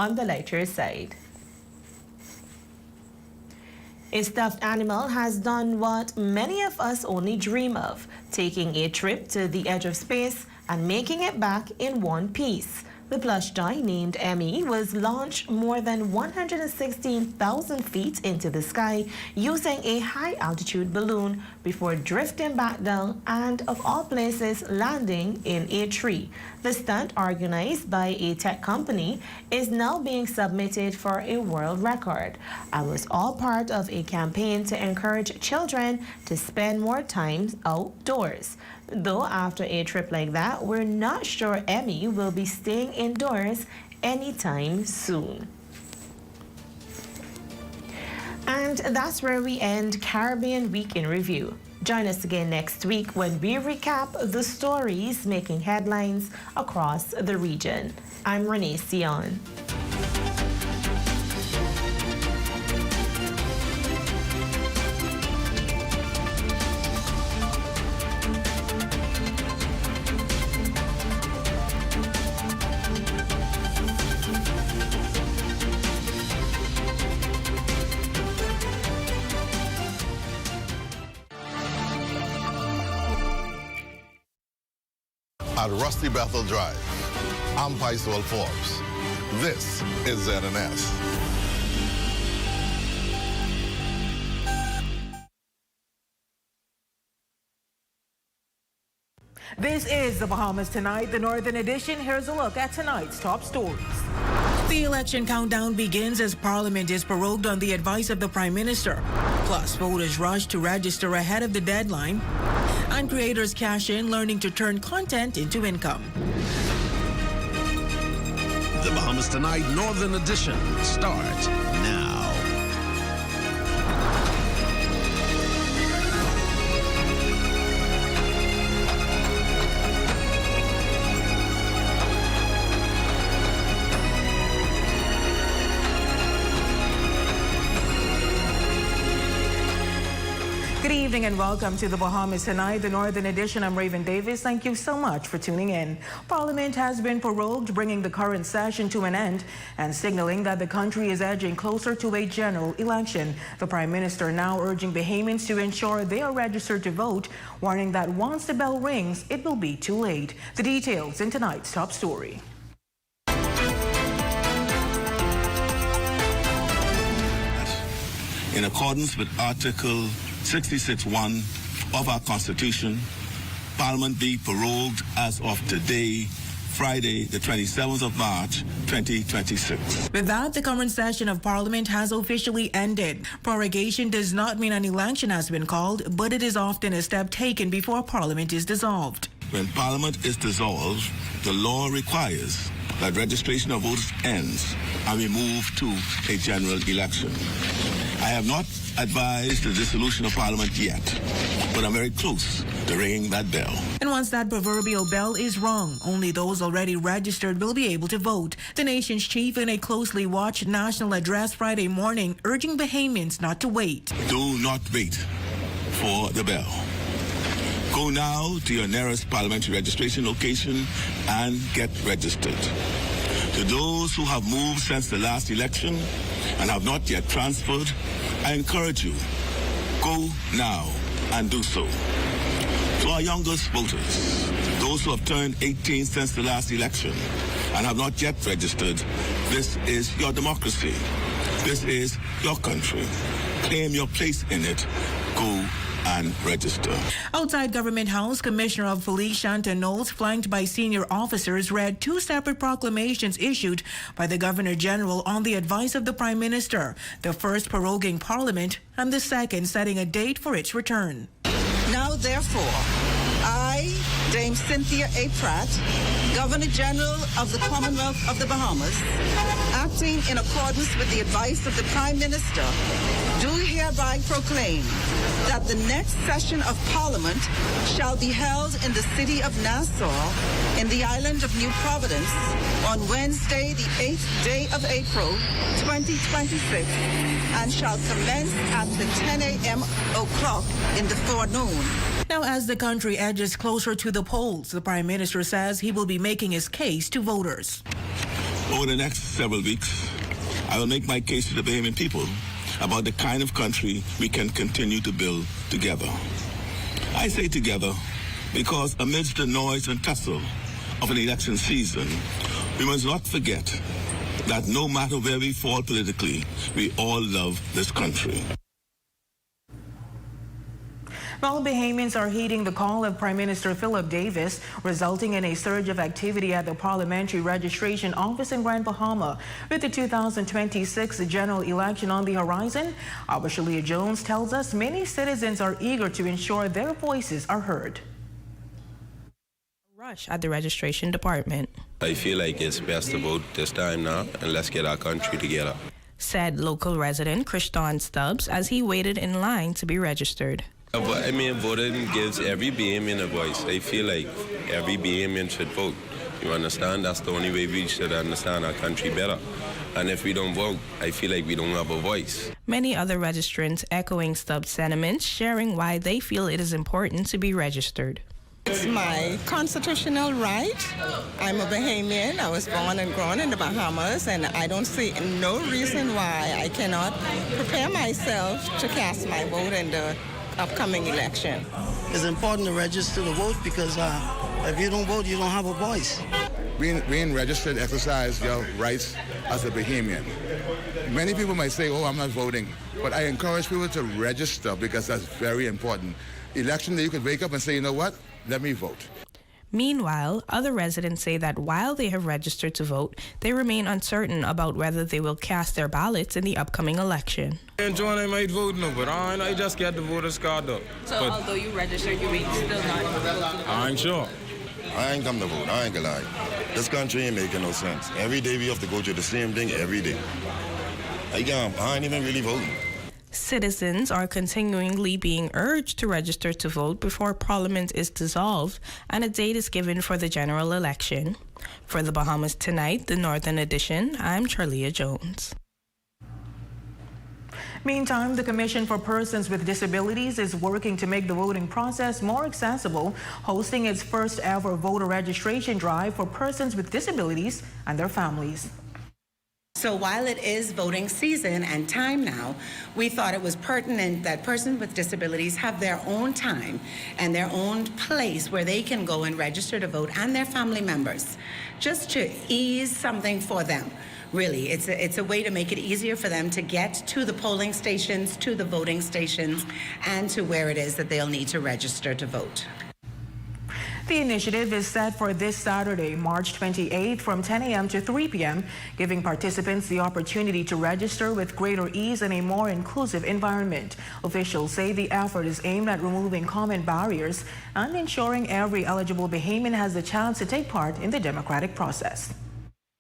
on the lighter side. A stuffed animal has done what many of us only dream of, taking a trip to the edge of space and making it back in one piece. The plush toy named Emmy was launched more than 116,000 feet into the sky using a high-altitude balloon before drifting back down and, of all places, landing in a tree. The stunt, organized by a tech company, is now being submitted for a world record and was all part of a campaign to encourage children to spend more time outdoors. Though after a trip like that, we're not sure Emmy will be staying indoors anytime soon. And that's where we end Caribbean Week in Review. Join us again next week when we recap the stories making headlines across the region. I'm Renee Sion. At Rusty Bethel Drive, I'm Paisol Forbes. This is ZNS. This is the Bahamas Tonight, the Northern Edition. Here's a look at tonight's top stories. The election countdown begins as Parliament is prorogued on the advice of the Prime Minister. Plus, voters rush to register ahead of the deadline. And creators cash in, learning to turn content into income. The Bahamas Tonight Northern Edition starts now. Good evening and welcome to the Bahamas Tonight, the Northern Edition. I'm Raven Davis. Thank you so much for tuning in. Parliament has been prorogued, bringing the current session to an end and signaling that the country is edging closer to a general election. The Prime Minister now urging Bahamians to ensure they are registered to vote, warning that once the bell rings, it will be too late. The details in tonight's top story. In accordance with Article 66(1) of our Constitution, Parliament be prorogued as of today, Friday, the 27th of March, 2026. With that, the current session of Parliament has officially ended. Prorogation does not mean an election has been called, but it is often a step taken before Parliament is dissolved. When Parliament is dissolved, the law requires that registration of voters ends and we move to a general election. I have not advised the dissolution of Parliament yet, but I'm very close to ringing that bell. And once that proverbial bell is rung, only those already registered will be able to vote. The nation's chief in a closely watched national address Friday morning, urging Bahamians not to wait. Do not wait for the bell. Go now to your nearest parliamentary registration location and get registered. To those who have moved since the last election and have not yet transferred, I encourage you, go now and do so. To our youngest voters, those who have turned 18 since the last election and have not yet registered, this is your democracy. This is your country. Claim your place in it. Go and register. Outside Government House, Commissioner of Police Shanta Knowles, flanked by senior officers, read two separate proclamations issued by the Governor General on the advice of the Prime Minister, the first proroguing Parliament and the second setting a date for its return. Now, therefore, I, Dame Cynthia A. Pratt, Governor General of the Commonwealth of the Bahamas, acting in accordance with the advice of the Prime Minister, do hereby proclaim that the next session of Parliament shall be held in the city of Nassau, in the island of New Providence, on Wednesday, the 8th day of April, 2026, and shall commence at the 10 a.m. o'clock in the forenoon. Now, as the country edges closer to the polls, the Prime Minister says he will be making his case to voters. Over the next several weeks, I will make my case to the Bahamian people about the kind of country we can continue to build together. I say together because amidst the noise and tussle of an election season, we must not forget that no matter where we fall politically, we all love this country. Well, Bahamians are heeding the call of Prime Minister Philip Davis, resulting in a surge of activity at the Parliamentary Registration Office in Grand Bahama. With the 2026 general election on the horizon, our Shalia Jones tells us many citizens are eager to ensure their voices are heard. Rush at the registration department. I feel like it's best to vote this time now, and let's get our country together, said local resident Christon Stubbs as he waited in line to be registered. I mean, voting gives every Bahamian a voice. I feel like every Bahamian should vote. You understand? That's the only way we should understand our country better. And if we don't vote, I feel like we don't have a voice. Many other registrants echoing Stubbs' sentiments, sharing why they feel it is important to be registered. It's my constitutional right. I'm a Bahamian. I was born and grown in the Bahamas, and I don't see no reason why I cannot prepare myself to cast my vote in the upcoming election. It's important to register to vote because if you don't vote, you don't have a voice. Being registered exercise your rights as a Bahamian. Many people might say, oh, I'm not voting, but I encourage people to register because that's very important. Election day, you could wake up and say, you know what, let me vote. Meanwhile, other residents say that while they have registered to vote, they remain uncertain about whether they will cast their ballots in the upcoming election. I might vote no, but I just get the voter's card up. So but although you registered, you may still not? I ain't sure. I ain't come to vote. I ain't gonna lie. This country ain't making no sense. Every day we have to go through the same thing every day. I ain't even really voting. Citizens are continually being urged to register to vote before Parliament is dissolved and a date is given for the general election. For the Bahamas Tonight, the Northern Edition, I'm Charlia Jones. Meantime, the Commission for Persons with Disabilities is working to make the voting process more accessible, hosting its first ever voter registration drive for persons with disabilities and their families. So while it is voting season and time now, we thought it was pertinent that persons with disabilities have their own time and their own place where they can go and register to vote, and their family members, just to ease something for them. Really, it's a way to make it easier for them to get to the polling stations, to the voting stations, and to where it is that they'll need to register to vote. The initiative is set for this Saturday, March 28th from 10 a.m. to 3 p.m., giving participants the opportunity to register with greater ease in a more inclusive environment. Officials say the effort is aimed at removing common barriers and ensuring every eligible Bahamian has the chance to take part in the democratic process.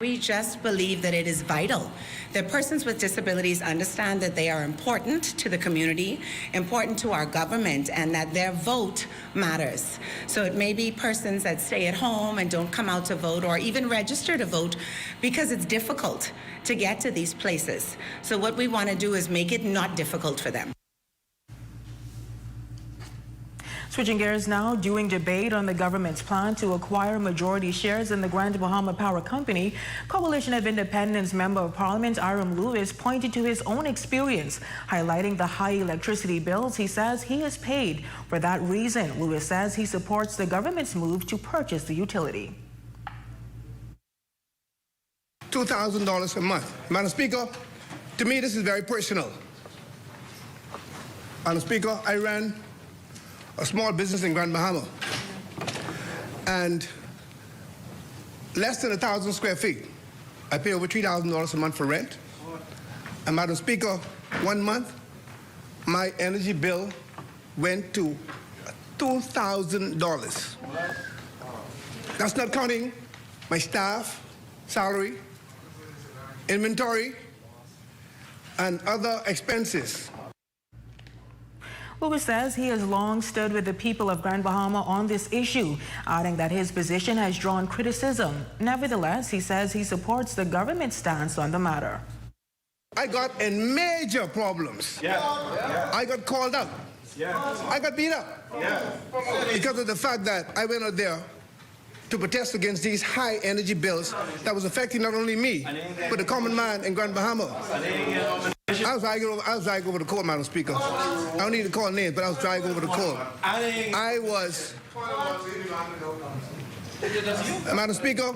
We just believe that it is vital that persons with disabilities understand that they are important to the community, important to our government, and that their vote matters. So it may be persons that stay at home and don't come out to vote or even register to vote because it's difficult to get to these places. So what we want to do is make it not difficult for them. Switching gears now, during debate on the government's plan to acquire majority shares in the Grand Bahama Power Company, Coalition of Independents Member of Parliament Iram Lewis pointed to his own experience, highlighting the high electricity bills he says he has paid. For that reason, Lewis says he supports the government's move to purchase the utility. $2,000 a month. Madam Speaker, to me this is very personal. Madam Speaker, I ran a small business in Grand Bahama, and less than 1,000 square feet. I pay over $3,000 a month for rent. And Madam Speaker, 1 month, my energy bill went to $2,000. That's not counting my staff, salary, inventory, and other expenses. Lewis says he has long stood with the people of Grand Bahama on this issue, adding that his position has drawn criticism. Nevertheless, he says he supports the government's stance on the matter. I got in major problems. I got called up. I got beat up because of the fact that I went out there to protest against these high energy bills that was affecting not only me, but the common man in Grand Bahama. I was dragging over the court, Madam Speaker. I don't need to call names, but I was dragging over the court. Madam Speaker,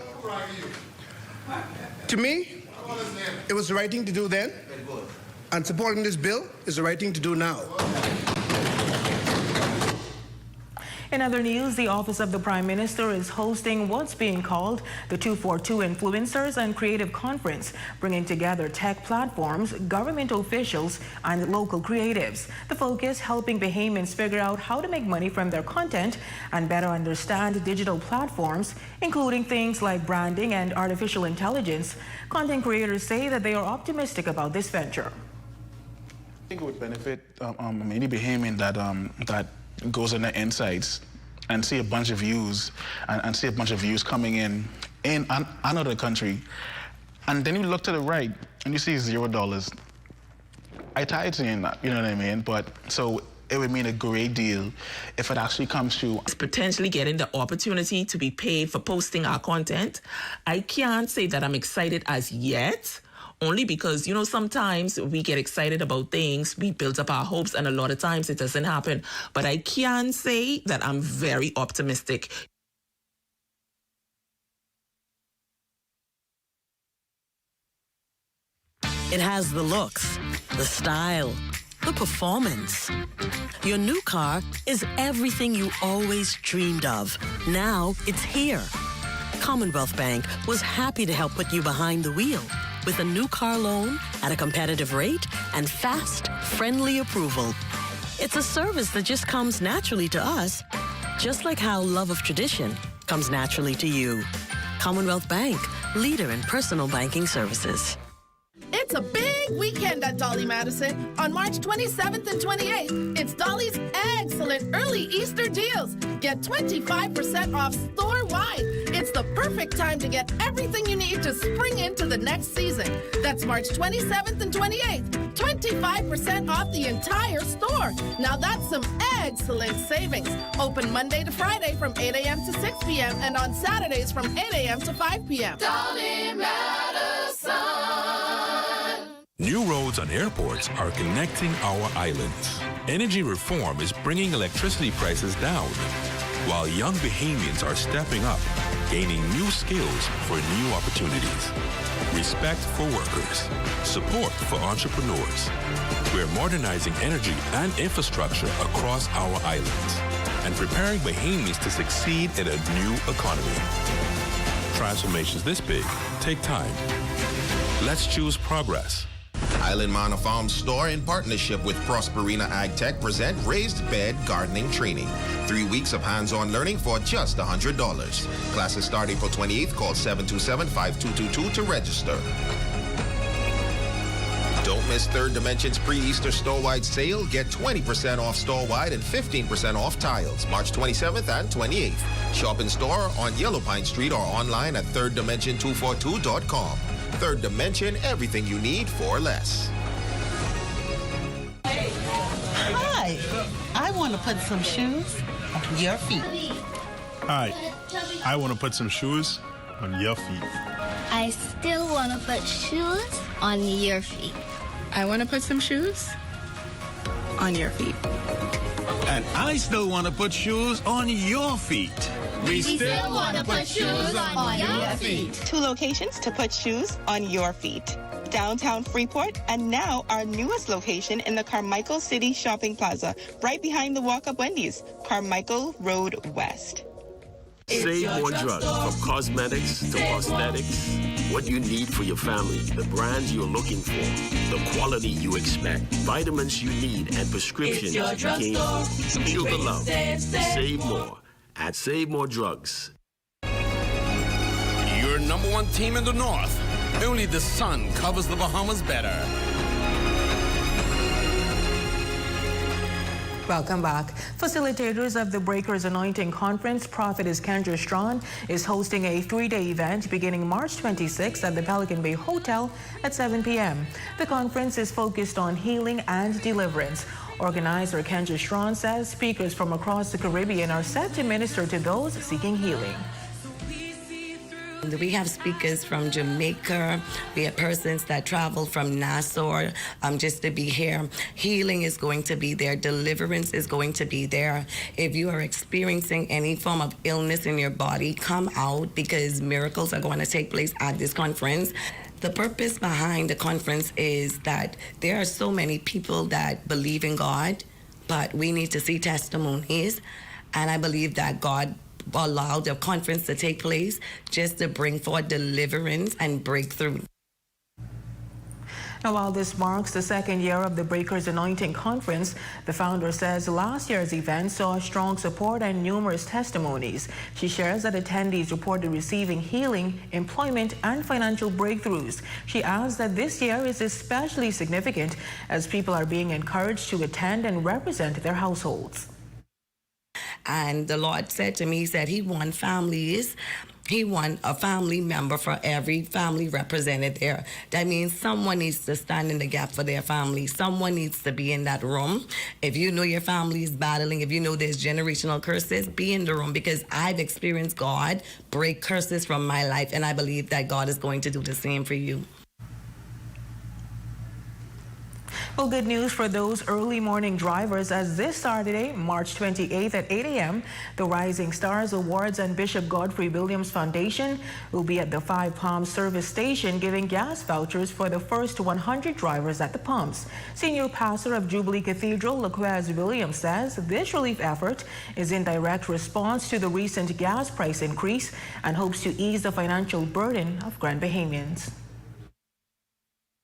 to me, it was the right thing to do then, and supporting this bill is the right thing to do now. In other news, the Office of the Prime Minister is hosting what's being called the 242 Influencers and Creative Conference, bringing together tech platforms, government officials, and local creatives. The focus, helping Bahamians figure out how to make money from their content and better understand digital platforms, including things like branding and artificial intelligence. Content creators say that they are optimistic about this venture. I think it would benefit any Bahamian that goes on the insights and see a bunch of views and see a bunch of views coming in another country, and then you look to the right and you see $0. I tired seeing that, you know what I mean? But so it would mean a great deal if it actually comes to potentially getting the opportunity to be paid for posting our content. I can't say that I'm excited as yet, only because, you know, sometimes we get excited about things, we build up our hopes, and a lot of times it doesn't happen. But I can say that I'm very optimistic. It has the looks, the style, the performance. Your new car is everything you always dreamed of. Now it's here. Commonwealth Bank was happy to help put you behind the wheel with a new car loan at a competitive rate and fast, friendly approval. It's a service that just comes naturally to us, just like how love of tradition comes naturally to you. Commonwealth Bank, leader in personal banking services. It's a big weekend at Dolly Madison. On March 27th and 28th, it's Dolly's excellent early Easter deals. Get 25% off store-wide. It's the perfect time to get everything you need to spring into the next season. That's March 27th and 28th. 25% off the entire store. Now that's some excellent savings. Open Monday to Friday from 8 a.m. to 6 p.m. and on Saturdays from 8 a.m. to 5 p.m. Dolly Madison. New roads and airports are connecting our islands. Energy reform is bringing electricity prices down, while young Bahamians are stepping up, gaining new skills for new opportunities. Respect for workers, support for entrepreneurs. We're modernizing energy and infrastructure across our islands and preparing Bahamians to succeed in a new economy. Transformations this big take time. Let's choose progress. Island Manor Farm Store, in partnership with Prosperina AgTech, present Raised Bed Gardening Training. 3 weeks of hands-on learning for just $100. Classes start April 28th. Call 727-5222 to register. Don't miss Third Dimension's pre-Easter store-wide sale. Get 20% off store-wide and 15% off tiles, March 27th and 28th. Shop in store on Yellow Pine Street or online at thirddimension242.com. Third Dimension, everything you need for less. Hi, I want to put some shoes on your feet. Hi, I want to put some shoes on your feet. I still want to put shoes on your feet. I want to put some shoes on your feet. And I still want to put shoes on your feet. We still want to put shoes on your feet. 2 locations to put shoes on your feet. Downtown Freeport, and now our newest location in the Carmichael City Shopping Plaza, right behind the Walk-Up Wendy's, Carmichael Road West. Save more drugs, from cosmetics to prosthetics. What you need for your family, the brands you're looking for, the quality you expect, vitamins you need, and prescriptions you gain. Feel the love. Save more at Save More Drugs. Your number one team in the North. Only the sun covers the Bahamas better. Welcome back. Facilitators of the Breakers Anointing Conference, Prophetess Kendra Strawn, is hosting a 3-day event beginning March 26th at the Pelican Bay Hotel at 7 p.m. The conference is focused on healing and deliverance. Organizer Kendra Strawn says speakers from across the Caribbean are set to minister to those seeking healing. We have speakers from Jamaica. We have persons that travel from Nassau just to be here. Healing is going to be there. Deliverance is going to be there. If you are experiencing any form of illness in your body, come out because miracles are going to take place at this conference. The purpose behind the conference is that there are so many people that believe in God, but we need to see testimonies. And I believe that God allowed the conference to take place just to bring forth deliverance and breakthrough. Now, while this marks the second year of the Breakers Anointing Conference, the founder says last year's event saw strong support and numerous testimonies. She shares that attendees reported receiving healing, employment, and financial breakthroughs. She adds that this year is especially significant as people are being encouraged to attend and represent their households. And the Lord said to me, he said he wants families. He wants a family member for every family represented there. That means someone needs to stand in the gap for their family. Someone needs to be in that room. If you know your family is battling, if you know there's generational curses, be in the room because I've experienced God break curses from my life, and I believe that God is going to do the same for you. Well, good news for those early morning drivers as this Saturday, March 28th at 8 a.m., the Rising Stars Awards and Bishop Godfrey Williams Foundation will be at the Five Palms service station giving gas vouchers for the first 100 drivers at the pumps. Senior pastor of Jubilee Cathedral, Laquez Williams, says this relief effort is in direct response to the recent gas price increase and hopes to ease the financial burden of Grand Bahamians.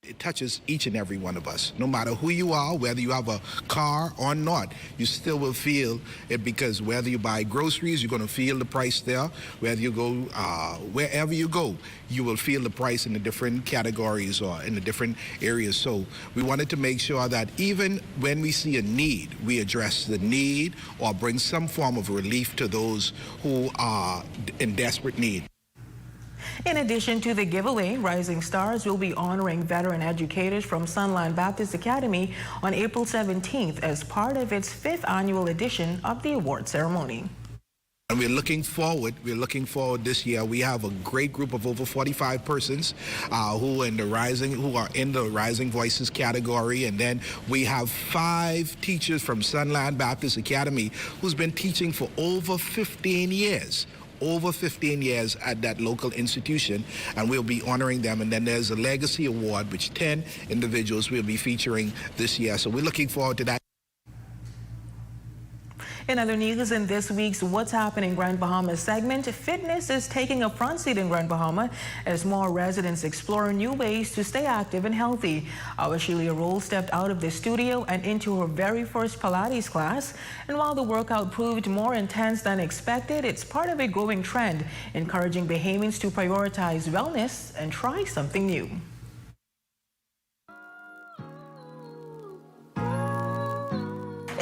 It touches each and every one of us. No matter who you are, whether you have a car or not, you still will feel it because whether you buy groceries, you're going to feel the price there. Whether you go, wherever you go, you will feel the price in the different categories or in the different areas. So we wanted to make sure that even when we see a need, we address the need or bring some form of relief to those who are in desperate need. In addition to the giveaway, Rising Stars will be honoring veteran educators from Sunland Baptist Academy on April 17th as part of its 5th annual edition of the award ceremony. And we're looking forward this year. We have a great group of over 45 persons who are in the Rising Voices category. And then we have 5 teachers from Sunland Baptist Academy who's been teaching for over 15 years. Over 15 years at that local institution, and we'll be honoring them. And then there's a legacy award, which 10 individuals will be featuring this year. So we're looking forward to that. In other news, in this week's What's Happening Grand Bahama segment, fitness is taking a front seat in Grand Bahama as more residents explore new ways to stay active and healthy. Our Shelia Roll stepped out of the studio and into her very first Pilates class. And while the workout proved more intense than expected, it's part of a growing trend, encouraging Bahamians to prioritize wellness and try something new.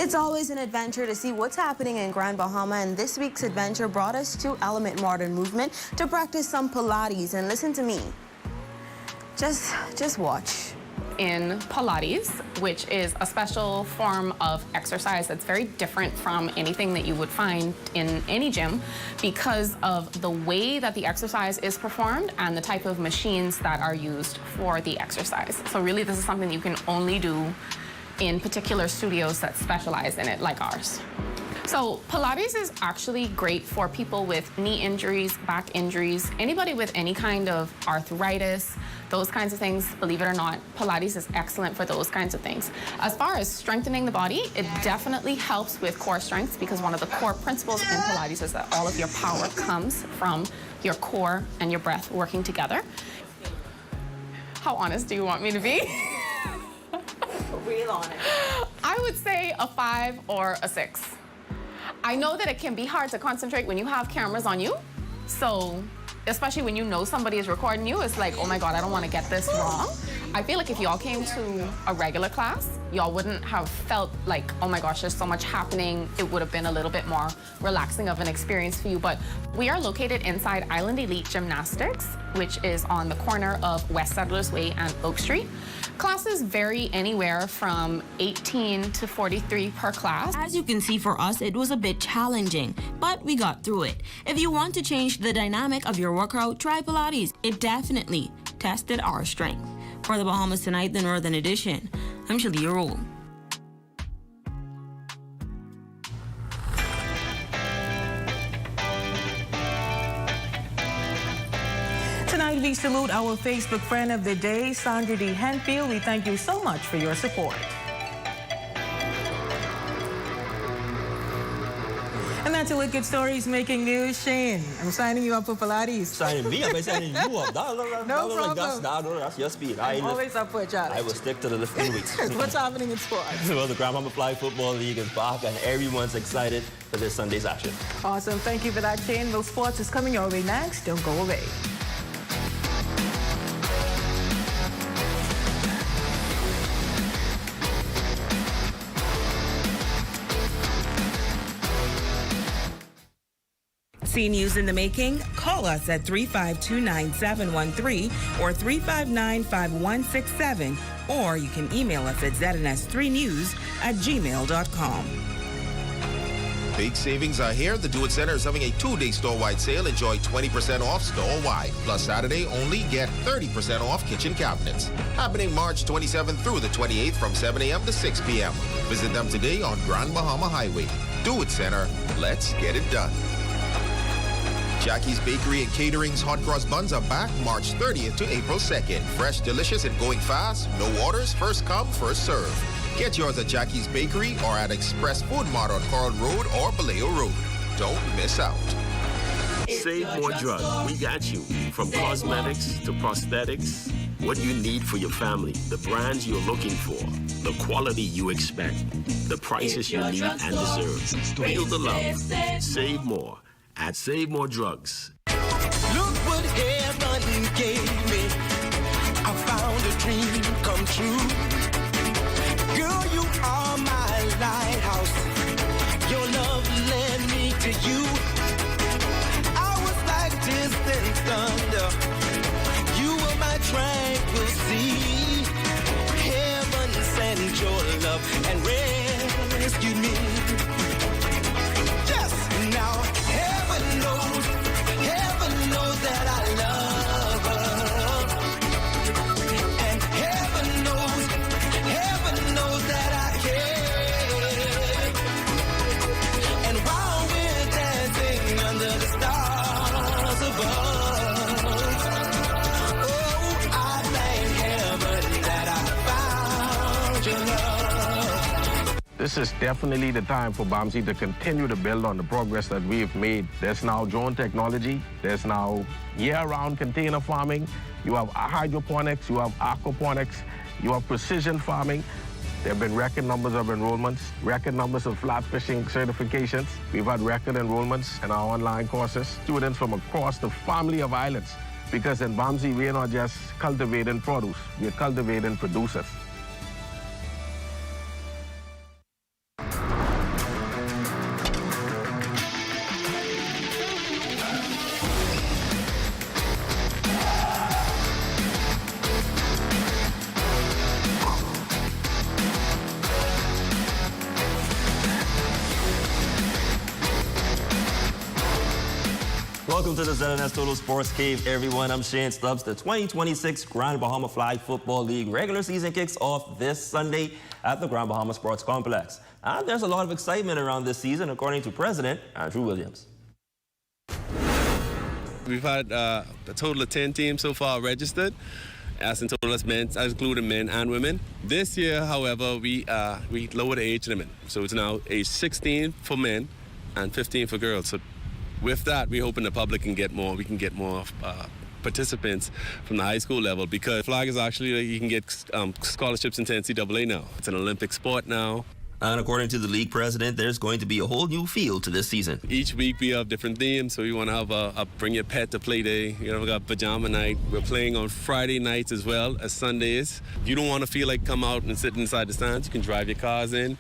It's always an adventure to see what's happening in Grand Bahama, and this week's adventure brought us to Element Modern Movement to practice some Pilates. And listen to me. Just watch. In Pilates, which is a special form of exercise that's very different from anything that you would find in any gym because of the way that the exercise is performed and the type of machines that are used for the exercise. So really, this is something you can only do in particular studios that specialize in it, like ours. So Pilates is actually great for people with knee injuries, back injuries, anybody with any kind of arthritis, those kinds of things. Believe it or not, Pilates is excellent for those kinds of things. As far as strengthening the body, it definitely helps with core strength because one of the core principles in Pilates is that all of your power comes from your core and your breath working together. How honest do you want me to be? Real on it. I would say a 5 or a 6. I know that it can be hard to concentrate when you have cameras on you. So, especially when you know somebody is recording you, it's like, oh my God, I don't want to get this wrong. I feel like if y'all came to a regular class, y'all wouldn't have felt like, oh my gosh, there's so much happening. It would have been a little bit more relaxing of an experience for you. But we are located inside Island Elite Gymnastics, which is on the corner of West Settlers Way and Oak Street. Classes vary anywhere from 18 to 43 per class. As you can see, for us, it was a bit challenging, but we got through it. If you want to change the dynamic of your workout, try Pilates. It definitely tested our strength. For the Bahamas Tonight, the Northern Edition, I'm Shalia Rule. Tonight, we salute our Facebook friend of the day, Sandra D. Henfield. We thank you so much for your support. And that's a Wicked Stories making news. Shane, I'm signing you up for Pilates. Signing me up? I'm signing you up. No problem. That's your speed. I'm always up for a challenge. I will stick to the lifting weights. What's happening in sports? Well, the Grand Bahama Flag Football League is back, and everyone's excited for this Sunday's action. Awesome. Thank you for that, Shane. Well, sports is coming your way next. Don't go away. See news in the making? Call us at 352-9713 or 359-5167, or you can email us at zns3news@gmail.com. Big savings are here. The Do It Center is having a 2-day store-wide sale. Enjoy 20% off store-wide. Plus Saturday only get 30% off kitchen cabinets. Happening March 27th through the 28th from 7 a.m. to 6 p.m. Visit them today on Grand Bahama Highway. Do It Center. Let's get it done. Jackie's Bakery and Catering's Hot Cross Buns are back March 30th to April 2nd. Fresh, delicious, and going fast. No orders, first come, first serve. Get yours at Jackie's Bakery or at Express Food Mart on Coral Road or Vallejo Road. Don't miss out. Save more drugs. We got you. From cosmetics to prosthetics. What you need for your family. The brands you're looking for. The quality you expect. The prices you need and deserve. Feel the love. Save more at Save More Drugs. Look what heaven gave me. I found a dream come true. Girl, you are my lighthouse. Your love led me to you. I was like distant thunder. You were my tranquil sea. Heaven sent your love and rescued me. Yes, now heaven knows that I love her. And heaven knows that I care. And while we're dancing under the stars above, oh, I thank heaven that I found your love. This is definitely the time for BAMSI to continue to build on the progress that we've made. There's now drone technology. There's now year-round container farming. You have hydroponics. You have aquaponics. You have precision farming. There have been record numbers of enrollments, record numbers of flat fishing certifications. We've had record enrollments in our online courses. Students from across the family of islands. Because in BAMSI, we're not just cultivating produce. We're cultivating producers. Welcome to the ZNS Total Sports Cave, everyone. I'm Shane Stubbs. The 2026 Grand Bahama Flag Football League regular season kicks off this Sunday at the Grand Bahama Sports Complex. And there's a lot of excitement around this season, according to President Andrew Williams. We've had a total of 10 teams so far registered, as in total as men, including men and women. This year, however, we lowered the age limit. So it's now age 16 for men and 15 for girls. So with that, we're hoping the public can get more. We can get more participants from the high school level, because flag is actually, you can get scholarships into NCAA now. It's an Olympic sport now. And according to the league president, there's going to be a whole new feel to this season. Each week we have different themes, so we want to have a bring your pet to play day. You know, we got pajama night. We're playing on Friday nights as well as Sundays. If you don't want to feel like come out and sit inside the stands, you can drive your cars in.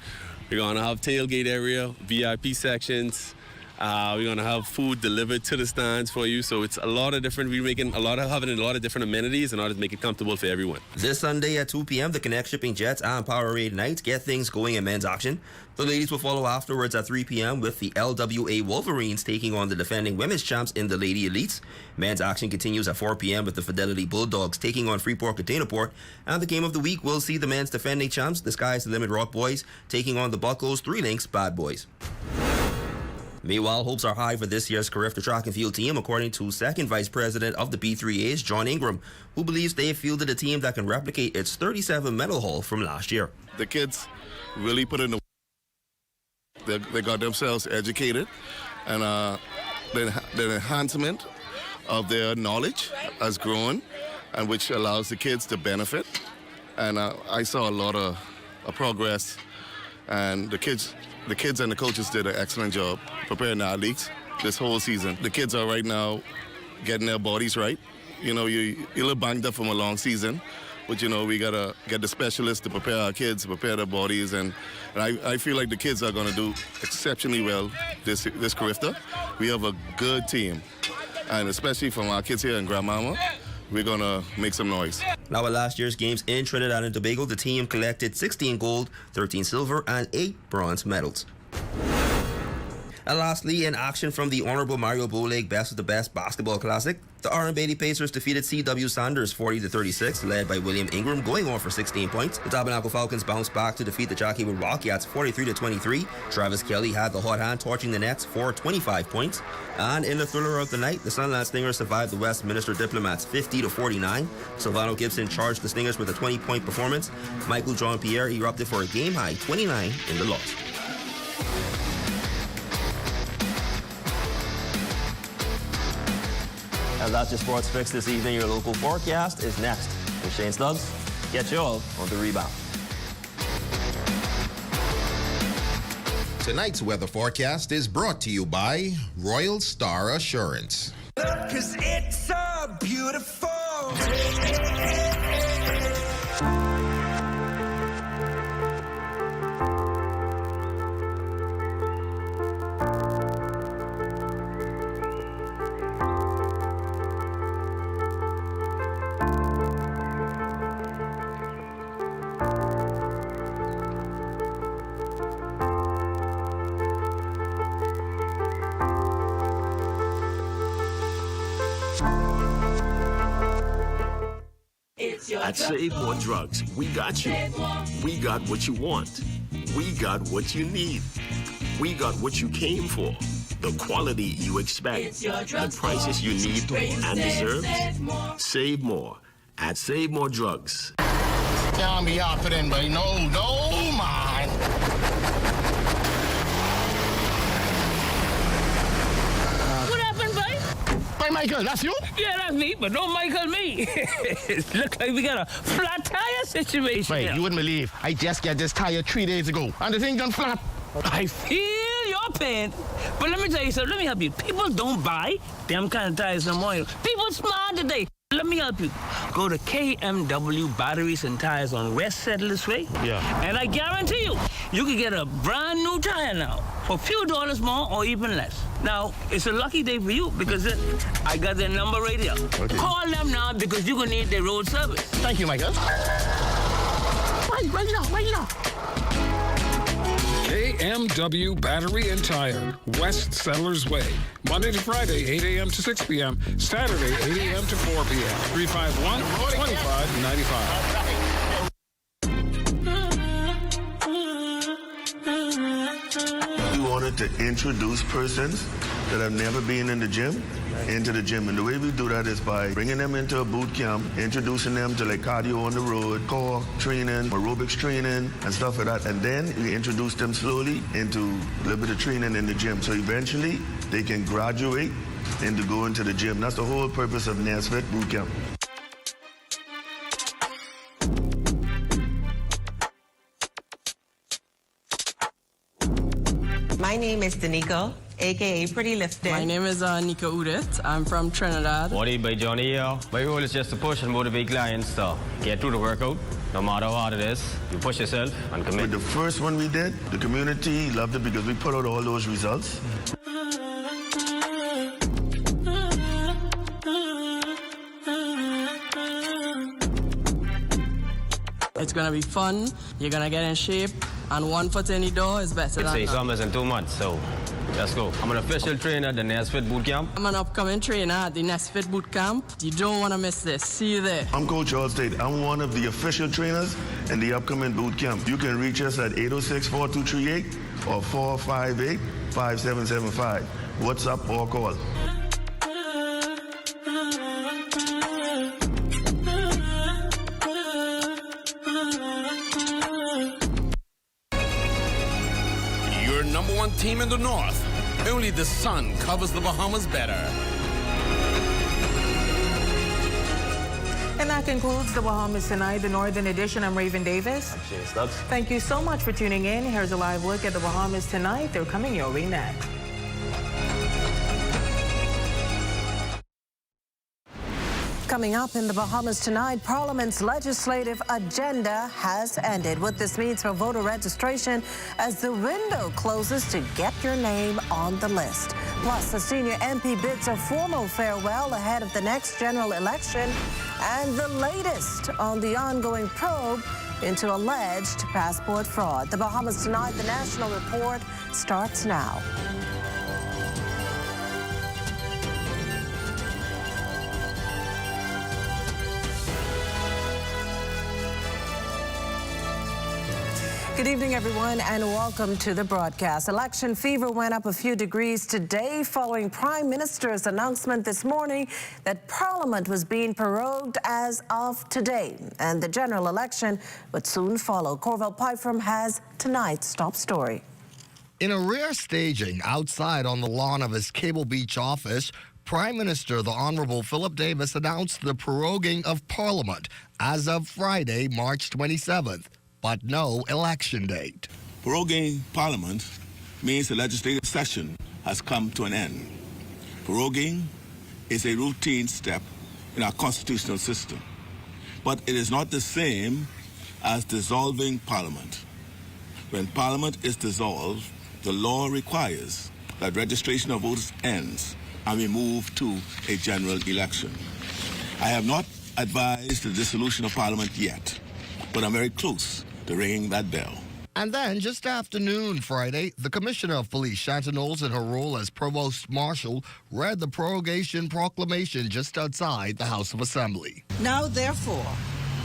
We're going to have tailgate area, VIP sections. We're going to have food delivered to the stands for you. So it's a lot of different, having a lot of different amenities in order to make it comfortable for everyone. This Sunday at 2 p.m., the Connect Shipping Jets and Powerade Knights get things going in men's action. The ladies will follow afterwards at 3 p.m. with the LWA Wolverines taking on the defending women's champs in the Lady Elites. Men's action continues at 4 p.m. with the Fidelity Bulldogs taking on Freeport Containerport. And the game of the week will see the men's defending champs, the Sky's the Limit Rock Boys, taking on the Buckles 3 Links Bad Boys. Meanwhile, hopes are high for this year's Carifta track and field team, according to second vice president of the P3As, John Ingram, who believes they have fielded a team that can replicate its 37 medal haul from last year. The kids really put in the they got themselves educated, and the enhancement of their knowledge has grown, and which allows the kids to benefit. And I saw a lot of progress, and the kids and the coaches did an excellent job preparing the athletes this whole season. The kids are right now getting their bodies right. You know, you're a little banged up from a long season, but you know, we gotta get the specialists to prepare our kids, prepare their bodies, and I feel like the kids are gonna do exceptionally well this Carifta. We have a good team, and especially from our kids here in Grandmama, we're gonna make some noise. Now at last year's games in Trinidad and Tobago, the team collected 16 gold, 13 silver, and 8 bronze medals. And lastly, in action from the Honorable Mario Bowleg Best of the Best Basketball Classic, the R.M. Bailey Pacers defeated C.W. Sanders 40-36, led by William Ingram, going on for 16 points. The Tabernacle Falcons bounced back to defeat the Jockeywood Rockets 43-23. Travis Kelly had the hot hand, torching the Nets for 25 points. And in the thriller of the night, the Sunland Stingers survived the Westminster Diplomats 50-49. Silvano Gibson charged the Stingers with a 20-point performance. Michael Jean-Pierre erupted for a game-high 29 in the loss. And that's your sports fix this evening. Your local forecast is next. I'm Shane Stubbs. Get you all on the rebound. Tonight's weather forecast is brought to you by Royal Star Assurance. 'Cause it's so beautiful. At Save More Drugs, we got you. We got what you want. We got what you need. We got what you came for. The quality you expect. The prices you need and deserve. Save more at Save More Drugs. Can't be happening, boy. No, man. What happened, boy? Hey, Michael, that's you? Yeah, that's me, but don't Michael me. Look like we got a flat tire situation. Wait, here. you wouldn't believe. I just got this tire 3 days ago, and the thing done flat. I feel your pain, but let me tell you something. Let me help you. People don't buy them kind of tires no more. People smart today. Let me help you. Go to KMW Batteries and Tires on West Settlers Way. Yeah. And I guarantee you can get a brand new tire now for a few dollars more or even less. Now, it's a lucky day for you because I got their number right here. Okay. Call them now because you're going to need their road service. Thank you, Michael. Right now. KMW Battery and Tire, West Settlers Way. Monday to Friday, 8 a.m. to 6 p.m. Saturday, 8 a.m. to 4 p.m. 351-2595. We wanted to introduce persons that have never been in the gym into the gym. And the way we do that is by bringing them into a boot camp, introducing them to like cardio on the road, core training, aerobics training, and stuff like that. And then we introduce them slowly into a little bit of training in the gym. So eventually they can graduate into going to the gym. That's the whole purpose of NASFIT boot camp. My name is Danico, aka Pretty Lifted. My name is Nika Udit. I'm from Trinidad. What by Johnny here. My role is just to push and motivate clients to get through the workout. No matter how hard it is, you push yourself and commit. With the first one we did, the community loved it because we put out all those results. It's gonna be fun, you're gonna get in shape, and 1 foot in the door is better than Say none. summer's in 2 months, so let's go. I'm an official trainer at the Nest Fit Boot Camp. I'm an upcoming trainer at the Nest Fit Boot Camp. You don't wanna miss this. See you there. I'm Coach Allstate. I'm one of the official trainers in the upcoming boot camp. You can reach us at 806-4238 or 458-5775. WhatsApp or call. Your number one team in the North. Only the sun covers the Bahamas better. And that concludes the Bahamas Tonight, the Northern Edition. I'm Raven Davis. I'm Shane Stubbs. Thank you so much for tuning in. Here's a live look at the Bahamas Tonight. They're coming your way next. Coming up in the Bahamas Tonight, Parliament's legislative agenda has ended. What this means for voter registration as the window closes to get your name on the list. Plus, the senior MP bids a formal farewell ahead of the next general election, and the latest on the ongoing probe into alleged passport fraud. The Bahamas Tonight, the national report, starts now. Good evening, everyone, and welcome to the broadcast. Election fever went up a few degrees today following Prime Minister's announcement this morning that Parliament was being prorogued as of today, and the general election would soon follow. Corval Pyfrom has tonight's top story. In a rare staging outside on the lawn of his Cable Beach office, Prime Minister the Honorable Philip Davis announced the proroguing of Parliament as of Friday, March 27th. But no election date. Proroguing Parliament means the legislative session has come to an end. Proroguing is a routine step in our constitutional system, but it is not the same as dissolving Parliament. When Parliament is dissolved, the law requires that registration of voters ends and we move to a general election. I have not advised the dissolution of Parliament yet, but I'm very close to ringing that bell. And then, just after noon Friday, the Commissioner of Police, Shanta Knowles, in her role as Provost Marshal, read the prorogation proclamation just outside the House of Assembly. Now, therefore,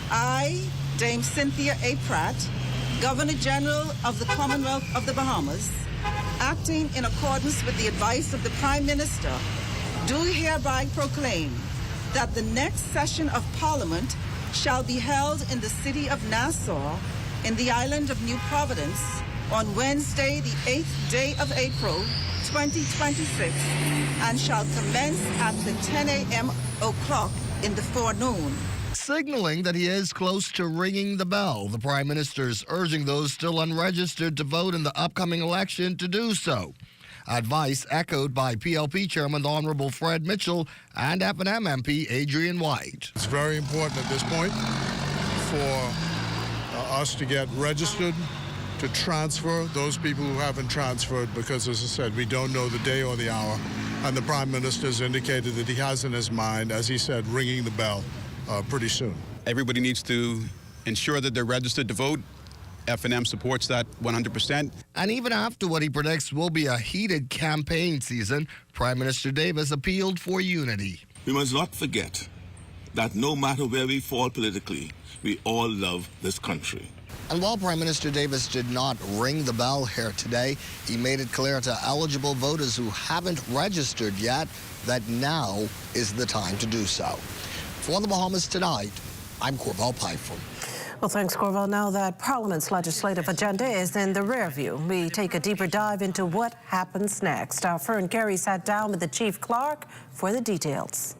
I, Dame Cynthia A. Pratt, Governor General of the Commonwealth of the Bahamas, acting in accordance with the advice of the Prime Minister, do hereby proclaim that the next session of Parliament shall be held in the city of Nassau in the island of New Providence on Wednesday, the 8th day of April, 2026, and shall commence at the 10 a.m. o'clock in the forenoon. Signaling that he is close to ringing the bell, the Prime Minister is urging those still unregistered to vote in the upcoming election to do so. Advice echoed by PLP Chairman the Honorable Fred Mitchell and F&M MP Adrian White. It's very important at this point for us to get registered, to transfer those people who haven't transferred, because, as I said, we don't know the day or the hour. And the Prime Minister has indicated that he has in his mind, as he said, ringing the bell pretty soon. Everybody needs to ensure that they're registered to vote. F&M supports that 100%. And even after what he predicts will be a heated campaign season, Prime Minister Davis appealed for unity. We must not forget that no matter where we fall politically, we all love this country. And while Prime Minister Davis did not ring the bell here today, he made it clear to eligible voters who haven't registered yet that now is the time to do so. For the Bahamas Tonight, I'm Corval Pyfrom. Well, thanks, Corval. Now that Parliament's legislative agenda is in the rearview, we take a deeper dive into what happens next. Our Fern Carey sat down with the Chief Clerk for the details.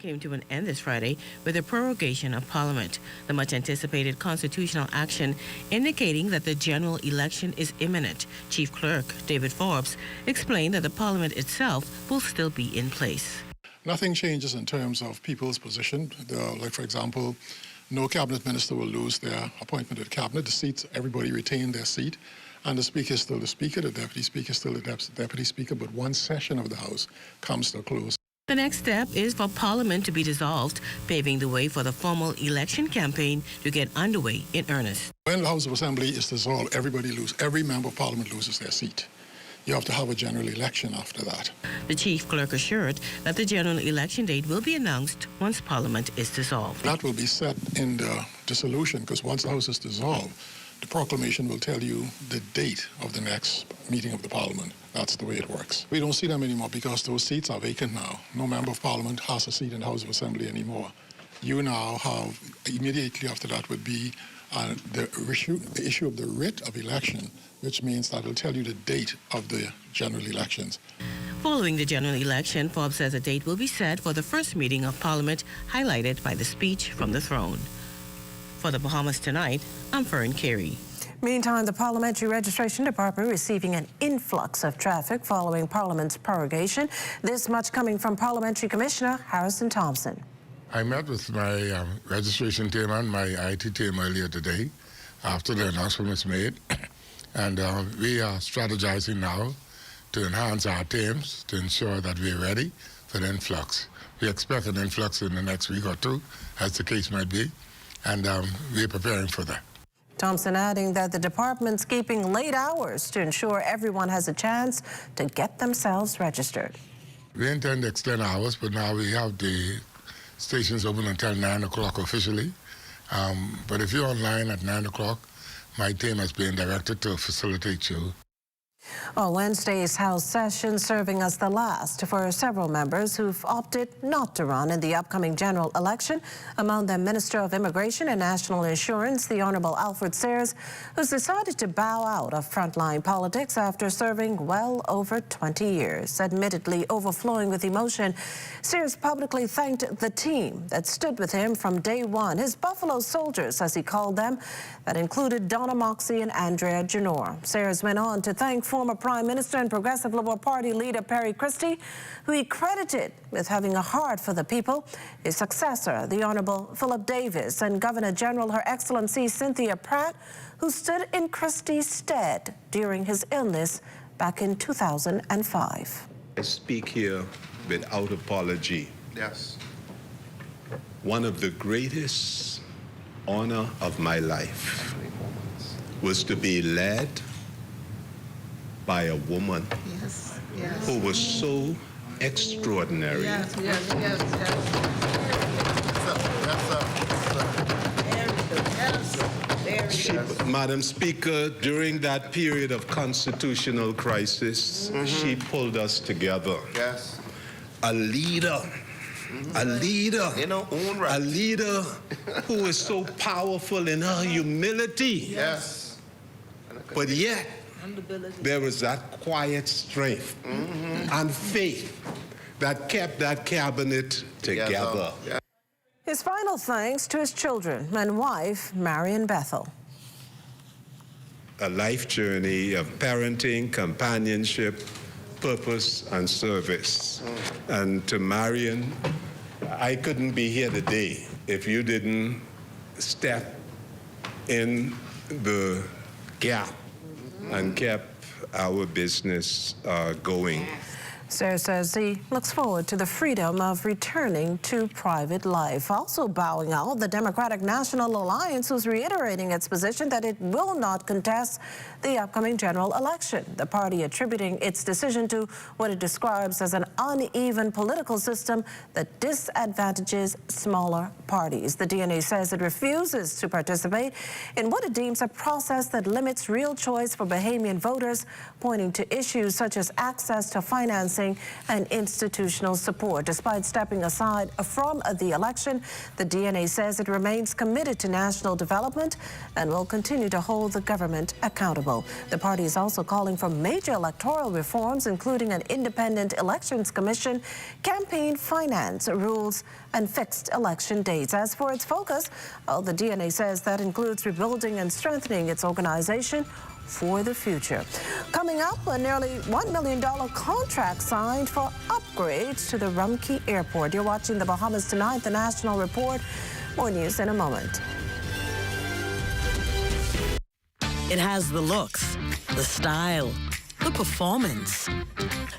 came to an end this Friday with a prorogation of Parliament, the much-anticipated constitutional action indicating that the general election is imminent. Chief Clerk David Forbes explained that the Parliament itself will still be in place. Nothing changes in terms of people's position. Like, for example, no cabinet minister will lose their appointment to the cabinet. The seats, everybody retain their seat. And the Speaker is still the Speaker, the Deputy Speaker is still the Deputy Speaker, but one session of the House comes to a close. The next step is for Parliament to be dissolved, paving the way for the formal election campaign to get underway in earnest. When the House of Assembly is dissolved, every member of Parliament loses their seat. You have to have a general election after that. The Chief Clerk assured that the general election date will be announced once Parliament is dissolved. That will be set in the dissolution, because once the House is dissolved, the proclamation will tell you the date of the next meeting of the Parliament. That's the way it works. We don't see them anymore because those seats are vacant now. No member of Parliament has a seat in the House of Assembly anymore. You now have, immediately after that would be the issue of the writ of election, which means that will tell you the date of the general elections. Following the general election, Forbes says a date will be set for the first meeting of Parliament, highlighted by the speech from the throne. For the Bahamas Tonight, I'm Fern Carey. Meantime, the Parliamentary Registration Department receiving an influx of traffic following Parliament's prorogation. This much coming from Parliamentary Commissioner Harrison Thompson. I met with my registration team and my IT team earlier today after the announcement was made. And we are strategizing now to enhance our teams to ensure that we're ready for the influx. We expect an influx in the next week or two, as the case might be, and we're preparing for that. Thompson adding that the department's keeping late hours to ensure everyone has a chance to get themselves registered. We intend to extend hours, but now we have the stations open until 9 o'clock officially. But if you're online at 9 o'clock, my team has been directed to facilitate you. Wednesday's House session serving as the last for several members who've opted not to run in the upcoming general election. Among them, Minister of Immigration and National Insurance, the Honorable Alfred Sayers, who's decided to bow out of frontline politics after serving well over 20 years. Admittedly overflowing with emotion, Sayers publicly thanked the team that stood with him from day one, his Buffalo soldiers, as he called them, that included Donna Moxey and Andrea Janor. Sayers went on to thank former Prime Minister and Progressive Liberal Party leader Perry Christie, who he credited with having a heart for the people, his successor, the Honorable Philip Davis, and Governor General Her Excellency Cynthia Pratt, who stood in Christie's stead during his illness back in 2005. I speak here without apology. Yes. One of the greatest honor of my life was to be led by a woman who was so extraordinary. Yes, yes, yes, yes. Madam Speaker, during that period of constitutional crisis, she pulled us together. Yes. A leader. A leader, in her own right. A leader who is so powerful in her humility. Yes. But yet, there was that quiet strength and faith that kept that cabinet together. His final thanks to his children and wife, Marion Bethel. A life journey of parenting, companionship, purpose, and service. And to Marion, I couldn't be here today if you didn't step in the gap and kept our business going. Sayers says he looks forward to the freedom of returning to private life. Also bowing out, the Democratic National Alliance, who's reiterating its position that it will not contest the upcoming general election. The party attributing its decision to what it describes as an uneven political system that disadvantages smaller parties. The DNA says it refuses to participate in what it deems a process that limits real choice for Bahamian voters, pointing to issues such as access to financing budgeting and institutional support. Despite stepping aside from the election, the DNA says it remains committed to national development and will continue to hold the government accountable. The party is also calling for major electoral reforms, including an independent elections commission, campaign finance rules, and fixed election dates. As for its focus, the DNA says that includes rebuilding and strengthening its organization for the future. Coming up, a nearly $1 million contract signed for upgrades to the Rumkey Airport. You're watching the Bahamas Tonight, the National Report. More news in a moment. It has the looks, the style, the performance.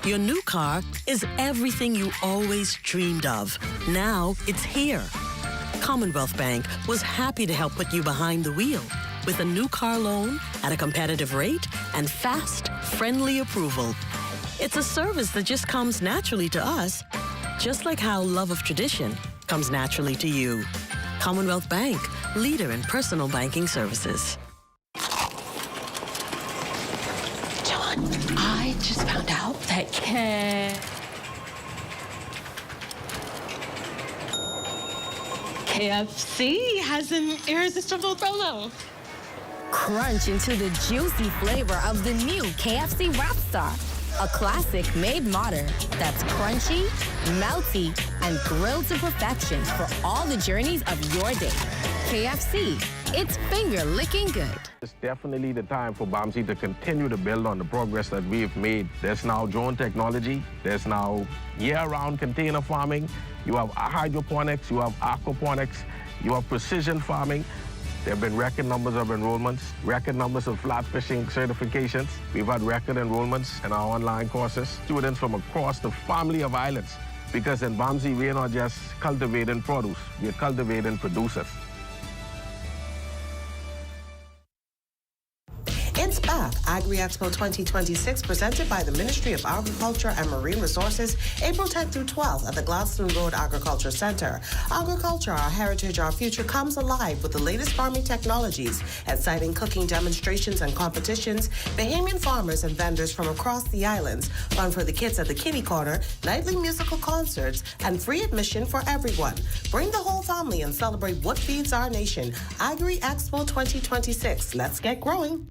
Your new car is everything you always dreamed of. Now it's here. Commonwealth Bank was happy to help put you behind the wheel with a new car loan at a competitive rate and fast, friendly approval. It's a service that just comes naturally to us, just like how love of tradition comes naturally to you. Commonwealth Bank, leader in personal banking services. John, I just found out that KFC has an irresistible promo. Crunch into the juicy flavor of the new KFC Rapstar, a classic made modern that's crunchy, melty, and grilled to perfection for all the journeys of your day. KFC, it's finger-licking good. It's definitely the time for BAMSI to continue to build on the progress that we've made. There's now drone technology. There's now year-round container farming. You have hydroponics. You have aquaponics. You have precision farming. There have been record numbers of enrollments, record numbers of flat fishing certifications. We've had record enrollments in our online courses. Students from across the family of islands. Because in BAMSI, we're not just cultivating produce, we're cultivating producers. It's back. Agri-Expo 2026, presented by the Ministry of Agriculture and Marine Resources, April 10th through 12th at the Gladstone Road Agriculture Center. Agriculture, our heritage, our future, comes alive with the latest farming technologies, exciting cooking demonstrations and competitions, Bahamian farmers and vendors from across the islands, fun for the kids at the Kitty Corner, nightly musical concerts, and free admission for everyone. Bring the whole family and celebrate what feeds our nation. Agri-Expo 2026. Let's get growing.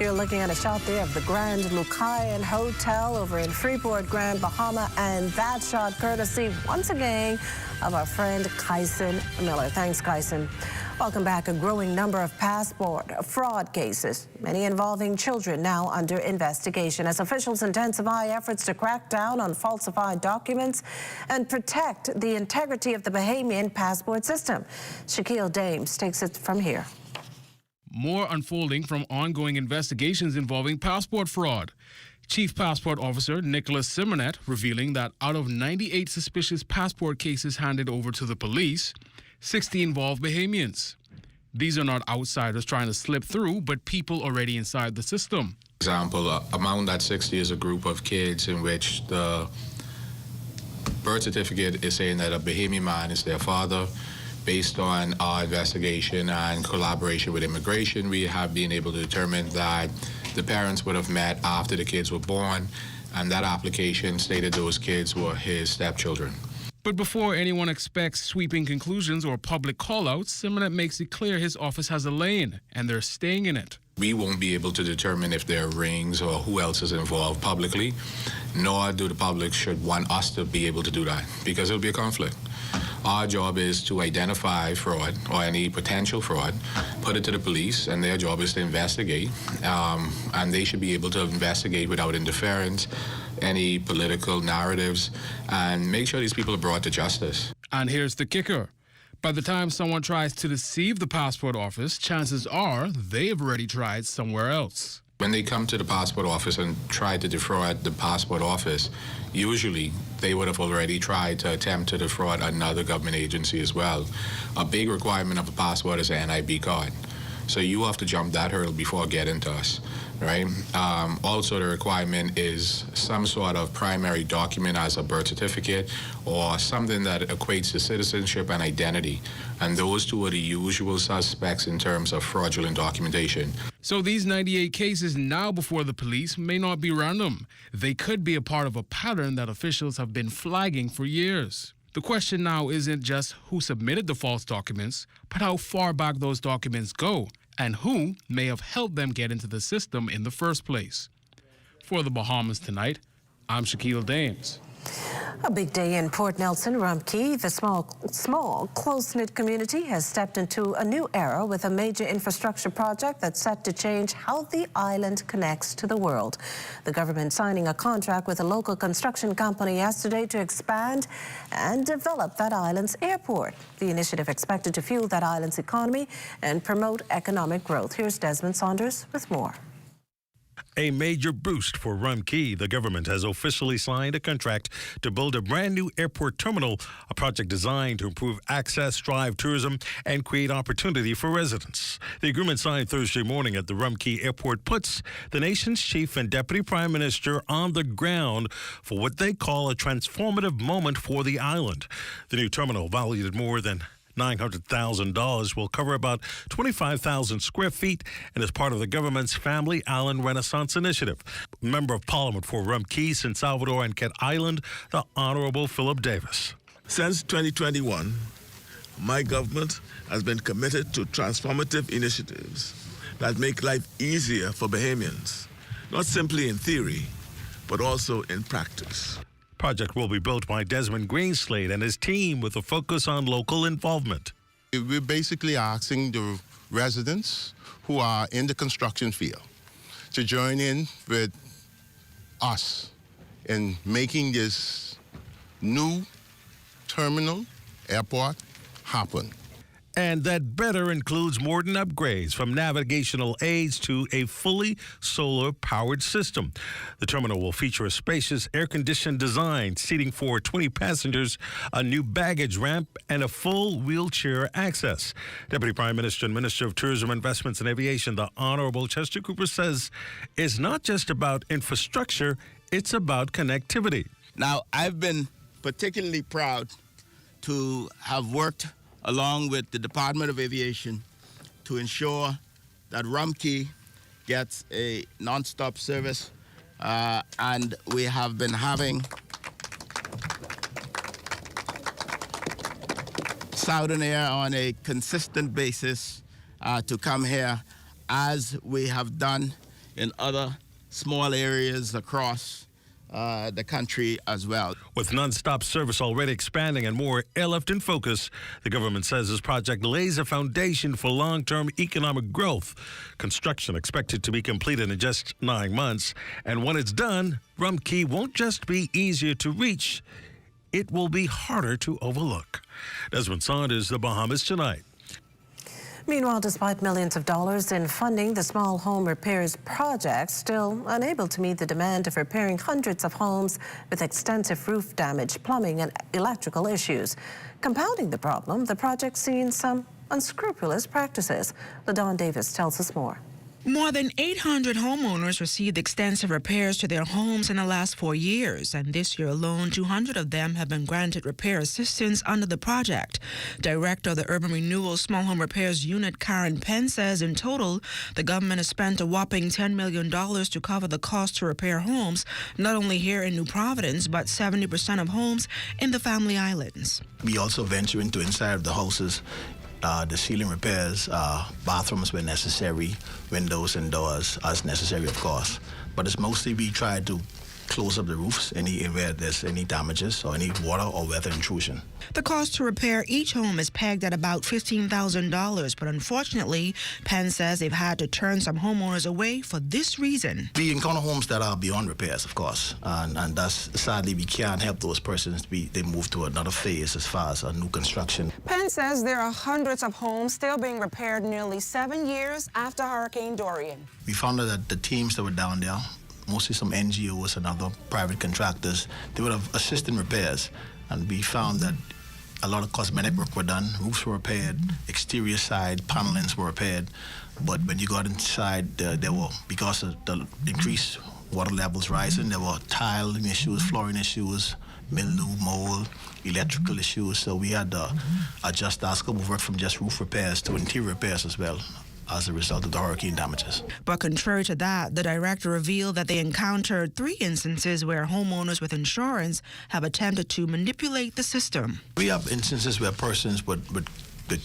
You're looking at a shot there of the Grand Lucayan Hotel over in Freeport, Grand Bahama, and that shot courtesy, once again, of our friend Kyson Miller. Thanks, Kyson. Welcome back. A growing number of passport fraud cases, many involving children, now under investigation as officials intensify efforts to crack down on falsified documents and protect the integrity of the Bahamian passport system. Shaquille Dames takes it from here. More unfolding from ongoing investigations involving passport fraud. Chief Passport Officer Nicholas Simonet revealing that out of 98 suspicious passport cases handed over to the police, 60 involve Bahamians. These are not outsiders trying to slip through, but people already inside the system. For example, among that 60 is a group of kids in which the birth certificate is saying that a Bahamian man is their father. Based on our investigation and collaboration with immigration, we have been able to determine that the parents would have met after the kids were born, and that application stated those kids were his stepchildren. But before anyone expects sweeping conclusions or public call-outs, Simonet makes it clear his office has a lane, and they're staying in it. We won't be able to determine if there are rings or who else is involved publicly, nor do the public should want us to be able to do that, because it'll be a conflict. Our job is to identify fraud or any potential fraud, put it to the police, and their job is to investigate. And they should be able to investigate without interference, any political narratives, and make sure these people are brought to justice. And here's the kicker. By the time someone tries to deceive the passport office, chances are they've already tried somewhere else. When they come to the passport office and try to defraud the passport office, usually they would have already tried to attempt to defraud another government agency as well. A big requirement of a passport is an NIB card. So you have to jump that hurdle before getting to us, right? Also, the requirement is some sort of primary document as a birth certificate or something that equates to citizenship and identity. And those two are the usual suspects in terms of fraudulent documentation. So these 98 cases now before the police may not be random. They could be a part of a pattern that officials have been flagging for years. The question now isn't just who submitted the false documents, but how far back those documents go and who may have helped them get into the system in the first place. For the Bahamas Tonight, I'm Shaquille Dames. A big day in Port Nelson, Rumpke. The small, close-knit community has stepped into a new era with a major infrastructure project that's set to change how the island connects to the world. The government signing a contract with a local construction company yesterday to expand and develop that island's airport. The initiative expected to fuel that island's economy and promote economic growth. Here's Desmond Saunders with more. A major boost for Rumpke. The government has officially signed a contract to build a brand new airport terminal, a project designed to improve access, drive tourism, and create opportunity for residents. The agreement signed Thursday morning at the Rumpke Airport puts the nation's chief and deputy prime minister on the ground for what they call a transformative moment for the island. The new terminal, valued at more than $900,000, will cover about 25,000 square feet and is part of the government's Family Island Renaissance Initiative. Member of Parliament for Rumpke, St. Salvador, and Cat Island, the Honorable Philip Davis. Since 2021, my government has been committed to transformative initiatives that make life easier for Bahamians, not simply in theory, but also in practice. Project will be built by Desmond Greenslade and his team with a focus on local involvement. We're basically asking the residents who are in the construction field to join in with us in making this new terminal airport happen. And that better includes modern upgrades from navigational aids to a fully solar-powered system. The terminal will feature a spacious air-conditioned design, seating for 20 passengers, a new baggage ramp, and a full wheelchair access. Deputy Prime Minister and Minister of Tourism, Investments and Aviation, the Honorable Chester Cooper, says it's not just about infrastructure, it's about connectivity. Now, I've been particularly proud to have worked along with the Department of Aviation to ensure that Rumpke gets a non-stop service, and we have been having Southern Air on a consistent basis to come here, as we have done in other small areas across the country as well. With non-stop service already expanding and more airlift in focus, the government says this project lays a foundation for long-term economic growth. Construction expected to be completed in just 9 months. And when it's done, Rumpke won't just be easier to reach, it will be harder to overlook. Desmond Saunders, The Bahamas Tonight. Meanwhile, despite millions of dollars in funding, the small home repairs project still unable to meet the demand of repairing hundreds of homes with extensive roof damage, plumbing and electrical issues. Compounding the problem, the project's seen some unscrupulous practices. LaDawn Davis tells us more. More than 800 homeowners received extensive repairs to their homes in the last 4 years, and this year alone, 200 of them have been granted repair assistance under the project. Director of the Urban Renewal Small Home Repairs Unit, Karen Penn, says in total, the government has spent a whopping $10 million to cover the cost to repair homes, not only here in New Providence, but 70% of homes in the Family Islands. We also venture into inside of the houses. The ceiling repairs, bathrooms where necessary, windows and doors as necessary, of course. But it's mostly we try to close up the roofs where there's any damages or any water or weather intrusion. The cost to repair each home is pegged at about $15,000, but unfortunately, Penn says they've had to turn some homeowners away for this reason. We encounter homes that are beyond repairs, of course, and that's sadly we can't help those persons. They move to another phase as far as a new construction. Penn says there are hundreds of homes still being repaired nearly 7 years after Hurricane Dorian. We found out that the teams that were down there, mostly some NGOs and other private contractors, they would have assisted in repairs, and we found that a lot of cosmetic work were done, roofs were repaired, exterior side panelings were repaired, but when you got inside, there were, because of the increased water levels rising, there were tiling issues, flooring issues, mildew, mold, electrical issues, so we had to adjust our scope of work from just roof repairs to interior repairs as well, as a result of the hurricane damages. But contrary to that, the director revealed that they encountered 3 instances where homeowners with insurance have attempted to manipulate the system. We have instances where persons would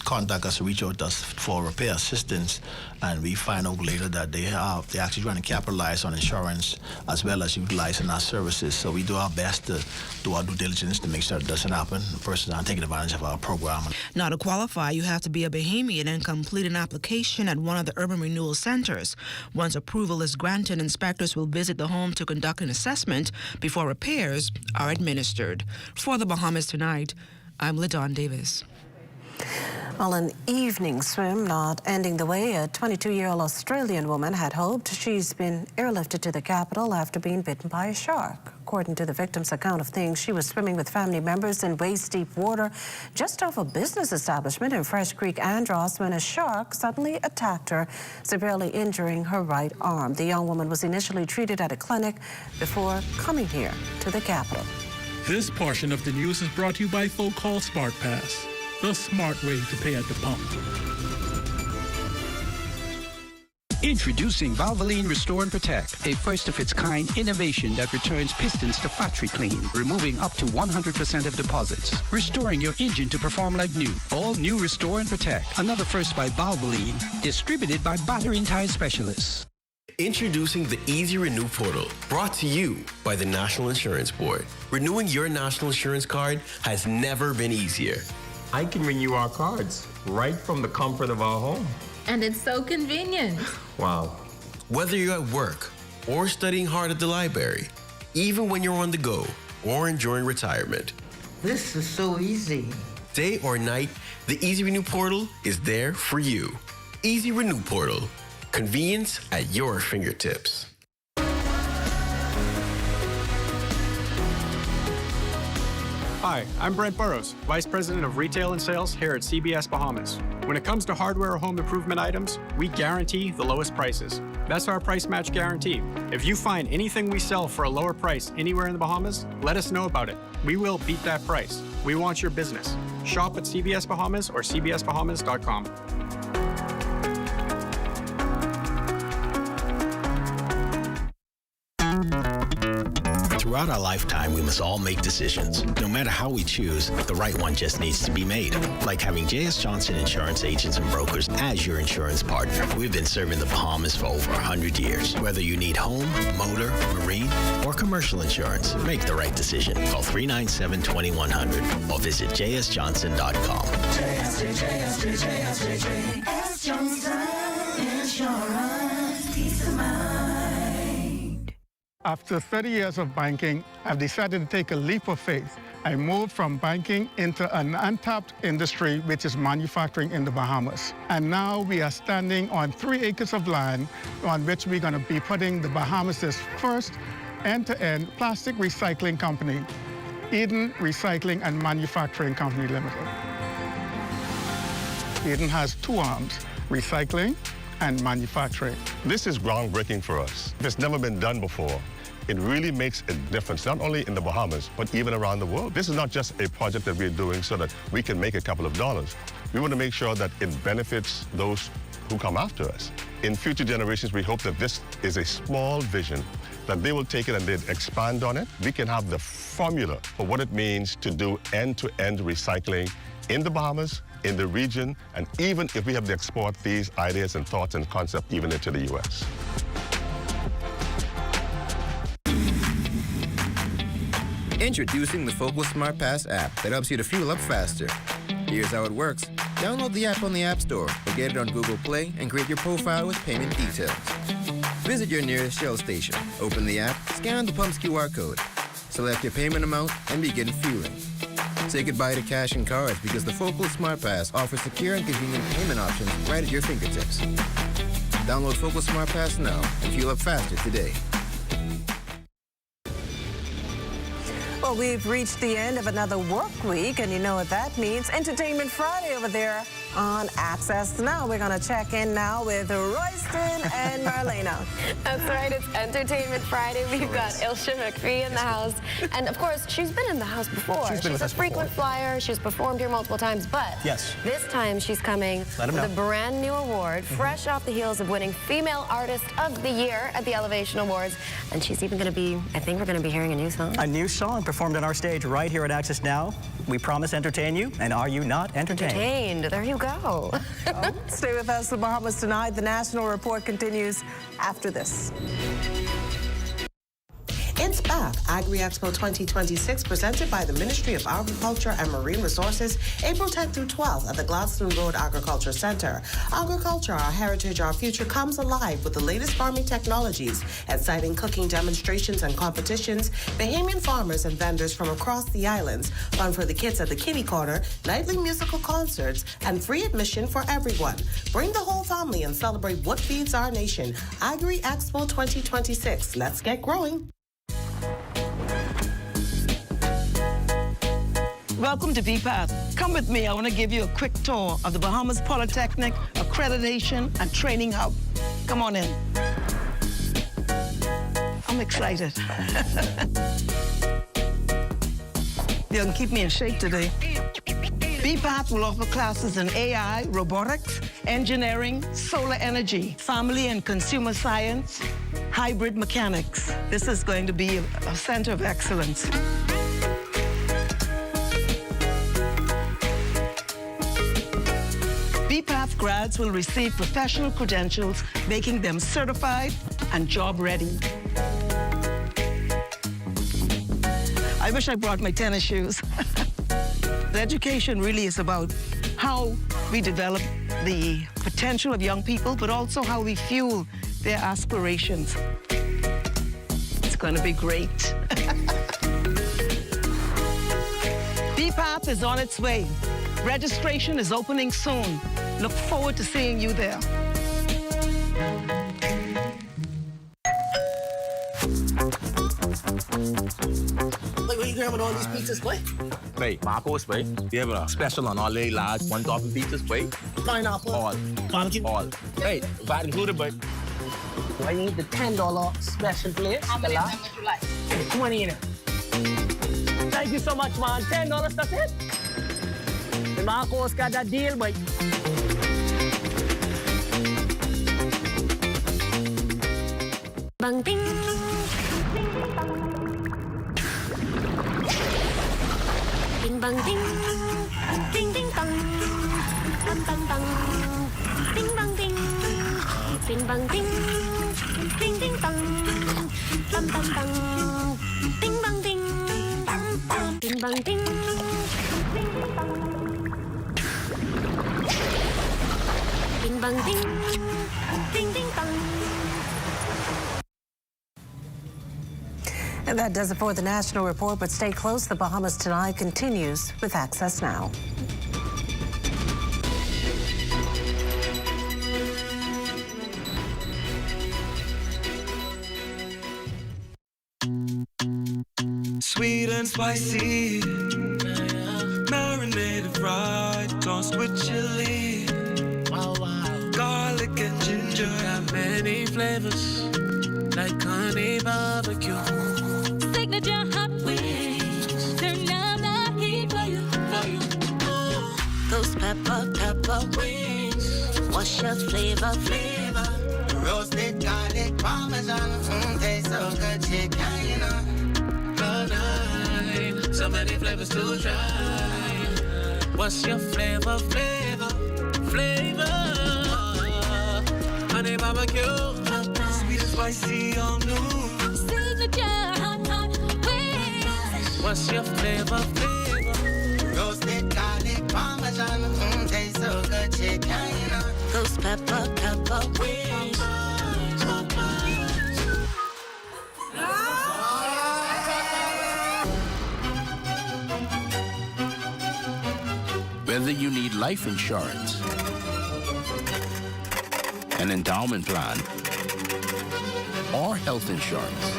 contact us, reach out to us for repair assistance, and we find out later that they're actually trying to capitalize on insurance as well as utilizing our services. So we do our best to do our due diligence to make sure it doesn't happen. Persons aren't taking advantage of our program. Now, to qualify, you have to be a Bahamian and complete an application at one of the urban renewal centers. Once approval is granted, inspectors will visit the home to conduct an assessment before repairs are administered. For the Bahamas Tonight, I'm LaDawn Davis. Well, an evening swim not ending the way a 22-year-old Australian woman had hoped. She's been airlifted to the capital after being bitten by a shark. According to the victim's account of things, she was swimming with family members in waist-deep water just off a business establishment in Fresh Creek, Andros, when a shark suddenly attacked her, severely injuring her right arm. The young woman was initially treated at a clinic before coming here to the capital. This portion of the news is brought to you by Folk Call Smart Pass, the smart way to pay at the pump. Introducing Valvoline Restore and Protect, a first-of-its-kind innovation that returns pistons to factory clean, removing up to 100% of deposits, restoring your engine to perform like new. All new Restore and Protect, another first by Valvoline, distributed by Battery and Tire Specialists. Introducing the Easy Renew portal, brought to you by the National Insurance Board. Renewing your national insurance card has never been easier. I can renew our cards right from the comfort of our home. And it's so convenient. Wow. Whether you're at work or studying hard at the library, even when you're on the go or enjoying retirement. This is so easy. Day or night, the Easy Renew portal is there for you. Easy Renew portal. Convenience at your fingertips. Hi, I'm Brent Burrows, Vice President of Retail and Sales here at CBS Bahamas. When it comes to hardware or home improvement items, we guarantee the lowest prices. That's our price match guarantee. If you find anything we sell for a lower price anywhere in the Bahamas, let us know about it. We will beat that price. We want your business. Shop at CBS Bahamas or cbsbahamas.com. Throughout our lifetime, we must all make decisions. No matter how we choose, the right one just needs to be made. Like having J.S. Johnson Insurance Agents and Brokers as your insurance partner. We've been serving the Bahamas for over 100 years. Whether you need home, motor, marine, or commercial insurance, make the right decision. Call 397-2100 or visit jsjohnson.com. JS Johnson Insurance, peace of mind. After 30 years of banking, I've decided to take a leap of faith. I moved from banking into an untapped industry, which is manufacturing in the Bahamas. And now we are standing on 3 acres of land on which we're going to be putting the Bahamas' first end-to-end plastic recycling company, Eden Recycling and Manufacturing Company Limited. Eden has 2 arms, recycling and manufacturing. This is groundbreaking for us. It's never been done before. It really makes a difference, not only in the Bahamas, but even around the world. This is not just a project that we're doing so that we can make a couple of dollars. We want to make sure that it benefits those who come after us. In future generations, we hope that this is a small vision, that they will take it and they'll expand on it. We can have the formula for what it means to do end-to-end recycling in the Bahamas, in the region, and even if we have to export these ideas and thoughts and concepts even into the U.S. Introducing the Focal Smart Pass app that helps you to fuel up faster. Here's how it works. Download the app on the App Store or get it on Google Play and create your profile with payment details. Visit your nearest Shell station. Open the app, scan the pump's QR code. Select your payment amount and begin fueling. Say goodbye to cash and cards because the Focal Smart Pass offers secure and convenient payment options right at your fingertips. Download Focal Smart Pass now and fuel up faster today. Well, we've reached the end of another work week, and you know what that means. Entertainment Friday over there on Access Now. We're going to check in now with Royston and Marlena. That's right, it's Entertainment Friday. We've got Ilsha McPhee in the house. And of course, she's been in the house before. She's a frequent flyer. She's performed here multiple times, but this time she's coming with a brand new award, fresh off the heels of winning Female Artist of the Year at the Elevation Awards. And she's even going to be, I think we're going to be hearing a new song. A new song performed on our stage right here at Access Now. We promise to entertain you, and are you not entertained? Entertained. There you go. Stay with us, the Bahamas Tonight. The National Report continues after this. It's back. Agri-Expo 2026, presented by the Ministry of Agriculture and Marine Resources, April 10th through 12th at the Gladstone Road Agriculture Center. Agriculture, our heritage, our future, comes alive with the latest farming technologies, exciting cooking demonstrations and competitions, Bahamian farmers and vendors from across the islands, fun for the kids at the Kitty Corner, nightly musical concerts, and free admission for everyone. Bring the whole family and celebrate what feeds our nation. Agri-Expo 2026. Let's get growing. Welcome to VPATH. Come with me. I want to give you a quick tour of the Bahamas Polytechnic Accreditation and Training Hub. Come on in. I'm excited. You're going to keep me in shape today. VPATH will offer classes in AI, robotics, engineering, solar energy, family and consumer science, hybrid mechanics. This is going to be a center of excellence. VPATH grads will receive professional credentials, making them certified and job ready. I wish I brought my tennis shoes. The education really is about how we develop the potential of young people, but also how we fuel their aspirations. It's going to be great. VPATH is on its way. Registration is opening soon. Look forward to seeing you there. Like, where you grabbing all these pizzas, boy? Wait, Marcos, wait. We have a special on all the large one-topping pizzas, wait. Pineapple. All. Barbecue. All. Wait, VAT included, but. I need the $10 special plate. How many would you like? 20 in it. Thank you so much, man. $10, that's it? The Marcos got that deal, boy. Bang ding. Ding bang ding. Ding ding bang. Bang bang bang. Ding bang ding. Ding bang ding. Ding ding bang. Bang bang bang. Ding bang ding. Ding bang ding. Ding bang ding. Ding ding bang. And that does it for the National Report, but stay close. The Bahamas Tonight continues with Access Now. Sweet and spicy, marinated right, tossed with chili, garlic and ginger, got many flavors, like honey barbecue. Signature hot wings, turn on the heat for you. Those pepper wings, what's your flavor? Roasted garlic parmesan, tastes so good, chicken, you know. So many flavors to try. What's your flavor? Honey barbecue, sweet and spicy, all new. Signature hot wings. What's your flavor? Roasted garlic parmesan, tastes so good, chicken. Ghost pepper, pepper wings. Whether you need life insurance, an endowment plan, or health insurance,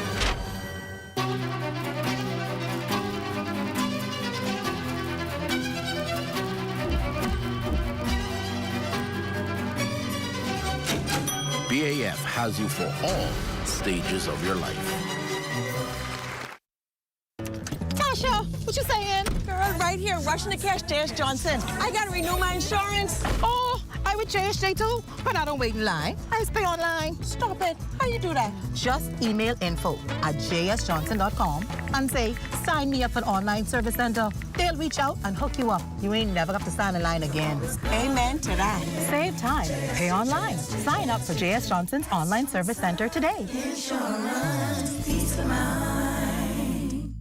BAF has you for all stages of your life. Tasha, what you saying? Girl, right here, rushing to cash, J.S. Johnson. I gotta renew my insurance. Oh, I with JSJ too, but I don't wait in line. I just pay online. Stop it. How you do that? Just email info@jsjohnson.com and say, sign me up for an online service center. They'll reach out and hook you up. You ain't never have to stand in line again. Amen to that. Save time. Pay online. Sign up for J.S. Johnson's online service center today. Insurance, peace of mind.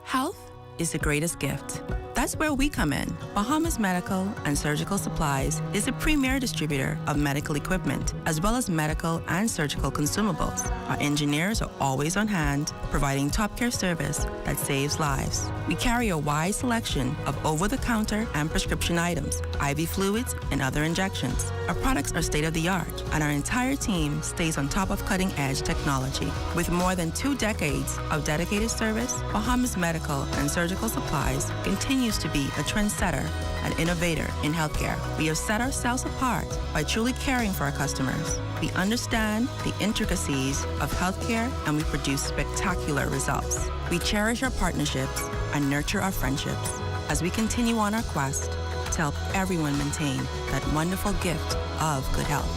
Health is the greatest gift. That's where we come in. Bahamas Medical and Surgical Supplies is a premier distributor of medical equipment, as well as medical and surgical consumables. Our engineers are always on hand, providing top care service that saves lives. We carry a wide selection of over-the-counter and prescription items, IV fluids, and other injections. Our products are state-of-the-art, and our entire team stays on top of cutting-edge technology. With more than 2 decades of dedicated service, Bahamas Medical and Surgical Supplies continues to be a trendsetter and innovator in healthcare. We have set ourselves apart by truly caring for our customers. We understand the intricacies of healthcare, and we produce spectacular results. We cherish our partnerships and nurture our friendships as we continue on our quest to help everyone maintain that wonderful gift of good health.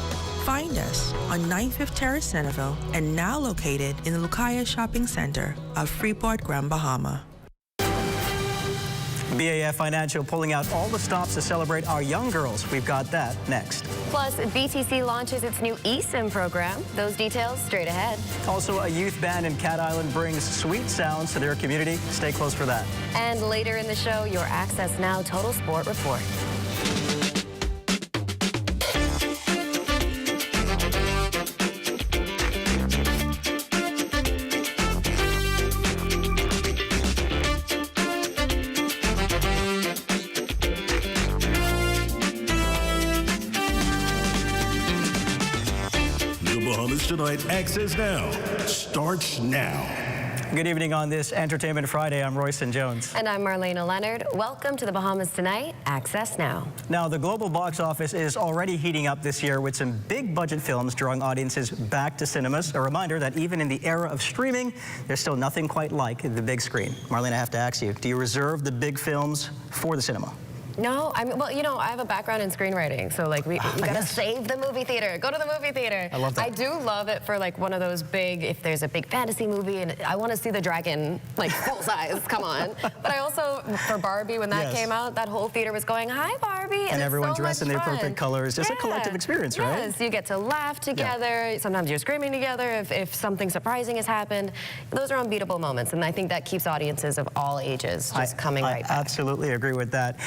Find us on 95th Terrace, Centerville, and now located in the Lucaya Shopping Center of Freeport, Grand Bahama. BAF Financial pulling out all the stops to celebrate our young girls. We've got that next. Plus, BTC launches its new eSIM program. Those details straight ahead. Also, a youth band in Cat Island brings sweet sounds to their community. Stay close for that. And later in the show, your Access Now Total Sport Report. Tonight, Access Now starts now. Good evening on this Entertainment Friday. I'm Royston Jones. And I'm Marlena Leonard. Welcome to the Bahamas Tonight, Access Now. Now, the global box office is already heating up this year with some big budget films drawing audiences back to cinemas. A reminder that even in the era of streaming, there's still nothing quite like the big screen. Marlena, I have to ask you, do you reserve the big films for the cinema? No, I mean, well, you know, I have a background in screenwriting, so like we gotta save the movie theater. Go to the movie theater. I love that. I do love it for like one of those big, if there's a big fantasy movie and I want to see the dragon like full size, come on. But I also, for Barbie, when that came out, that whole theater was going, hi Barbie. And everyone so dressed in their appropriate colors. Just a collective experience, right? Yes, you get to laugh together. Sometimes you're screaming together if something surprising has happened. Those are unbeatable moments, and I think that keeps audiences of all ages just coming right back. I absolutely agree with that.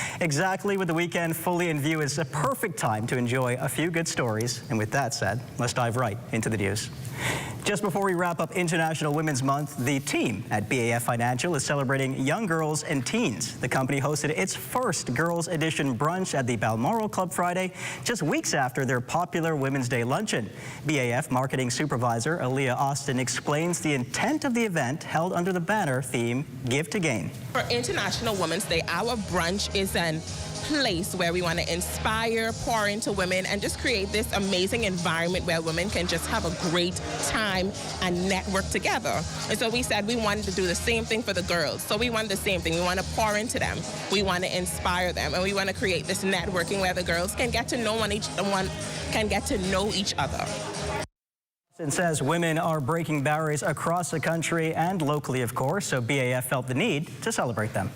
Exactly, with the weekend fully in view, is a perfect time to enjoy a few good stories. And with that said, let's dive right into the news. Just before we wrap up International Women's Month, the team at BAF Financial is celebrating young girls and teens. The company hosted its first Girls Edition brunch at the Balmoral Club Friday, just weeks after their popular Women's Day luncheon. BAF Marketing Supervisor Aaliyah Austin explains the intent of the event, held under the banner theme, Give to Gain. For International Women's Day, our brunch is an place where we want to inspire, pour into women, and just create this amazing environment where women can just have a great time and network together. And so we said we wanted to do the same thing for the girls. So we want the same thing. We want to pour into them. We want to inspire them, and we want to create this networking where the girls can get to know each other. It says women are breaking barriers across the country and locally, of course, so BAF felt the need to celebrate them.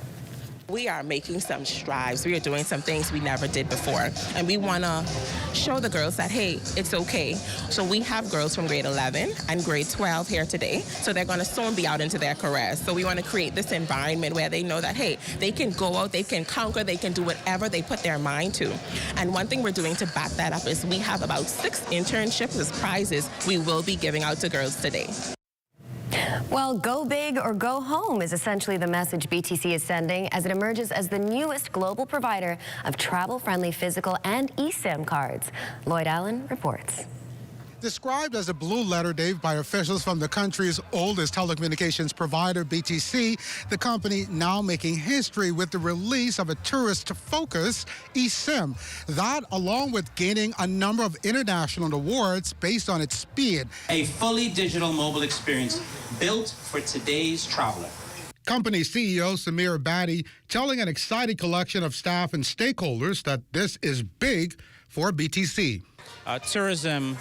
We are making some strides. We are doing some things we never did before. And we want to show the girls that, hey, it's okay. So we have girls from grade 11 and grade 12 here today. So they're going to soon be out into their careers. So we want to create this environment where they know that, hey, they can go out, they can conquer, they can do whatever they put their mind to. And one thing we're doing to back that up is we have about 6 internships as prizes we will be giving out to girls today. Well, go big or go home is essentially the message BTC is sending as it emerges as the newest global provider of travel-friendly physical and eSIM cards. Lloyd Allen reports. Described as a blue letter, Dave, by officials from the country's oldest telecommunications provider, BTC, the company now making history with the release of a tourist-focused eSIM. That, along with gaining a number of international awards based on its speed. A fully digital mobile experience built for today's traveler. Company CEO Samir Abadi telling an excited collection of staff and stakeholders that this is big for BTC. Tourism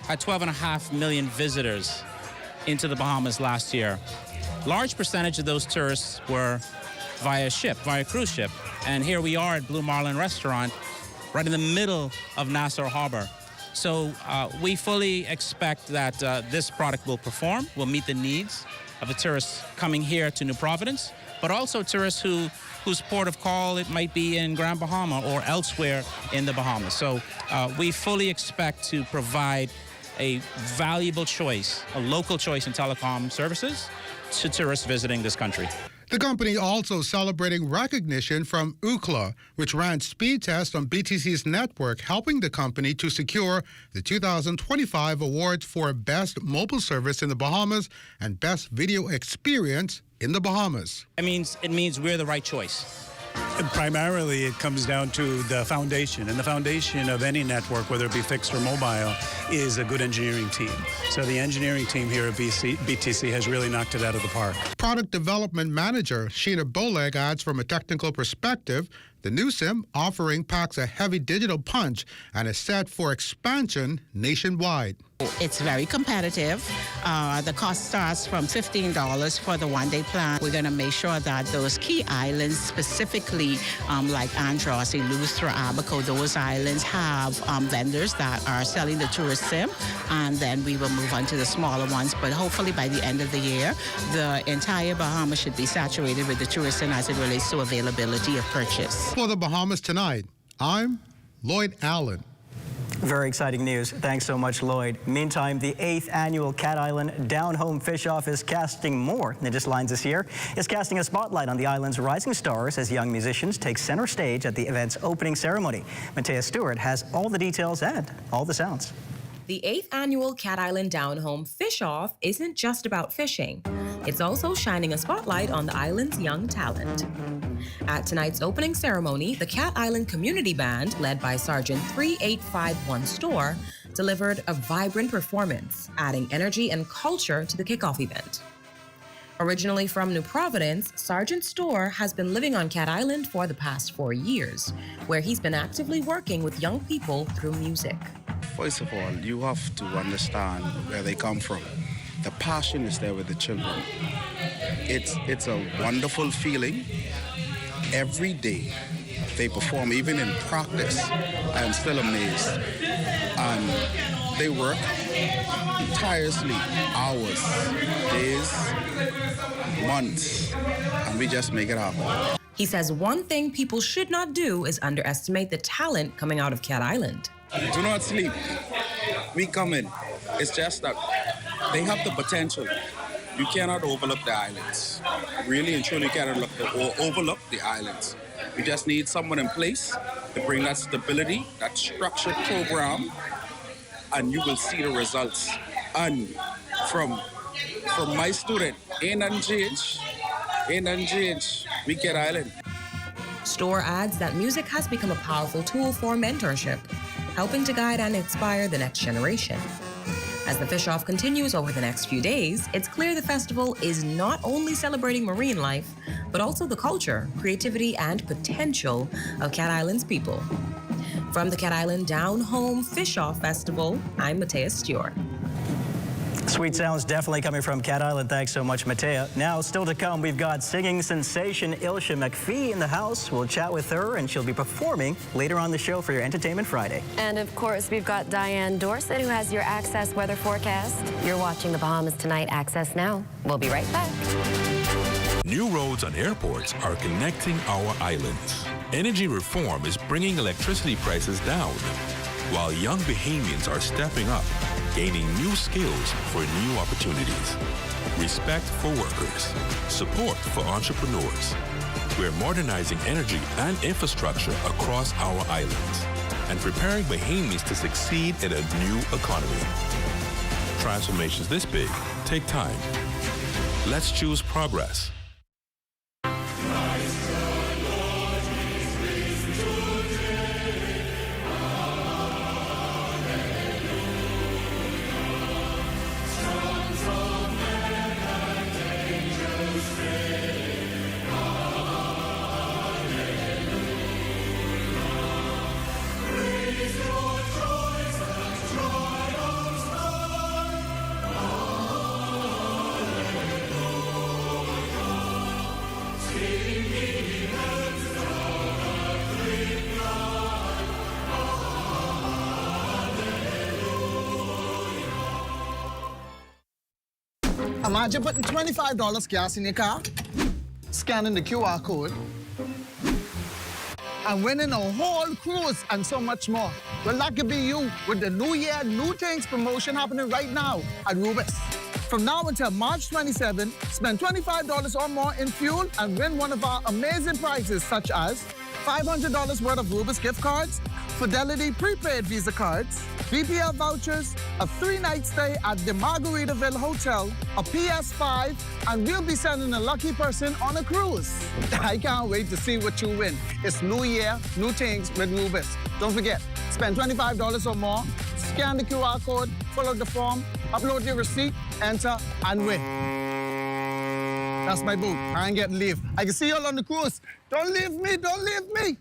had 12.5 million visitors into the Bahamas last year. Large percentage of those tourists were via ship, via cruise ship. And here we are at Blue Marlin Restaurant, right in the middle of Nassau Harbor. So we fully expect that this product will perform, will meet the needs of the tourists coming here to New Providence, but also tourists whose port of call it might be in Grand Bahama or elsewhere in the Bahamas. So we fully expect to provide a valuable choice, a local choice in telecom services to tourists visiting this country. The company also celebrating recognition from Ookla, which ran speed tests on BTC's network, helping the company to secure the 2025 awards for Best Mobile Service in the Bahamas and Best Video Experience in the Bahamas. It means we're the right choice. Primarily, it comes down to the foundation, and the foundation of any network, whether it be fixed or mobile, is a good engineering team. So the engineering team here at BTC has really knocked it out of the park. Product Development Manager Sheena Boleg adds from a technical perspective, the new SIM offering packs a heavy digital punch and is set for expansion nationwide. It's very competitive. The cost starts from $15 for the one-day plan. We're going to make sure that those key islands, specifically like Andros, Eleuthera, Abaco, those islands have vendors that are selling the tourist SIM, and then we will move on to the smaller ones. But hopefully by the end of the year, the entire Bahamas should be saturated with the tourist SIM as it relates to availability of purchase. For the Bahamas Tonight, I'm Lloyd Allen. Very exciting news. Thanks so much, Lloyd. Meantime, the 8th annual Cat Island Down Home Fish Off is casting more than just lines this year. It's casting a spotlight on the island's rising stars as young musicians take center stage at the event's opening ceremony. Matea Stewart has all the details and all the sounds. The 8th annual Cat Island Down Home Fish Off isn't just about fishing. It's also shining a spotlight on the island's young talent. At tonight's opening ceremony, the Cat Island Community Band, led by Sergeant 3851 Store, delivered a vibrant performance, adding energy and culture to the kickoff event. Originally from New Providence, Sergeant Store has been living on Cat Island for the past 4 years, where he's been actively working with young people through music. First of all, you have to understand where they come from. The passion is there with the children. It's a wonderful feeling. Every day they perform, even in practice. I am still amazed. And they work tirelessly, hours, days, months, and we just make it happen. He says one thing people should not do is underestimate the talent coming out of Cat Island. Do not sleep. We come in. It's just that they have the potential. You cannot overlook the islands. Really and truly cannot overlook the islands. We just need someone in place to bring that stability, that structured program, and you will see the results. And from my student, ain't nothing change. We Cat Island. Store adds that music has become a powerful tool for mentorship, helping to guide and inspire the next generation. As the Fish Off continues over the next few days, it's clear the festival is not only celebrating marine life, but also the culture, creativity, and potential of Cat Island's people. From the Cat Island Down Home Fish Off Festival, I'm Matea Stewart. Sweet sounds definitely coming from Cat Island. Thanks so much, Matea. Now, still to come, we've got singing sensation Ilsha McPhee in the house. We'll chat with her, and she'll be performing later on the show for your Entertainment Friday. And, of course, we've got Diane Dorset, who has your Access weather forecast. You're watching the Bahamas Tonight Access Now. We'll be right back. New roads and airports are connecting our islands. Energy reform is bringing electricity prices down, while young Bahamians are stepping up, gaining new skills for new opportunities. Respect for workers, support for entrepreneurs. We're modernizing energy and infrastructure across our islands and preparing Bahamians to succeed in a new economy. Transformations this big take time. Let's choose progress. Imagine putting $25 gas in your car, scanning the QR code, and winning a whole cruise and so much more. Well, that could be you with the New Year, New Things promotion happening right now at Rubis. From now until March 27, spend $25 or more in fuel and win one of our amazing prizes, such as $500 worth of Rubis gift cards, Fidelity prepaid Visa cards, BPL vouchers, a 3-night stay at the Margaritaville Hotel, a PS5, and we'll be sending a lucky person on a cruise. I can't wait to see what you win. It's New Year, New Things with Rubis. Don't forget, spend $25 or more, scan the QR code, fill out the form, upload your receipt, enter, and win. That's my boo. I ain't getting leave. I can see you all on the cruise. Don't leave me, don't leave me.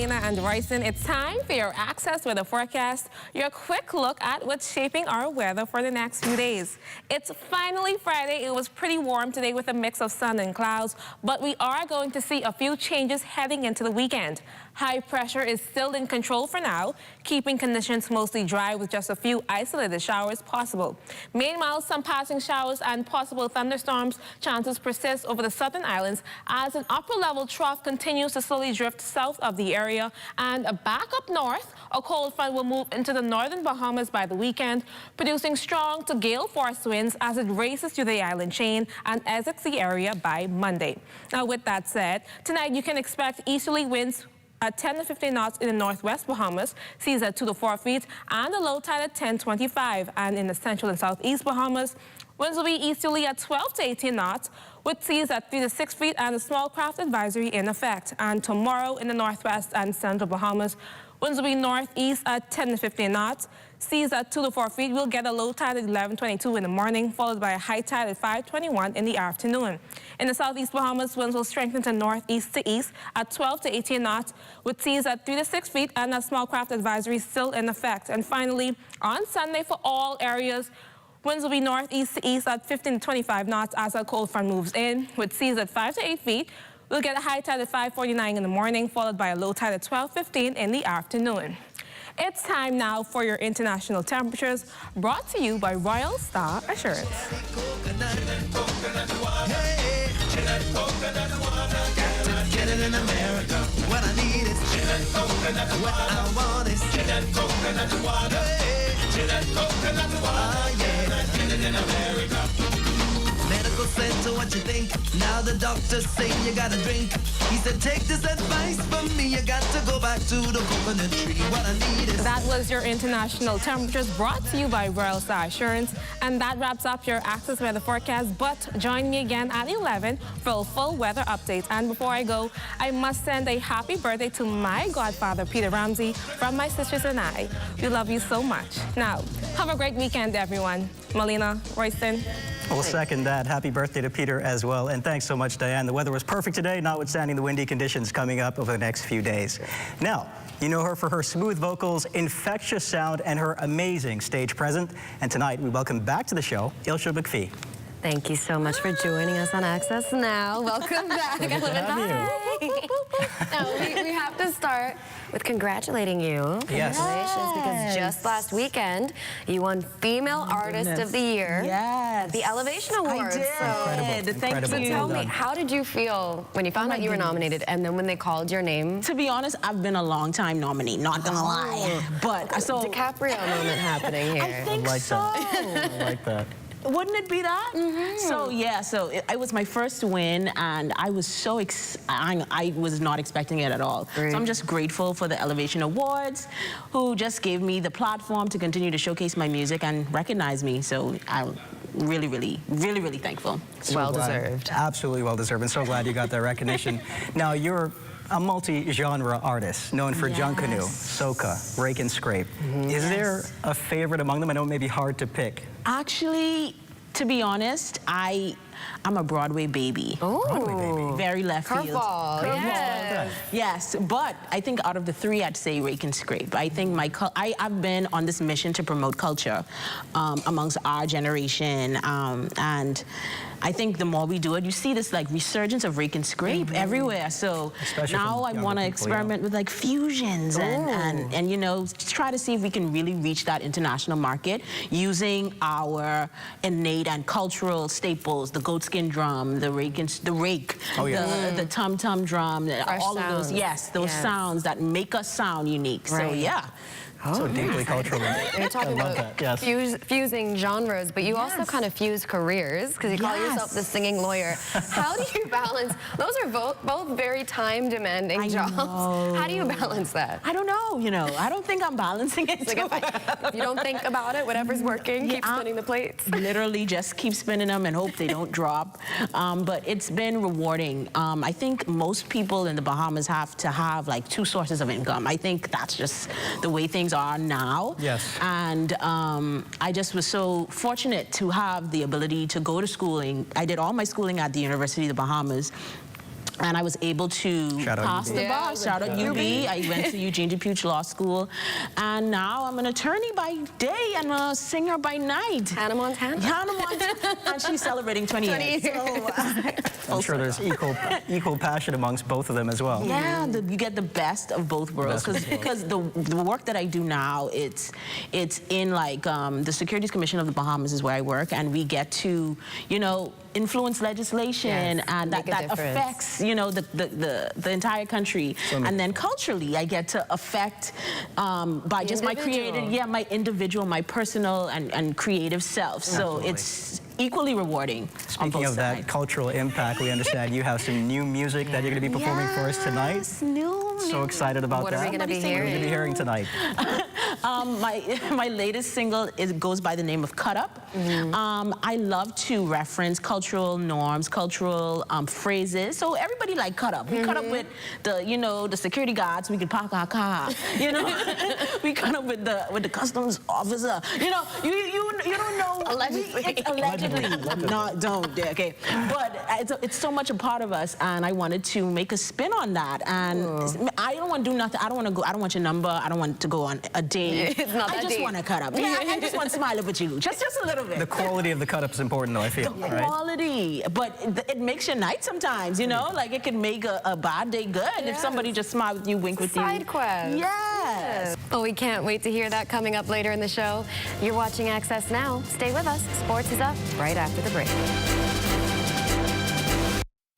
And Royston, it's time for your Access weather forecast, your quick look at what's shaping our weather for the next few days. It's finally Friday. It was pretty warm today with a mix of sun and clouds, but we are going to see a few changes heading into the weekend. High pressure is still in control for now, keeping conditions mostly dry with just a few isolated showers possible. Meanwhile, some passing showers and possible thunderstorms chances persist over the southern islands as an upper-level trough continues to slowly drift south of the area, and back up north, a cold front will move into the northern Bahamas by the weekend, producing strong to gale-force winds as it races through the island chain and exits the area by Monday. Now, with that said, tonight you can expect easterly winds at 10 to 15 knots in the northwest Bahamas, seas at 2 to 4 feet, and a low tide at 10-25. And in the central and southeast Bahamas, winds will be easterly at 12 to 18 knots, with seas at 3 to 6 feet and a small craft advisory in effect. And tomorrow in the northwest and central Bahamas, winds will be northeast at 10 to 15 knots. Seas at 2 to 4 feet will get a low tide at 11:22 in the morning, followed by a high tide at 5:21 in the afternoon. In the southeast Bahamas, winds will strengthen to northeast to east at 12 to 18 knots, with seas at 3 to 6 feet and a small craft advisory still in effect. And finally, on Sunday for all areas, winds will be northeast to east at 15 to 25 knots as a cold front moves in, with seas at 5 to 8 feet. We'll get a high tide at 5:49 in the morning, followed by a low tide at 12:15 in the afternoon. It's time now for your international temperatures, brought to you by Royal Star Assurance. Get it in America. What I need is coconut water. What I want is coconut water. Coconut water. Yeah. Get it in America. Medical center, what you think? Now the doctors say you gotta drink. He said, take this advice from me. You got to go back to the coconut tree. What I need is... That was your international temperatures, brought to you by Royal Star Assurance. And that wraps up your Access weather forecast. But join me again at 11 for a full weather update. And before I go, I must send a happy birthday to my godfather, Peter Ramsey, from my sisters and I. We love you so much. Now, have a great weekend, everyone. Melina, Royston, We'll second that. Happy birthday to Peter as well. And thanks so much, Diane. The weather was perfect today, notwithstanding the windy conditions coming up over the next few days. Now, you know her for her smooth vocals, infectious sound, and her amazing stage presence. And tonight, we welcome back to the show, Ilsha McPhee. Thank you so much for joining us on Access Now. Welcome back. So good to have you. Now, we have to start with congratulating you. Yes. Congratulations, because just last weekend, you won Female Artist of the Year at the Elevation Awards. I did. Thank you. So tell me, how did you feel when you found out you were nominated, and then when they called your name? To be honest, I've been a long time nominee, not gonna lie. But so DiCaprio moment happening here. I think I like so. that. I like that. Wouldn't it be that? So yeah, so it was my first win, and I was so I was not expecting it at all. Great. So I'm just grateful for the Elevation Awards, who just gave me the platform to continue to showcase my music and recognize me. So I'm really, really, really, really thankful. Well deserved. Absolutely well deserved, and so glad you got that recognition. Now, you're a multi-genre artist known for Junkanoo, soca, rake and scrape. Is there a favorite among them? I know it may be hard to pick. Actually, to be honest, I'm a Broadway baby. Oh, Broadway baby. Very left field. Curveball. Yes. Yes, but I think out of the three, I'd say rake and scrape. I think I've been on this mission to promote culture amongst our generation, and I think the more we do it, you see this like resurgence of rake and scrape everywhere. So Especially now I want to experiment with like fusions and you know, try to see if we can really reach that international market using our innate and cultural staples, the goatskin drum, the rake, the tum-tum drum, all of those, those sounds that make us sound unique. So yeah. So deeply cultural. You're talking about fusing genres, but you also kind of fuse careers, because you call yourself the singing lawyer. How do you balance? Those are both very time-demanding jobs. How do you balance that? I don't know, you know. I don't think I'm balancing it. Like if you don't think about it, whatever's working, keep spinning the plates. Literally just keep spinning them and hope they don't drop. But it's been rewarding. I think most people in the Bahamas have to have like 2 sources of income. I think that's just the way things are now. Yes. And I just was so fortunate to have the ability to go to schooling. I did all my schooling at the University of the Bahamas. And I was able to pass the bar. Shout out UB. I went to Eugene DePuch Law School. And now I'm an attorney by day and a singer by night. Hannah Montana. Hannah Montana. And she's celebrating 20 years. So, I'm sure there's equal passion amongst both of them as well. Yeah, you get the best of both worlds. Because the work that I do now, it's in like the Securities Commission of the Bahamas is where I work. And we get to, you know, influence legislation and that affects, you know, the entire country. And then culturally, I get to affect by just my my individual, my personal and creative self. So it's equally rewarding. Speaking of that cultural impact, we understand you have some new music that you're going to be performing for us tonight. So excited about that. What are we going to be hearing? What are we going to be hearing tonight? My latest single goes by the name of Cut Up. I love to reference cultural norms, cultural phrases. So everybody like cut up. We cut up with the, you know, the security guards. We could park our car. You know, we cut up with the customs officer. You know, you don't know. Allegedly. No, don't. Okay. But it's so much a part of us, and I wanted to make a spin on that. And I don't want to do nothing. I don't want to go. I don't want your number. I don't want to go on a date. I just want to cut up. Yeah, I just want to smile up at you, just a little bit. The quality of the cut up is important, though. I feel. The quality, but it makes your night sometimes. You know, like it can make a bad day good if somebody just smiles with you, wink with you. Side quest. Yes. Well, we can't wait to hear that coming up later in the show. You're watching Access Now. Stay with us. Sports is up right after the break.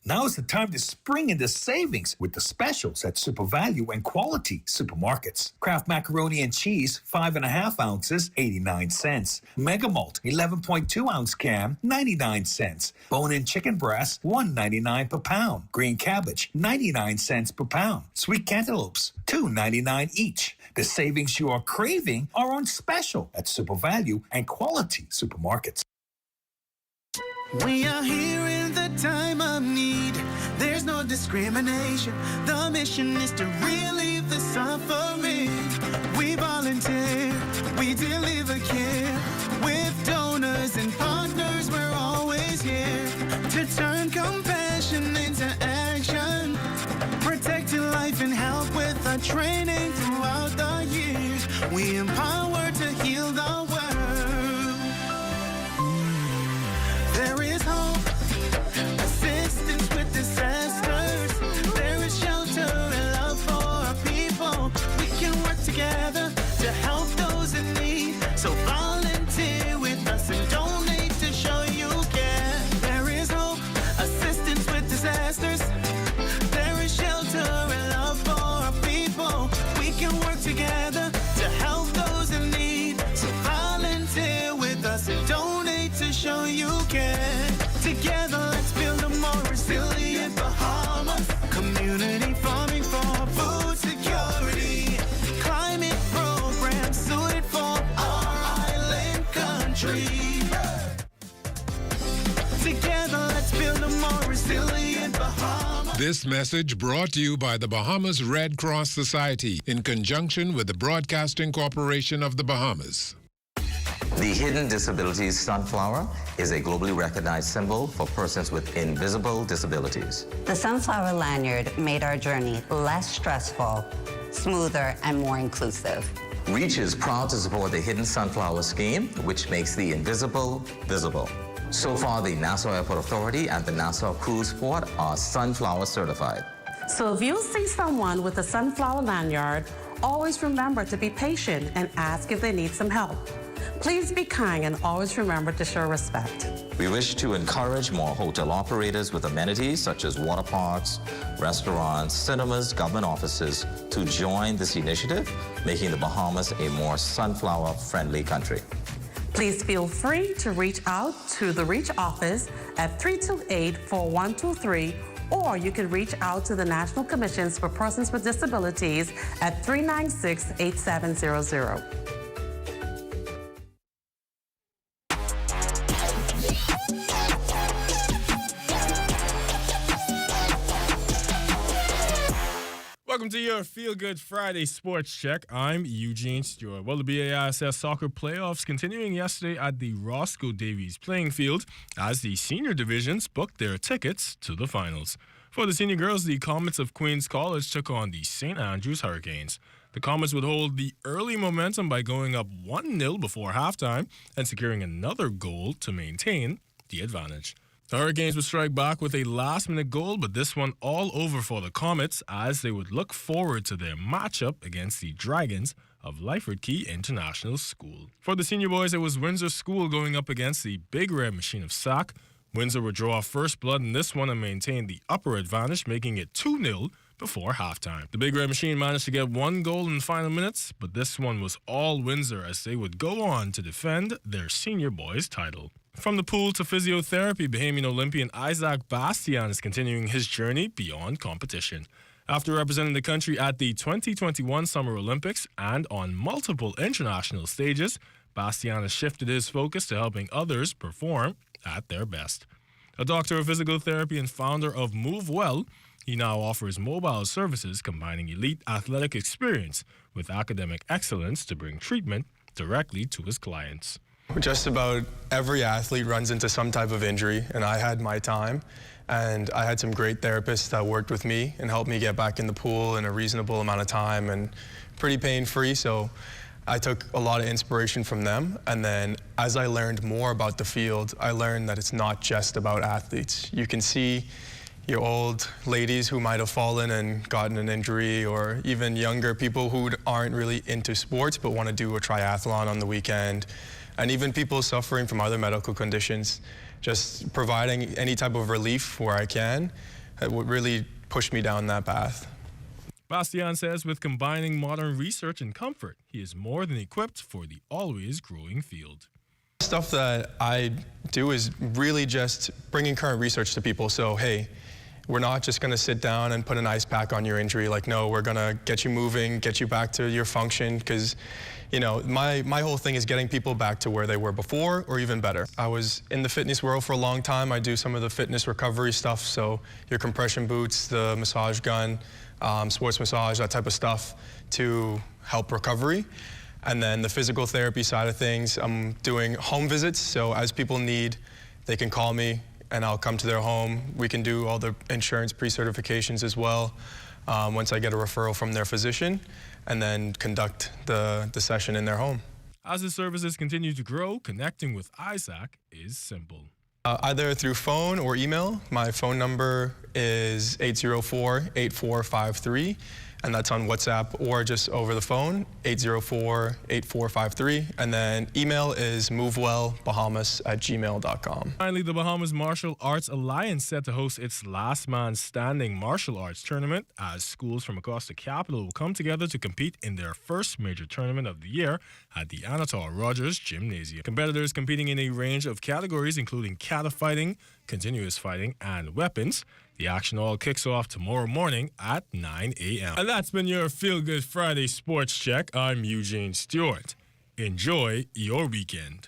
Now is the time to spring into savings with the specials at Super Value and Quality Supermarkets. Kraft macaroni and cheese, 5.5 ounces, 89 cents. Mega Malt, 11.2 ounce can, 99 cents. Bone-in chicken breast, $1.99 per pound. Green cabbage, 99 cents per pound. Sweet cantaloupes, $2.99 each. The savings you are craving are on special at Super Value and Quality Supermarkets. We are here in the time of need. There's no discrimination. The mission is to relieve the suffering. We volunteer, we deliver care. With donors and partners, we're always training throughout the years. We empower to heal the world. There is hope, assistance with disasters. There is shelter and love for our people. We can work together to help those in need. So volunteer with us and donate to show you care. There is hope, assistance with disasters. There is shelter and love for our people. We can work together to help those in need. So volunteer with us and donate to show you care. Together, let's build a more resilient Bahamas. Community farming for food security. Climate programs suited for our island country. Together, let's build a more resilient Bahamas. This message brought to you by the Bahamas Red Cross Society in conjunction with the Broadcasting Corporation of the Bahamas. The Hidden Disabilities Sunflower is a globally recognized symbol for persons with invisible disabilities. The sunflower lanyard made our journey less stressful, smoother, and more inclusive. REACH is proud to support the Hidden Sunflower Scheme, which makes the invisible visible. So far, the Nassau Airport Authority and the Nassau Cruise Port are sunflower certified. So if you see someone with a sunflower lanyard, always remember to be patient and ask if they need some help. Please be kind and always remember to show respect. We wish to encourage more hotel operators with amenities such as water parks, restaurants, cinemas, government offices to join this initiative, making the Bahamas a more sunflower-friendly country. Please feel free to reach out to the REACH office at 328-4123, or you can reach out to the National Commissions for Persons with Disabilities at 396-8700. Welcome to your Feel Good Friday Sports Check. I'm Eugene Stewart. Well, the BAISS soccer playoffs continuing yesterday at the Roscoe Davies playing field as the senior divisions booked their tickets to the finals. For the senior girls, the Comets of Queens College took on the St. Andrews Hurricanes. The Comets would hold the early momentum by going up 1-0 before halftime and securing another goal to maintain the advantage. The Hurricanes would strike back with a last-minute goal, but this one all over for the Comets as they would look forward to their matchup against the Dragons of Lyford Key International School. For the senior boys, it was Windsor School going up against the Big Red Machine of Sac. Windsor would draw first blood in this one and maintain the upper advantage, making it 2-0 before halftime. The Big Red Machine managed to get one goal in the final minutes, but this one was all Windsor as they would go on to defend their senior boys title. From the pool to physiotherapy, Bahamian Olympian Isaac Bastian is continuing his journey beyond competition. After representing the country at the 2021 Summer Olympics and on multiple international stages, Bastian has shifted his focus to helping others perform at their best. A doctor of physical therapy and founder of Move Well, he now offers mobile services combining elite athletic experience with academic excellence to bring treatment directly to his clients. Just about every athlete runs into some type of injury, and I had my time, and I had some great therapists that worked with me and helped me get back in the pool in a reasonable amount of time and pretty pain-free, so I took a lot of inspiration from them. And then as I learned more about the field, I learned that it's not just about athletes. You can see your old ladies who might have fallen and gotten an injury, or even younger people who aren't really into sports but want to do a triathlon on the weekend, and even people suffering from other medical conditions. Just providing any type of relief where I can, it would really push me down that path. Bastian says with combining modern research and comfort, he is more than equipped for the always growing field. Stuff that I do is really just bringing current research to people. So, hey, we're not just going to sit down and put an ice pack on your injury. Like, no, we're going to get you moving, get you back to your function, because, you know, my whole thing is getting people back to where they were before or even better. I was in the fitness world for a long time. I do some of the fitness recovery stuff, so your compression boots, the massage gun, sports massage, that type of stuff to help recovery. And then the physical therapy side of things, I'm doing home visits, so as people need, they can call me and I'll come to their home. We can do all the insurance pre-certifications as well. once I get a referral from their physician, and then conduct the session in their home. As the services continue to grow, connecting with Isaac is simple. Either through phone or email. My phone number is 804-8453, and that's on WhatsApp, or just over the phone, 804-8453. And then email is movewellbahamas@gmail.com. Finally, the Bahamas Martial Arts Alliance set to host its Last Man Standing martial arts tournament as schools from across the capital will come together to compete in their first major tournament of the year at the Anatole Rogers Gymnasium. Competitors competing in a range of categories including kata fighting, continuous fighting, and weapons. The action all kicks off tomorrow morning at 9 a.m. And that's been your Feel Good Friday Sports Check. I'm Eugene Stewart. Enjoy your weekend.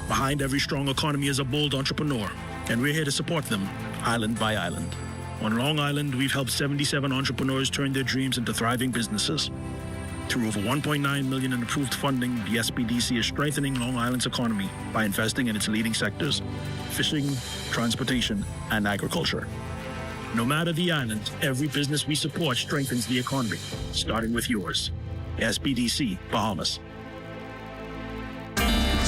Behind every strong economy is a bold entrepreneur, and we're here to support them, island by island. On Long Island, we've helped 77 entrepreneurs turn their dreams into thriving businesses. Through over $1.9 million in approved funding, the SBDC is strengthening Long Island's economy by investing in its leading sectors: fishing, transportation, and agriculture. No matter the island, every business we support strengthens the economy, starting with yours. SBDC, Bahamas.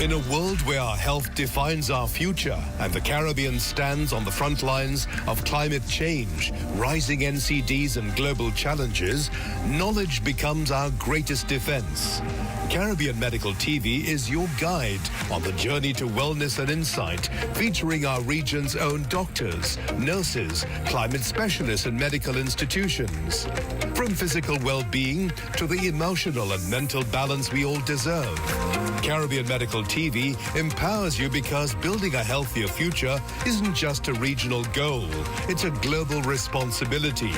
In a world where our health defines our future and the Caribbean stands on the front lines of climate change, rising NCDs and global challenges, knowledge becomes our greatest defense. Caribbean Medical TV is your guide on the journey to wellness and insight, featuring our region's own doctors, nurses, climate specialists, and medical institutions. From physical well-being to the emotional and mental balance we all deserve. Caribbean Medical TV empowers you because building a healthier future isn't just a regional goal, it's a global responsibility.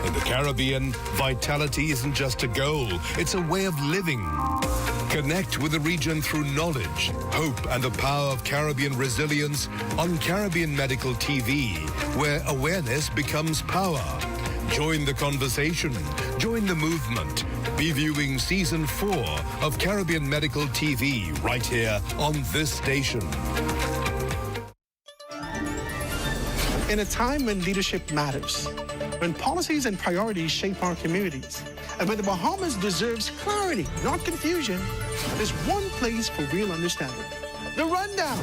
In the Caribbean, vitality isn't just a goal, it's a way of living. Connect with the region through knowledge, hope, and the power of Caribbean resilience on Caribbean Medical TV, where awareness becomes power. Join the conversation, join the movement. Be viewing Season 4 of Caribbean Medical TV right here on this station. In a time when leadership matters, when policies and priorities shape our communities, and when the Bahamas deserves clarity, not confusion, there's one place for real understanding. The Rundown,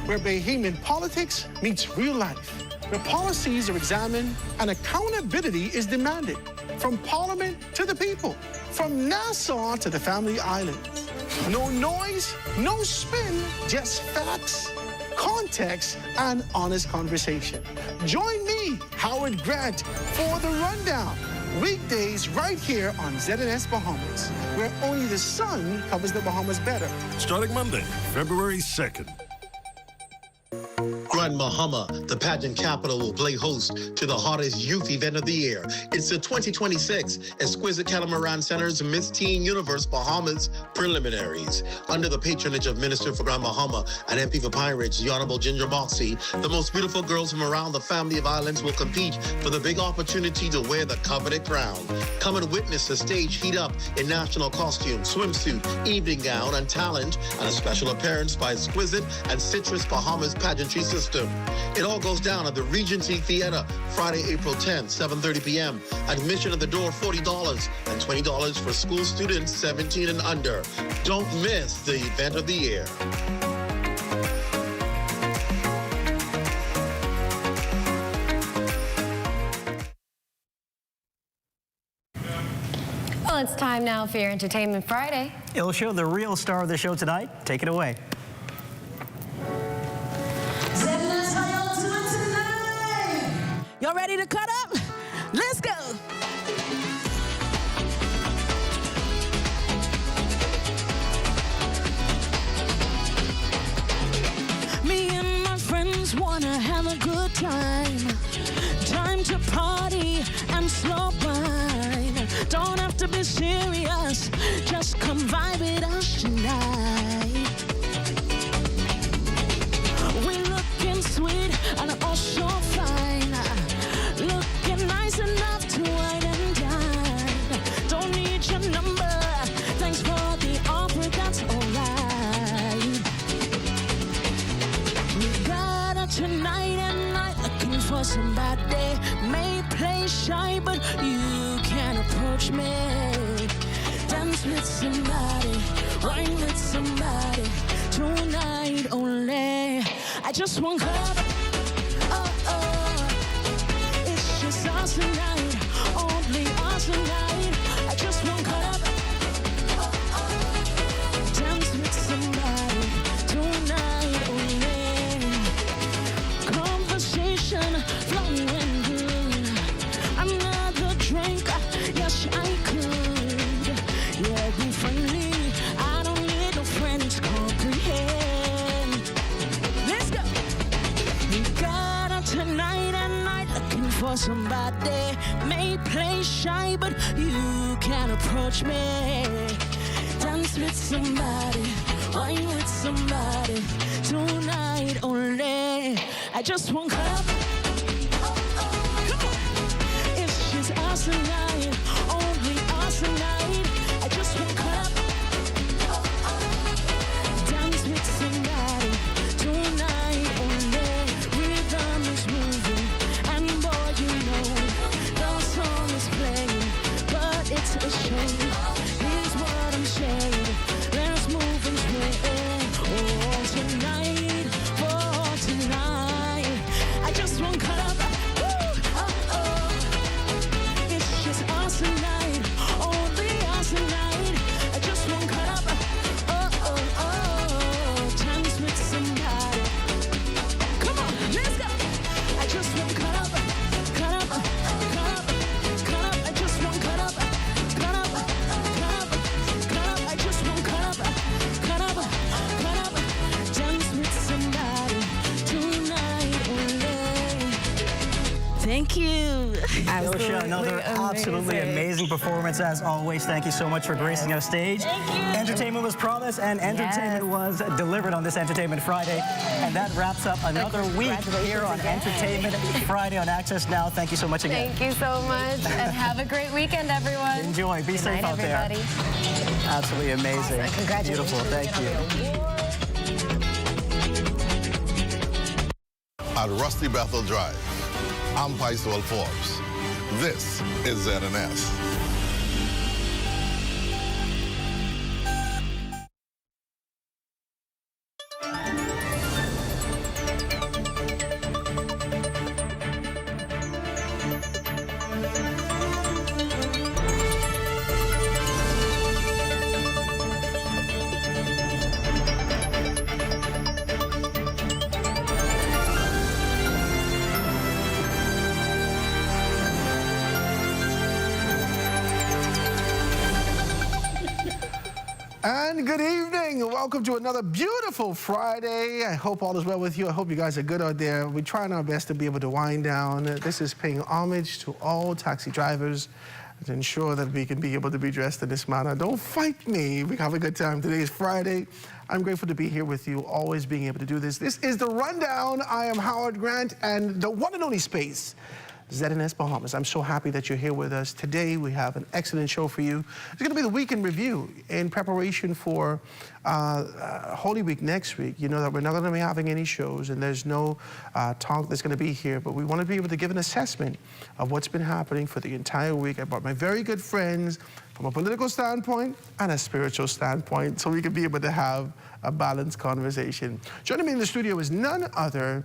where Bahamian politics meets real life, where policies are examined and accountability is demanded, from Parliament to the people, from Nassau to the Family Islands. No noise, no spin, just facts, context, and honest conversation. Join me, Howard Grant, for The Rundown. Weekdays right here on ZNS Bahamas, where only the sun covers the Bahamas better. Starting Monday, February 2nd. Grand Bahama, the pageant capital, will play host to the hottest youth event of the year. It's the 2026 Exquisite Catamaran Center's Miss Teen Universe Bahamas Preliminaries. Under the patronage of Minister for Grand Bahama and MP for Pine Ridge, the Honorable Ginger Moxie, the most beautiful girls from around the family of islands will compete for the big opportunity to wear the coveted crown. Come and witness the stage heat up in national costume, swimsuit, evening gown, and talent, and a special appearance by Exquisite and Citrus Bahamas pageantry system. It all goes down at the Regency Theater, Friday, April 10th, 7:30 p.m. Admission at the door, $40, and $20 for school students 17 and under. Don't miss the event of the year. Well, it's time now for your Entertainment Friday. It'll show the real star of the show tonight. Take it away. ZNS, how y'all doing tonight? Y'all ready to cut up? Let's go. Me and my friends wanna have a good time. Time to party and slow wine. Don't have to be serious, just come vibe with us tonight. We're looking sweet and also fine. Looking nice enough to wine and dine. Don't need your number, thanks for the offer, that's alright. you can't approach me. Dance with somebody, wine with somebody, tonight only. I just want club. Oh, oh, it's just us tonight, only us tonight. I just want club. Oh, oh, dance with somebody, tonight only. Conversation flowing good. Another drink, yes I could. Yeah, be friendly. I don't need no friends, comprehend. Let's go. We got up tonight and night looking for somebody. May play shy, but you can't approach me. Dance with somebody, wine with somebody, tonight only. I just want club. Come on. It's just us tonight, only us tonight. I just want club. Dance with somebody, tonight only. Rhythm is moving, and boy, you know the song is playing, but it's a shame. Here's what I'm saying. Let's move and sway. Oh, tonight, for tonight. I just want club. Oh, oh. It's just us tonight, only us tonight. I just want club. Oh, oh, oh. Dance with somebody. Come on, let's go. I just want club. Club, club, club. I just want club. Club, club, club. I just want club. Club, club. Dance with somebody tonight only. Thank you. Yosha, another absolutely amazing performance as always. Thank you so much for gracing our stage. Thank you. Entertainment was promised and entertainment was delivered on this Entertainment Friday. And that wraps up another week here on Entertainment Friday on Access Now. Thank you so much again. Thank you so much, and have a great weekend, everyone. Enjoy. Be Good safe night, out everybody. there. Absolutely amazing. Awesome. Congratulations. Beautiful. Thank you. At Rusty Bethel Drive, I'm Paiswell Forbes. This is ZNS. And good evening. Welcome to another beautiful Friday. I hope all is well with you. I hope you guys are good out there. We're trying our best to be able to wind down. This is paying homage to all taxi drivers to ensure that we can be able to be dressed in this manner. Don't fight me. We have a good time. Today is Friday. I'm grateful to be here with you, always being able to do this. This is The Rundown. I am Howard Grant, and the one and only space, ZNS Bahamas. I'm so happy that you're here with us. Today, we have an excellent show for you. It's going to be the weekend review in preparation for Holy Week next week. You know that we're not going to be having any shows, and there's no talk that's going to be here, but we want to be able to give an assessment of what's been happening for the entire week. I brought my very good friends from a political standpoint and a spiritual standpoint, so we can be able to have a balanced conversation. Joining me in the studio is none other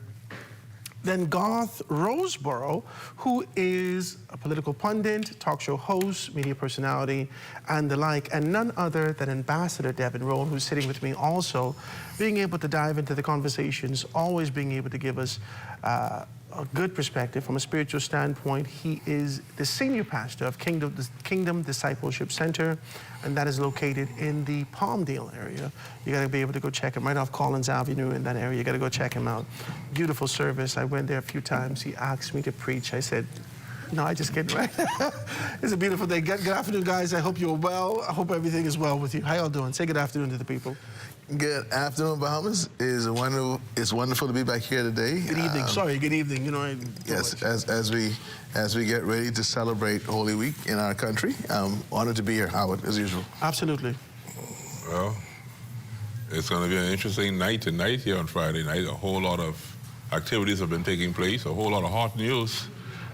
than Garth Roseborough, who is a political pundit, talk show host, media personality, and the like, and none other than Ambassador Devin Rowan, who's sitting with me also, being able to dive into the conversations, always being able to give us a good perspective from a spiritual standpoint. He is the senior pastor of Kingdom Discipleship Center, and that is located in the Palmdale area. You got to be able to go check him right off Collins Avenue in that area. You got to go check him out. Beautiful service. I went there a few times. He asked me to preach. I said, no, I just kidding, right? It's a beautiful day. Good afternoon, guys. I hope you're well. I hope everything is well with you. How y'all doing? Say good afternoon to the people. Good afternoon, Bahamas. It's wonderful to be back here today. Good evening. Sorry, good evening. You know, yes, as we get ready to celebrate Holy Week in our country, I'm honored to be here, Howard, as usual. Absolutely. Well, it's going to be an interesting night tonight here on Friday night. A whole lot of activities have been taking place, a whole lot of hot news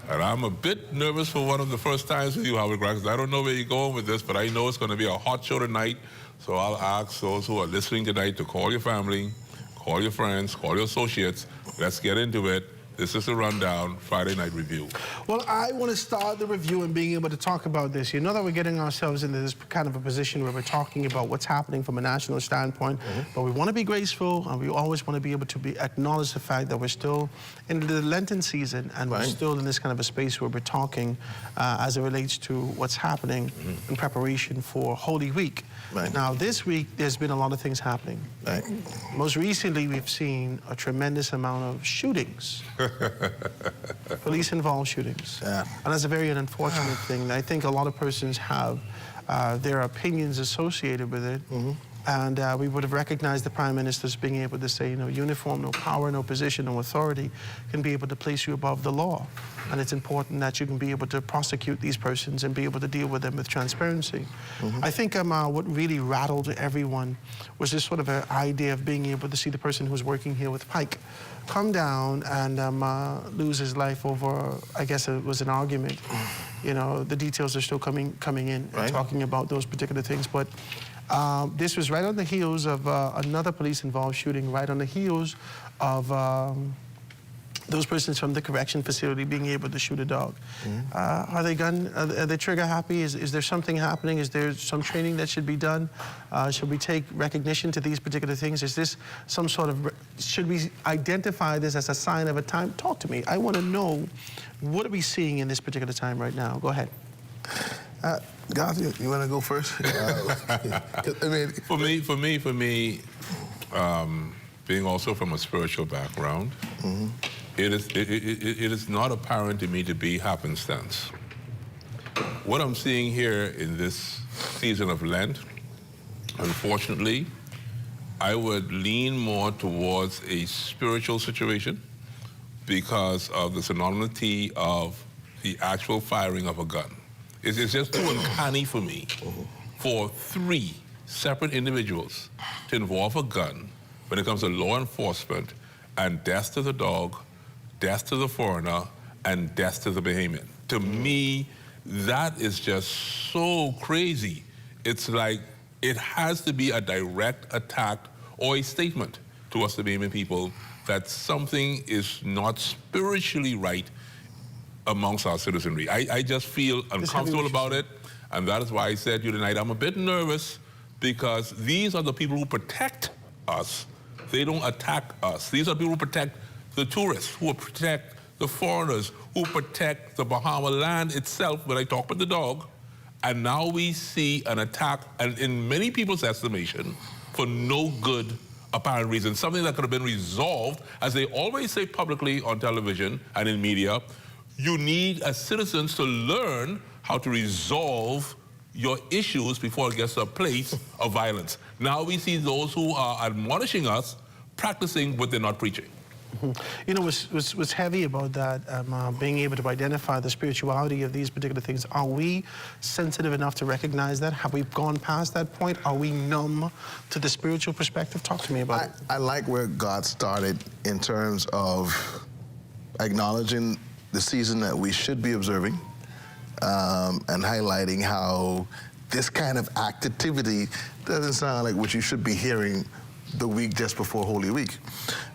And I'm a bit nervous for one of the first times with you, Howard Grant, because I don't know where you're going with this, but I know it's going to be a hot show tonight. So I'll ask those who are listening tonight to call your family, call your friends, call your associates. Let's get into it. This is the Rundown Friday Night Review. Well, I want to start the review and being able to talk about this. You know that we're getting ourselves into this kind of a position where we're talking about what's happening from a national standpoint, but we want to be graceful, and we always want to be able to acknowledge the fact that we're still in the Lenten season, and we're still in this kind of a space where we're talking as it relates to what's happening in preparation for Holy Week. Now, this week, there's been a lot of things happening. Most recently, we've seen a tremendous amount of shootings. Police-involved shootings. And that's a very unfortunate thing. I think a lot of persons have their opinions associated with it. And we would have recognized the Prime Minister's being able to say, you know, uniform, no power, no position, no authority can be able to place you above the law. And it's important that you can be able to prosecute these persons and be able to deal with them with transparency. I think what really rattled everyone was this sort of an idea of being able to see the person who's working here with Pike come down and lose his life over, I guess it was an argument. You know, the details are still coming in, talking about those particular things. But this was right on the heels of another police-involved shooting, right on the heels of those persons from the correction facility being able to shoot a dog. Are they trigger happy? Is there something happening? Is there some training that should be done? Should we take recognition to these particular things? Is this some sort of, should we identify this as a sign of a time? Talk to me. I want to know, what are we seeing in this particular time right now? Go ahead. Garth, you want to go first? I mean, for me, being also from a spiritual background, it is not apparent to me to be happenstance. What I'm seeing here in this season of Lent, unfortunately, I would lean more towards a spiritual situation because of the synonymity of the actual firing of a gun. It's just too uncanny for me for 3 separate individuals to involve a gun when it comes to law enforcement, and death to the dog, death to the foreigner, and death to the Bahamian. To me, that is just so crazy. It's like it has to be a direct attack or a statement to us, the Bahamian people, that something is not spiritually right amongst our citizenry. I just feel uncomfortable about it, and that is why I said to you tonight, I'm a bit nervous because these are the people who protect us. They don't attack us. These are people who protect the tourists, who protect the foreigners, who protect the Bahama land itself when I talk about the dog. And now we see an attack, and in many people's estimation, for no good apparent reason, something that could have been resolved, as they always say publicly on television and in media. You need, as citizens, to learn how to resolve your issues before it gets to a place of violence. Now we see those who are admonishing us practicing what they're not preaching. You know, what's heavy about that, being able to identify the spirituality of these particular things, are we sensitive enough to recognize that? Have we gone past that point? Are we numb to the spiritual perspective? Talk to me about it. I like where God started in terms of acknowledging the season that we should be observing, and highlighting how this kind of activity doesn't sound like what you should be hearing the week just before Holy Week.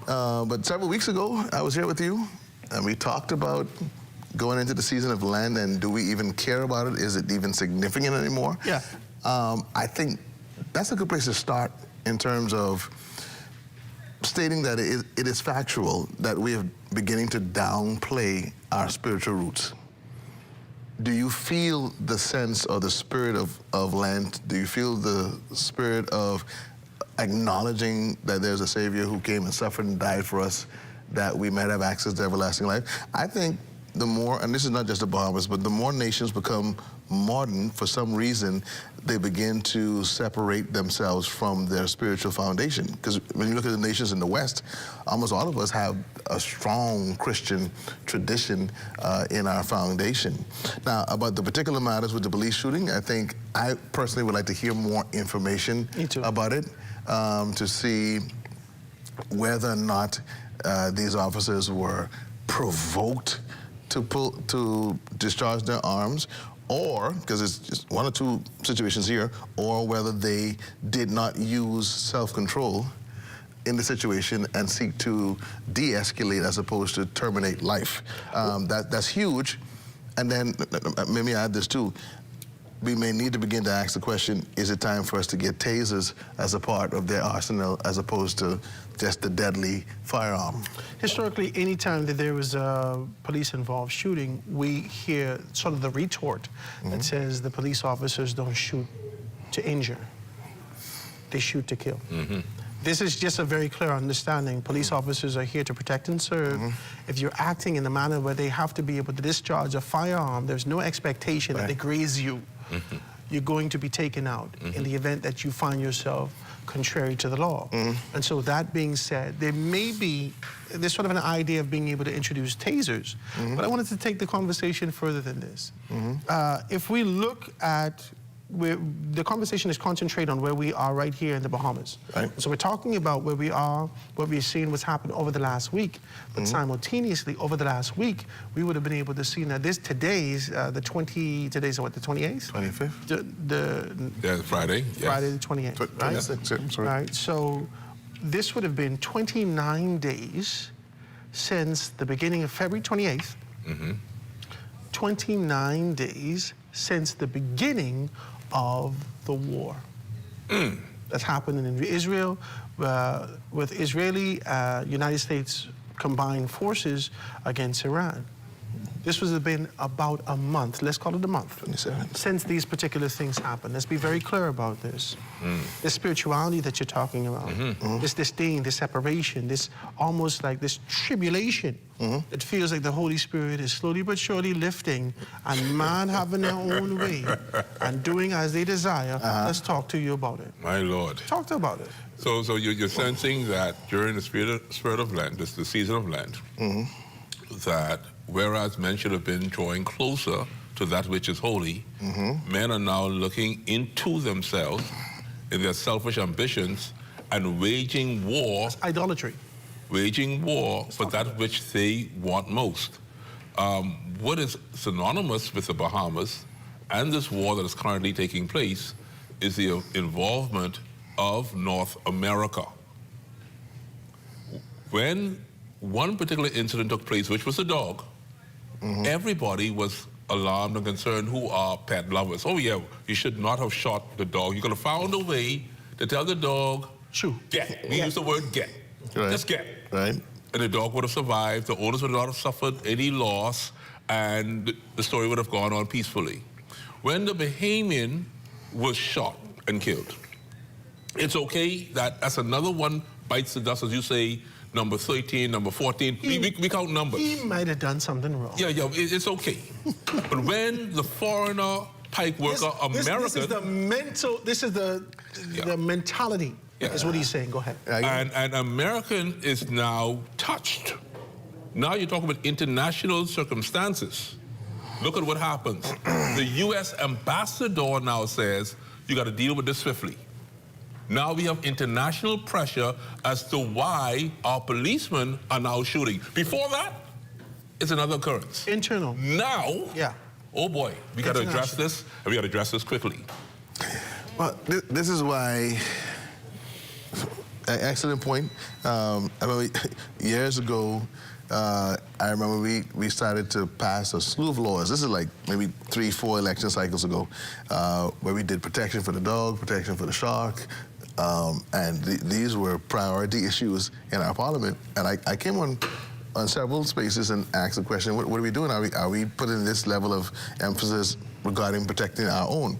But several weeks ago, I was here with you, and we talked about going into the season of Lent, and do we even care about it? Is it even significant anymore? Yeah. I think that's a good place to start in terms of stating that it is factual that we are beginning to downplay our spiritual roots. Do you feel the sense or the spirit of Lent? Do you feel the spirit of acknowledging that there's a Savior who came and suffered and died for us, that we might have access to everlasting life? I think the more, and this is not just the Bahamas, but the more nations become modern, for some reason, they begin to separate themselves from their spiritual foundation. Because when you look at the nations in the West, almost all of us have a strong Christian tradition in our foundation. Now, about the particular matters with the police shooting, I think I personally would like to hear more information about it, to see whether or not these officers were provoked to discharge their arms, or, because it's just one or two situations here, or whether they did not use self-control in the situation and seek to de-escalate as opposed to terminate life. That's huge. And then, let me add this too. We may need to begin to ask the question, is it time for us to get tasers as a part of their arsenal as opposed to just the deadly firearm? Historically, anytime that there was a police-involved shooting, we hear sort of the retort that says the police officers don't shoot to injure. They shoot to kill. This is just a very clear understanding. Police officers are here to protect and serve. If you're acting in a manner where they have to be able to discharge a firearm, there's no expectation that they graze you. You're going to be taken out in the event that you find yourself contrary to the law. And so that being said, there's sort of an idea of being able to introduce tasers. But I wanted to take the conversation further than this. If we look at the conversation is concentrated on where we are right here in the Bahamas. So we're talking about where we are, what we've seen, what's happened over the last week. But simultaneously, over the last week, we would have been able to see that today's the 28th? 25th? Friday. Friday the 28th, right? 26th, sorry. Right, so this would have been 29 days since the beginning of February 28th. 29 days since the beginning of the war that's happening in Israel with Israeli United States combined forces against Iran. This would have been about a month, let's call it a month, 27. Since these particular things happened. Let's be very clear about this. This spirituality that you're talking about, this disdain, this separation, this almost like this tribulation. It feels like the Holy Spirit is slowly but surely lifting and man having their own way and doing as they desire. Let's talk to you about it. My Lord. Talk to about it. So you're sensing that during the spirit of Lent, this is the season of Lent, that whereas men should have been drawing closer to that which is holy, men are now looking into themselves, in their selfish ambitions, and waging war. That's idolatry. Waging war for that which they want most. What is synonymous with the Bahamas and this war that is currently taking place is the involvement of North America. When one particular incident took place, which was a dog, everybody was alarmed and concerned who are pet lovers. Oh yeah, you should not have shot the dog. You could have found a way to tell the dog, shoo, get. We use the word get. Just get. Right. And the dog would have survived, the owners would not have suffered any loss, and the story would have gone on peacefully. When the Bahamian was shot and killed, it's okay that that's another one bites the dust, as you say, number 13, number 14, we count numbers. He might have done something wrong. Yeah, it's okay. But when the foreigner pike worker, American... This is the mental, this is the mentality, is what he's saying. Go ahead. And American is now touched. Now you're talking about international circumstances. Look at what happens. The U.S. ambassador now says, you got to deal with this swiftly. Now we have international pressure as to why our policemen are now shooting. Before that, it's another occurrence. Internal. Now, oh boy, we got to address this, and we got to address this quickly. Well, this is why, excellent point. I remember years ago, I remember we started to pass a slew of laws. This is like maybe 3-4 election cycles ago, where we did protection for the dog, protection for the shark, and these were priority issues in our parliament. And I came on several spaces and asked the question, what are we doing? Are we putting this level of emphasis regarding protecting our own?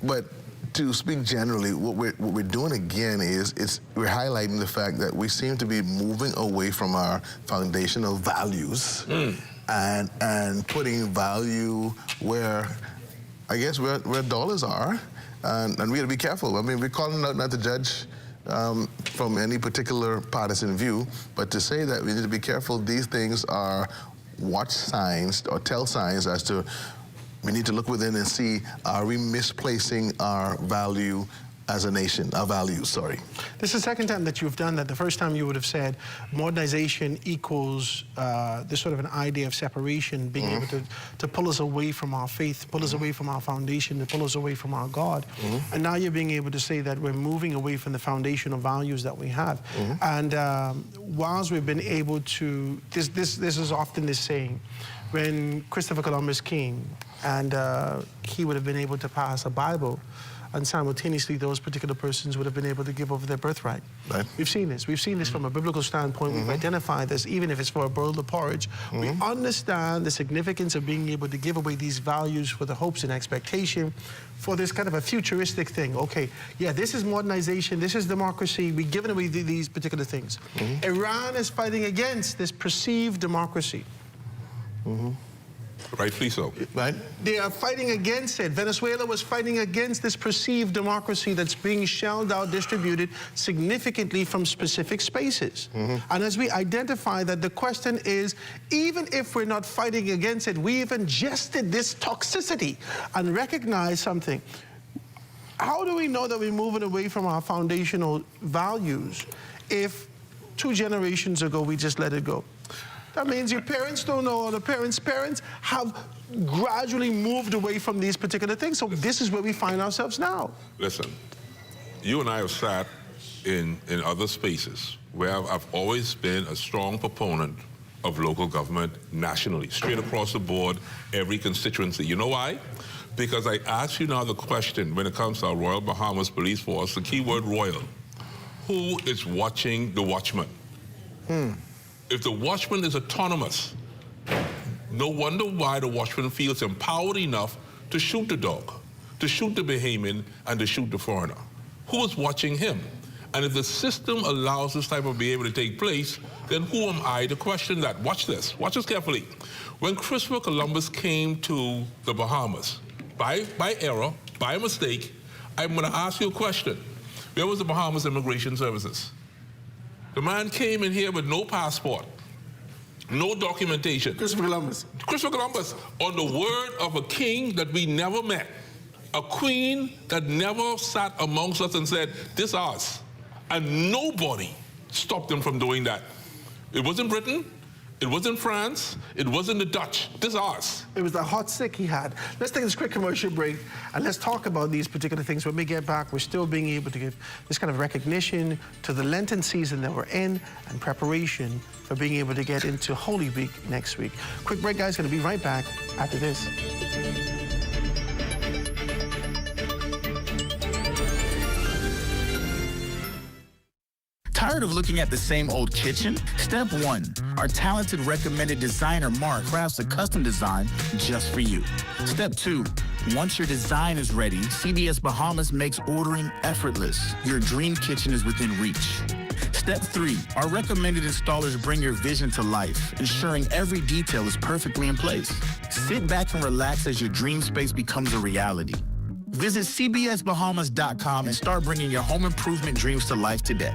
But to speak generally, what we're doing again is we're highlighting the fact that we seem to be moving away from our foundational values and putting value where, I guess, where dollars are. And we got to be careful. I mean, we're calling out not to judge from any particular partisan view, but to say that we need to be careful. These things are watch signs or tell signs as to we need to look within and see, are we misplacing our value as a nation, our values, sorry. This is the second time that you've done that. The first time you would have said modernization equals this sort of an idea of separation, being able to pull us away from our faith, pull us away from our foundation, to pull us away from our God. And now you're being able to say that we're moving away from the foundational values that we have. And whilst we've been able to, this is often this saying, when Christopher Columbus came and he would have been able to pass a Bible, and simultaneously those particular persons would have been able to give over their birthright. Right. We've seen this. We've seen this from a biblical standpoint. We've identified this, even if it's for a bowl of porridge. We understand the significance of being able to give away these values for the hopes and expectation for this kind of a futuristic thing. Okay, yeah, this is modernization, this is democracy, we're giving away these particular things. Iran is fighting against this perceived democracy. Rightfully so. Right? They are fighting against it. Venezuela was fighting against this perceived democracy that's being shelled out, distributed significantly from specific spaces. And as we identify that, the question is, even if we're not fighting against it, we've ingested this toxicity and recognize something. How do we know that we're moving away from our foundational values if 2 generations ago we just let it go? That means your parents don't know, or the parents' parents have gradually moved away from these particular things. So this is where we find ourselves now. Listen, you and I have sat in other spaces where I've always been a strong proponent of local government nationally, straight across the board, every constituency. You know why? Because I ask you now the question when it comes to our Royal Bahamas Police Force, the key word royal. Who is watching the watchman? If the watchman is autonomous, no wonder why the watchman feels empowered enough to shoot the dog, to shoot the Bahamian, and to shoot the foreigner. Who is watching him? And if the system allows this type of behavior to take place, then who am I to question that? Watch this carefully. When Christopher Columbus came to the Bahamas, by error, by mistake, I'm going to ask you a question. Where was the Bahamas Immigration Services? The man came in here with no passport, no documentation. Christopher Columbus. Christopher Columbus, on the word of a king that we never met, a queen that never sat amongst us and said, this is ours. And nobody stopped them from doing that. It wasn't Britain, it wasn't France, it wasn't the Dutch. This is ours. It was the hot sick he had. Let's take this quick commercial break and let's talk about these particular things. When we get back, we're still being able to give this kind of recognition to the Lenten season that we're in and preparation for being able to get into Holy Week next week. Quick break, guys. Going to be right back after this. Tired of looking at the same old kitchen? Step 1. Our talented recommended designer Mark crafts a custom design just for you. Step 2. Once your design is ready, CBS Bahamas makes ordering effortless. Your dream kitchen is within reach. Step 3. Our recommended installers bring your vision to life, ensuring every detail is perfectly in place. Sit back and relax as your dream space becomes a reality. Visit cbsbahamas.com and start bringing your home improvement dreams to life today.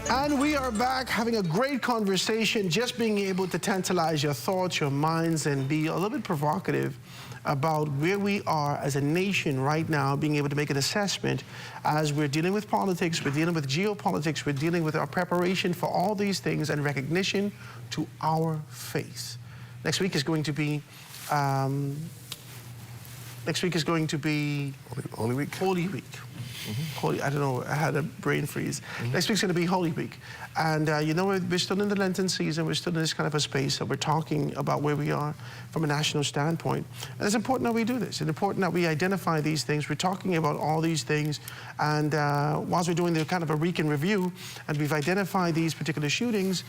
And we are back having a great conversation, just being able to tantalize your thoughts, your minds, and be a little bit provocative about where we are as a nation right now, being able to make an assessment as we're dealing with politics, we're dealing with geopolitics, we're dealing with our preparation for all these things and recognition to our faith. Next week is going to be Holy Week. Holy Week. Holy, I don't know, I had a brain freeze. Next week's going to be Holy Week. And you know, we're still in the Lenten season, we're still in this kind of a space that we're talking about where we are from a national standpoint. And it's important that we do this. It's important that we identify these things. We're talking about all these things. And whilst we're doing the kind of a week in review, and we've identified these particular shootings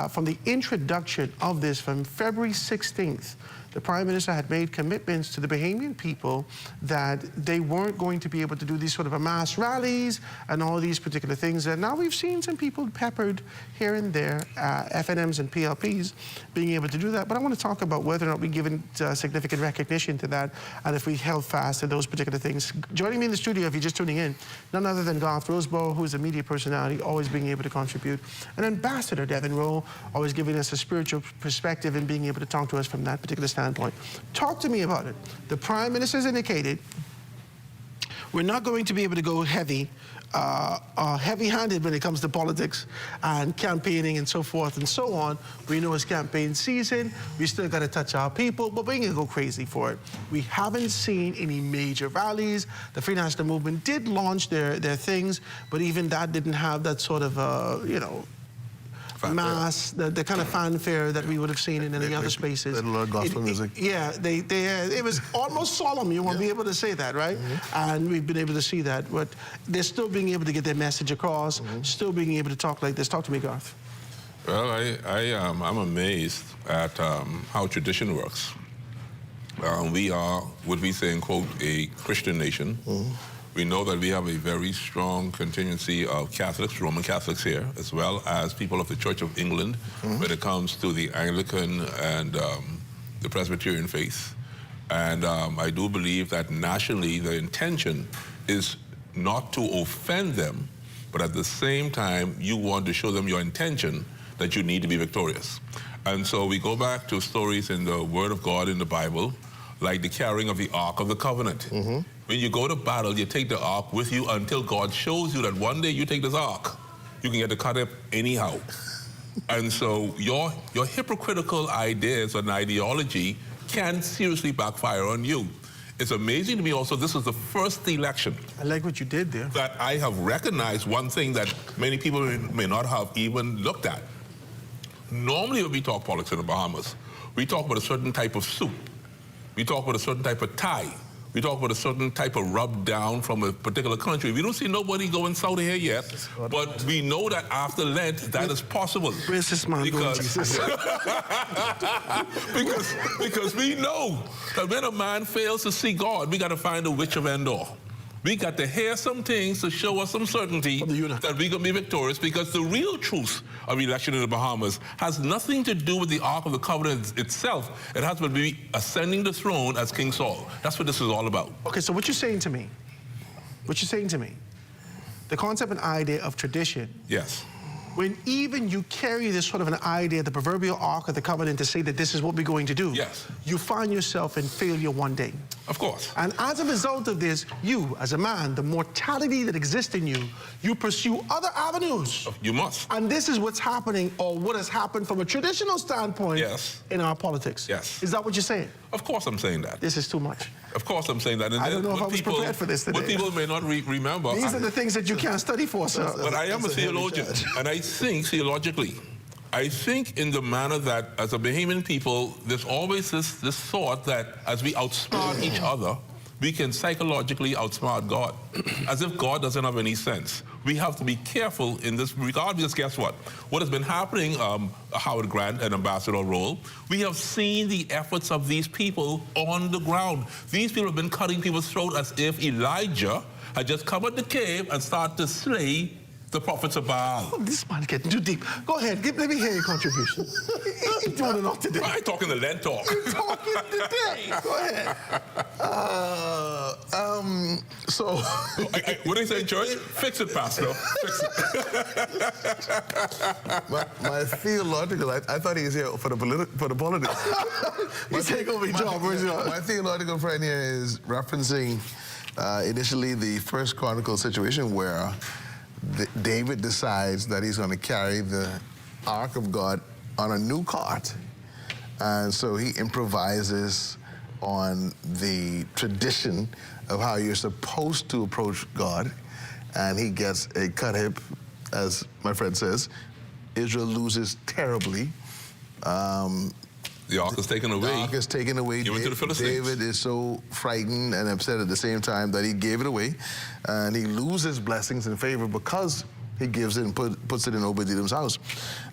from the introduction of this from February 16th, the Prime Minister had made commitments to the Bahamian people that they weren't going to be able to do these sort of mass rallies and all these particular things. And now we've seen some people peppered here and there, FNMs and PLPs, being able to do that. But I want to talk about whether or not we given significant recognition to that, and if we held fast to those particular things. Joining me in the studio, if you're just tuning in, none other than Garth Roseborough, who's a media personality, always being able to contribute, and Ambassador Devin Rowe, always giving us a spiritual perspective and being able to talk to us from that particular standpoint. Talk to me about it. The Prime Minister has indicated we're not going to be able to go heavy-handed when it comes to politics and campaigning and so forth and so on. We know it's campaign season. We still got to touch our people, but we're going to go crazy for it. We haven't seen any major rallies. The Free National Movement did launch their things, but even that didn't have that sort of, you know, mass, the kind of fanfare that we would have seen in any other spaces. A lot of gospel music. Yeah, it was almost solemn. You won't be able to say that, right? And we've been able to see that, but they're still being able to get their message across, still being able to talk like this. Talk to me, Garth. Well, I'm amazed at how tradition works. We are, what we say in quote, a Christian nation. We know that we have a very strong contingency of Catholics, Roman Catholics here, as well as people of the Church of England when it comes to the Anglican and the Presbyterian faith. And I do believe that nationally the intention is not to offend them, but at the same time you want to show them your intention that you need to be victorious. And so we go back to stories in the Word of God in the Bible, like the carrying of the Ark of the Covenant. When you go to battle, you take the Ark with you until God shows you that one day you take this Ark, you can get the cut up anyhow. And so your hypocritical ideas and ideology can seriously backfire on you. It's amazing to me also, this is the first election. I like what you did there. That I have recognized one thing that many people may not have even looked at. Normally when we talk politics in the Bahamas, we talk about a certain type of suit. We talk about a certain type of tie. We talk about a certain type of rub down from a particular country. We don't see nobody going south here yet, but we know that after Lent, that is possible. Where's this man going, Jesus? because we know that when a man fails to see God, we got to find a witch of Endor. We got to hear some things to show us some certainty that we're going to be victorious, because the real truth of election in the Bahamas has nothing to do with the Ark of the Covenant itself. It has to be ascending the throne as King Saul. That's what this is all about. Okay, so what you're saying to me, the concept and idea of tradition. Yes. When even you carry this sort of an idea, the proverbial Ark of the Covenant, to say that this is what we're going to do, yes, you find yourself in failure one day. Of course. And as a result of this, you, as a man, the mortality that exists in you, you pursue other avenues. You must. And this is what's happening, or what has happened from a traditional standpoint in our politics. Yes. Is that what you're saying? Of course I'm saying that. This is too much. Of course I'm saying that. And I don't know if I was prepared for this today. What people may not remember. These are the things that you can't study for, sir. But I am a theologian, and I think theologically. I think in the manner that as a Bahamian people, there's always this thought that as we outsmart each other, we can psychologically outsmart God, as if God doesn't have any sense. We have to be careful in this regard, because guess what? What has been happening, Howard Grant and Ambassador Roll, we have seen the efforts of these people on the ground. These people have been cutting people's throat as if Elijah had just come out the cave and started to slay the prophets of Baal. Oh, this man is getting too deep. Go ahead, let me hear your contribution. You're doing enough today. I'm talking the Lent talk. You're talking today. Go ahead. So, what do you say, church? Fix it, Pastor. Fix it. my theological, I thought he was here for the politics. You take over your job. My theological friend here is referencing initially the First Chronicle situation where David decides that he's going to carry the Ark of God on a new cart. And so he improvises on the tradition of how you're supposed to approach God. And he gets a cut hip, as my friend says. Israel loses terribly. The Ark is taken away. The Ark is taken away. Given to the Philistines. David is so frightened and upset at the same time that he gave it away. And he loses blessings and favor because he gives it and puts it in Obed-Edom's house.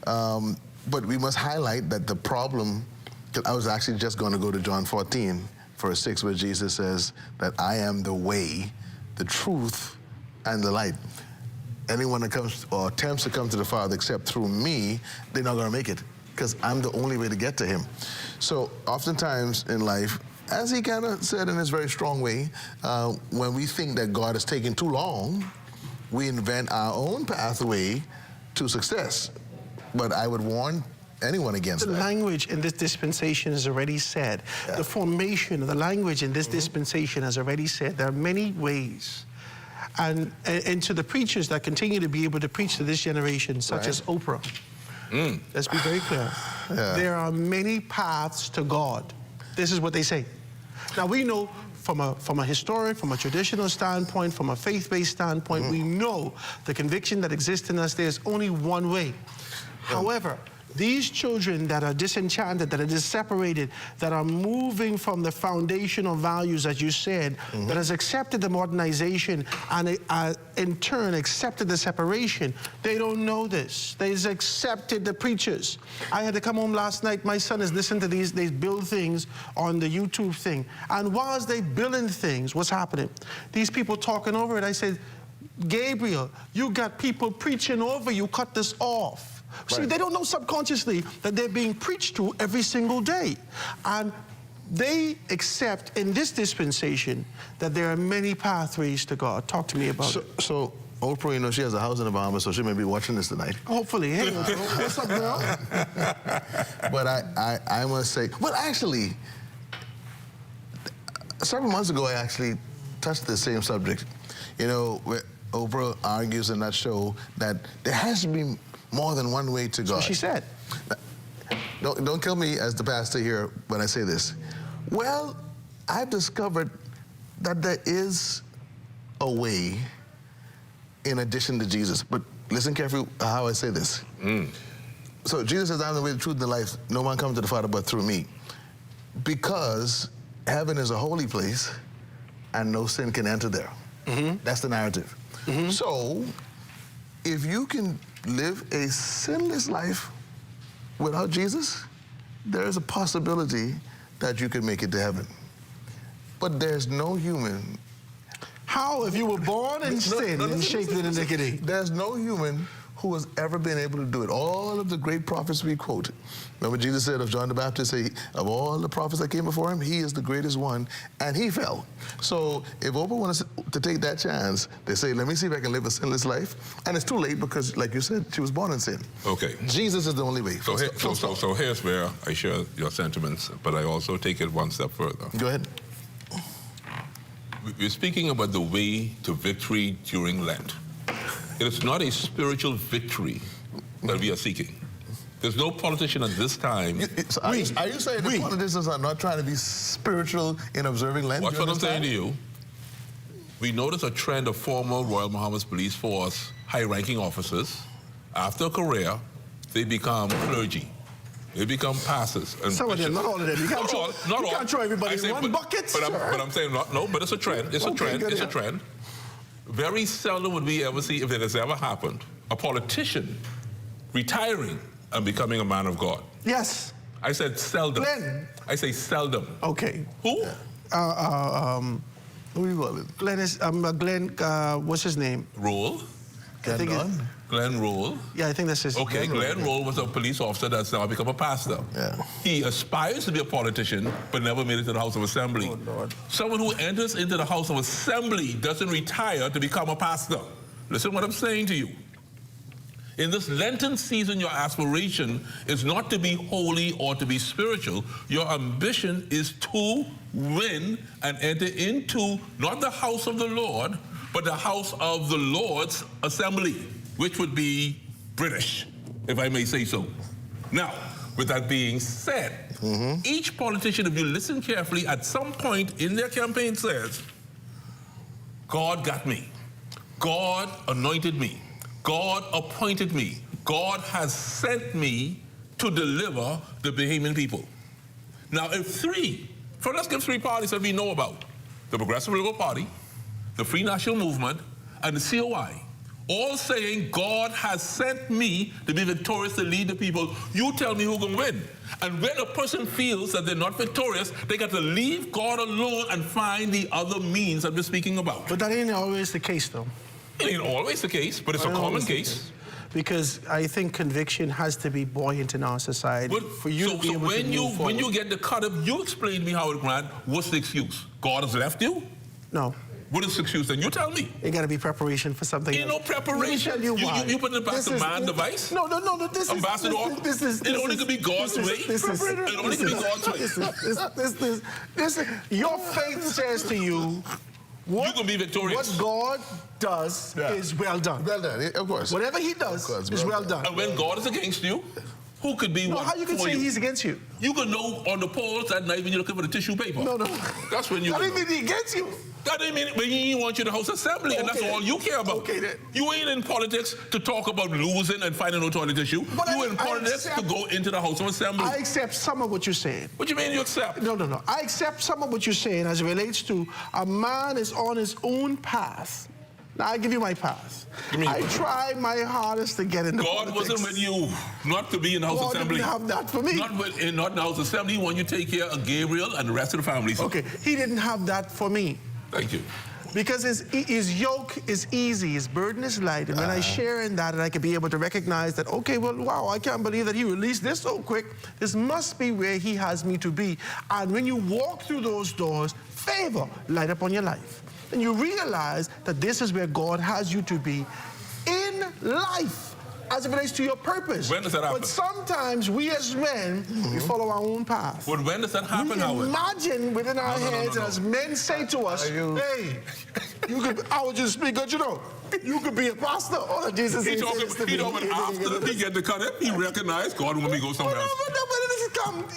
But we must highlight that the problem I was actually just going to go to John 14, verse 6, where Jesus says that I am the way, the truth, and the light. Anyone that comes or attempts to come to the Father except through me, they're not going to make it, because I'm the only way to get to him. So oftentimes in life, as he kind of said in his very strong way, when we think that God is taking too long, we invent our own pathway to success. But I would warn anyone against that. The language in this dispensation is already said. Yeah. The formation of the language in this dispensation has already said there are many ways. And to the preachers that continue to be able to preach to this generation, such as Oprah, let's be very clear. Yeah. There are many paths to God. This is what they say. Now we know from a historic, from a traditional standpoint, from a faith-based standpoint, we know the conviction that exists in us, there's only one way. However, these children that are disenchanted, that are separated, that are moving from the foundational values, as you said, that has accepted the modernization and in turn accepted the separation, they don't know this. They've accepted the preachers. I had to come home last night. My son is listening to these. They build things on the YouTube thing. And whilst they building things, what's happening? These people talking over it. I said, Gabriel, you got people preaching over you. Cut this off. See, they don't know subconsciously that they're being preached to every single day. And they accept in this dispensation that there are many pathways to God. Talk to me about it. So Oprah, you know, she has a house in the Bahamas, so she may be watching this tonight. Hopefully. Hey, what's up, girl? But I must say, well, actually, several months ago, I actually touched the same subject. You know, where Oprah argues in that show that there has to be more than one way to God. So she said. Don't kill me as the pastor here when I say this. Well, I've discovered that there is a way in addition to Jesus. But listen carefully how I say this. So Jesus says, I'm the way, the truth, and the life. No one comes to the Father but through me. Because heaven is a holy place and no sin can enter there. That's the narrative. So if you can live a sinless life without Jesus, there is a possibility that you can make it to heaven. But there's no human. How if you were born in sin and shaped in iniquity? There's no human who has ever been able to do it. All of the great prophets we quote. Remember Jesus said of John the Baptist, of all the prophets that came before him, he is the greatest one, and he fell. So if Oprah wants to take that chance, they say, let me see if I can live a sinless life. And it's too late because, like you said, she was born in sin. Okay. Jesus is the only way. So here's where I share your sentiments, but I also take it one step further. Go ahead. We're speaking about the way to victory during Lent. It is not a spiritual victory that we are seeking. There's no politician at this time. Are you saying the politicians are not trying to be spiritual in observing Lent? What's what I'm saying to you? We notice a trend of former Royal Bahamas Police Force high-ranking officers. After a career, they become clergy. They become pastors. And some of them, not all of them. You can't throw everybody in one bucket. But I'm saying, no, but it's a trend. It's a trend. It's a trend. Very seldom would we ever see, if it has ever happened, a politician retiring and becoming a man of God. Yes. I said seldom. Glenn. I say seldom. Okay. Who? Who you call it? Glenn is, what's his name? Roll. Glenn Roll. Yeah, I think that's his name. Okay, Glenn Roll was a police officer that's now become a pastor. Yeah. He aspires to be a politician, but never made it to the House of Assembly. Oh, Lord. Someone who enters into the House of Assembly doesn't retire to become a pastor. Listen what I'm saying to you. In this Lenten season, your aspiration is not to be holy or to be spiritual. Your ambition is to win and enter into not the house of the Lord, but the house of the Lord's assembly, which would be British, if I may say so. Now, with that being said, each politician, if you listen carefully, at some point in their campaign says, God got me. God anointed me. God appointed me. God has sent me to deliver the Bahamian people. Now, if let's give three parties that we know about, the Progressive Liberal Party, the Free National Movement, and the COI, all saying, God has sent me to be victorious to lead the people. You tell me who can win. And when a person feels that they're not victorious, they got to leave God alone and find the other means that we're speaking about. But that ain't always the case, though. It ain't always the case, but it's a common case. Because I think conviction has to be buoyant in our society. But, for you to be able to move forward. When you get the cut up, you explain to me, Howard Grant, what's the excuse? God has left you? No. What is the excuse then? You tell me. It got to be preparation for something. Ain't no preparation. Let me tell you why. You put it back to man device? No. This Ambassador, it only could be God's way. It only could be God's way. Your faith says to you, you can be victorious. What God does is well done. Well done, of course. Whatever he does is well done. And when God is against you, who could be one how you can say he's against you? You can know on the polls that night when you're looking for the tissue paper. No. That's when you That didn't mean he's against you. That didn't mean when he wants you to house assembly, and that's all you care about. Okay, then. You ain't in politics to talk about losing and finding no toilet tissue. You're in politics to go into the House of Assembly. I accept some of what you're saying. What do you mean you accept? No. I accept some of what you're saying as it relates to a man is on his own path. Now, I give you my path. I try my hardest to get into God politics. wasn't with you not to be in the House God Assembly. didn't have that for me. Not in the House Assembly. He wanted you to take care of Gabriel and the rest of the family. Okay, he didn't have that for me. Thank you. Because his yoke is easy, his burden is light. And when I share in that, and I can be able to recognize that, okay, well, wow, I can't believe that he released this so quick. This must be where he has me to be. And when you walk through those doors, favor light up on your life. And you realize that this is where God has you to be in life as it relates to your purpose. When does that happen? But sometimes we as men, we follow our own path. But when does that happen, Howard? Imagine within our heads, and as men say to us, hey, you could, I would just speak, you know, you could be a pastor. All that Jesus He talking after he get the cut up, he recognized God when we go somewhere else.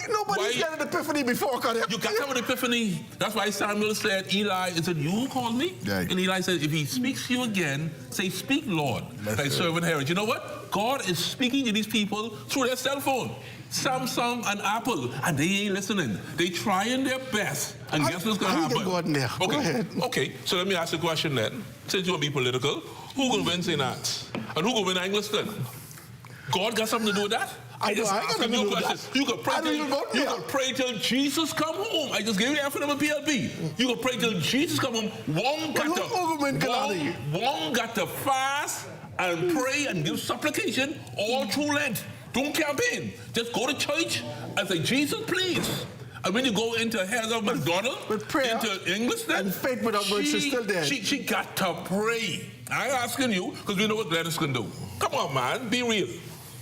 Nobody's got an epiphany before cut up. You got to have an epiphany. That's why Samuel said, Eli, is it you who called me? Yeah. And Eli said, if he speaks to you again, say, speak, Lord, thy servant heard. You know what? God is speaking to these people through their cell phone. Samsung and Apple, and they ain't listening. They trying their best. And guess what's going to happen? Go there. Okay. Go ahead. Okay, so let me ask you a question then. Since you want to be political, who will win St. Anne's? And who will win Angliston? God got something to do with that? I just asked you a question. You can pray till Jesus come home. I just gave you the acronym of PLP. You can pray till Jesus come home. One got to fast and pray and give supplication all through Lent. Don't campaign. Just go to church and say, Jesus, please. And when you go into Heather McDonald, into English, then and faith without works is still there. She got to pray. I'm asking you because we know what Gladys can do. Come on, man, be real.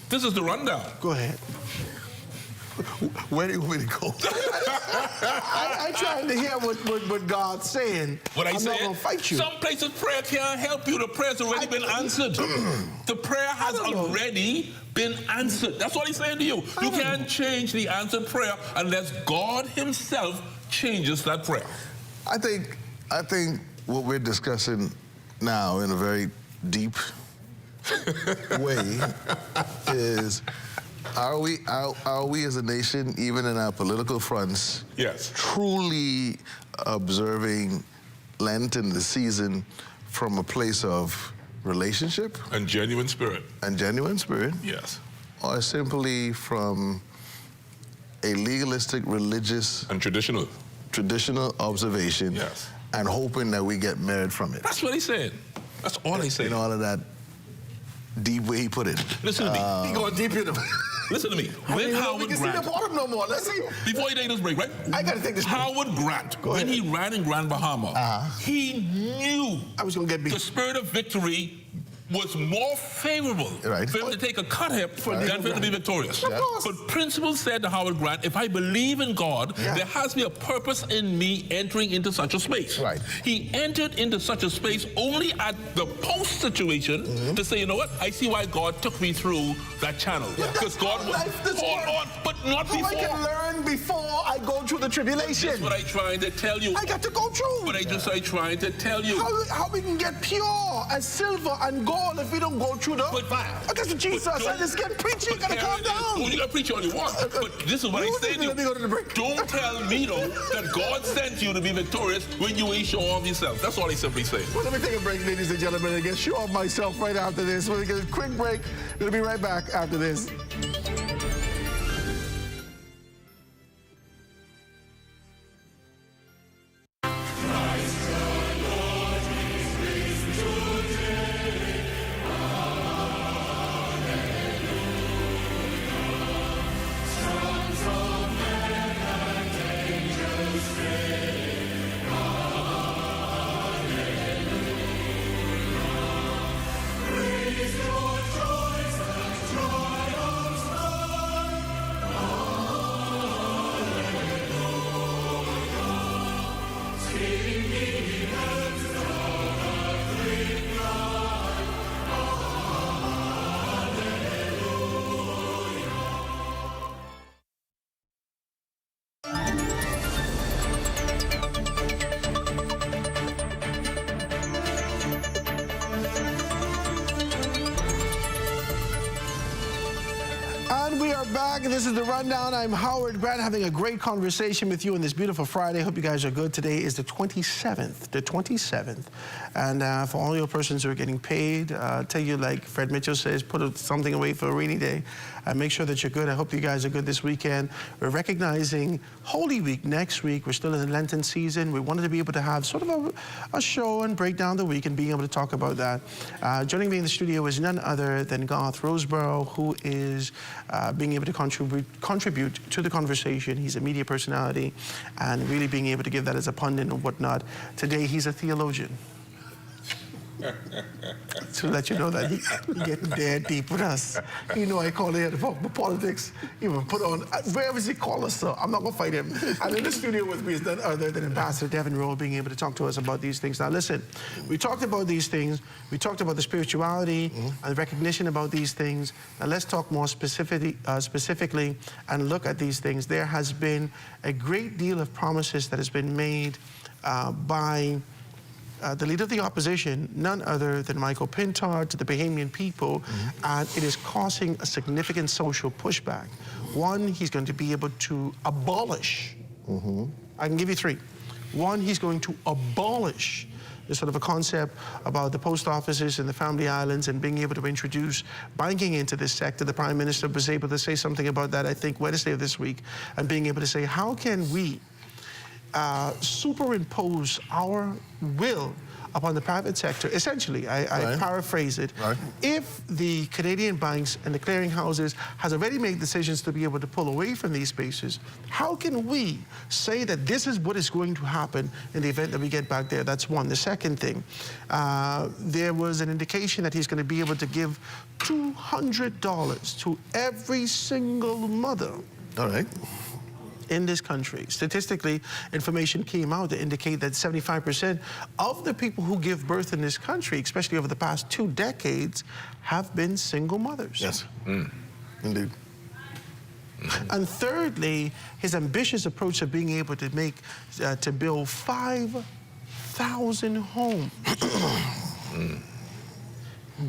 This is the rundown. Go ahead. Where do you want me to go? I'm trying to hear what God's saying. What I'm not going to fight you. Some places prayer can't help you. The prayer's already been answered. The prayer has already been answered. That's what he's saying to you. You can't change the answered prayer unless God himself changes that prayer. I think what we're discussing now in a very deep way is, are we as a nation, even in our political fronts, truly observing Lent and the season from a place of relationship? And genuine spirit. And genuine spirit? Yes. Or simply from a legalistic, religious... And traditional. Traditional observation. Yes. And hoping that we get merit from it. That's what he's saying. That's all he's saying. In all of that deep way he put it. Listen to me. He going deep in the... Listen to me. When Howard Grant... We can see the bottom no more. Let's see. Before you take this break, right? I got to take this break. Howard Grant, when he ran in Grand Bahama, he knew I was going to get beat. The spirit of victory was more favorable for him to take a cut hip than for him to be victorious. But principle said to Howard Grant, if I believe in God, there has to be a purpose in me entering into such a space. He entered into such a space only at the post situation to say, you know what, I see why God took me through that channel. Because God was, hold on, but not before. I can learn before I go through the tribulation. That's what I'm trying to tell you. I got to go through. But I'm trying to tell you. How we can get pure as silver and gold if we don't go through the fire? That's what Jesus said. Just get preaching. You gotta calm down. Oh, you gotta preach all you want. But this is what I'm saying to you. Don't tell me, though, that God sent you to be victorious when you ain't show off yourself. That's all I simply say. Well, let me take a break, ladies and gentlemen, and get show off myself right after this. We're gonna get a quick break. We'll be right back after this. Back. This is the Rundown. I'm Howard Grant, having a great conversation with you on this beautiful Friday. Hope you guys are good. Today is the 27th. And for all your persons who are getting paid, tell you, like Fred Mitchell says, put something away for a rainy day. Make sure that you're good. I hope you guys are good this weekend. We're recognizing Holy Week next week. We're still in the Lenten season. We wanted to be able to have sort of a show and break down the week and being able to talk about that. Joining me in the studio is none other than Garth Roseborough, who is being able to contribute to the conversation. He's a media personality and really being able to give that as a pundit and whatnot. Today, he's a theologian. To let you know that he getting dead deep with us. You know, I call it for politics. Even put on, wherever he call us, so I'm not gonna fight him. And in the studio with me is none other than Ambassador Devin Rowe, being able to talk to us about these things. Now listen, we talked about these things. We talked about the spirituality and recognition about these things. Now let's talk more specifically and look at these things. There has been a great deal of promises that has been made by the leader of the opposition, none other than Michael Pintard, to the Bahamian people, and it is causing a significant social pushback. One, he's going to be able to abolish. I can give you three. One, he's going to abolish the sort of a concept about the post offices and the family islands and being able to introduce banking into this sector. The Prime Minister was able to say something about that, I think, Wednesday of this week, and being able to say, how can we superimpose our will upon the private sector? Essentially, I paraphrase it. If the Canadian banks and the clearing houses has already made decisions to be able to pull away from these spaces, how can we say that this is what is going to happen in the event that we get back there? That's one. The second thing, there was an indication that he's going to be able to give $200 to every single mother. All right. In this country. Statistically, information came out to indicate that 75% of the people who give birth in this country, especially over the past 2 decades, have been single mothers. Yes, indeed. And thirdly, his ambitious approach of being able to make, to build 5,000 homes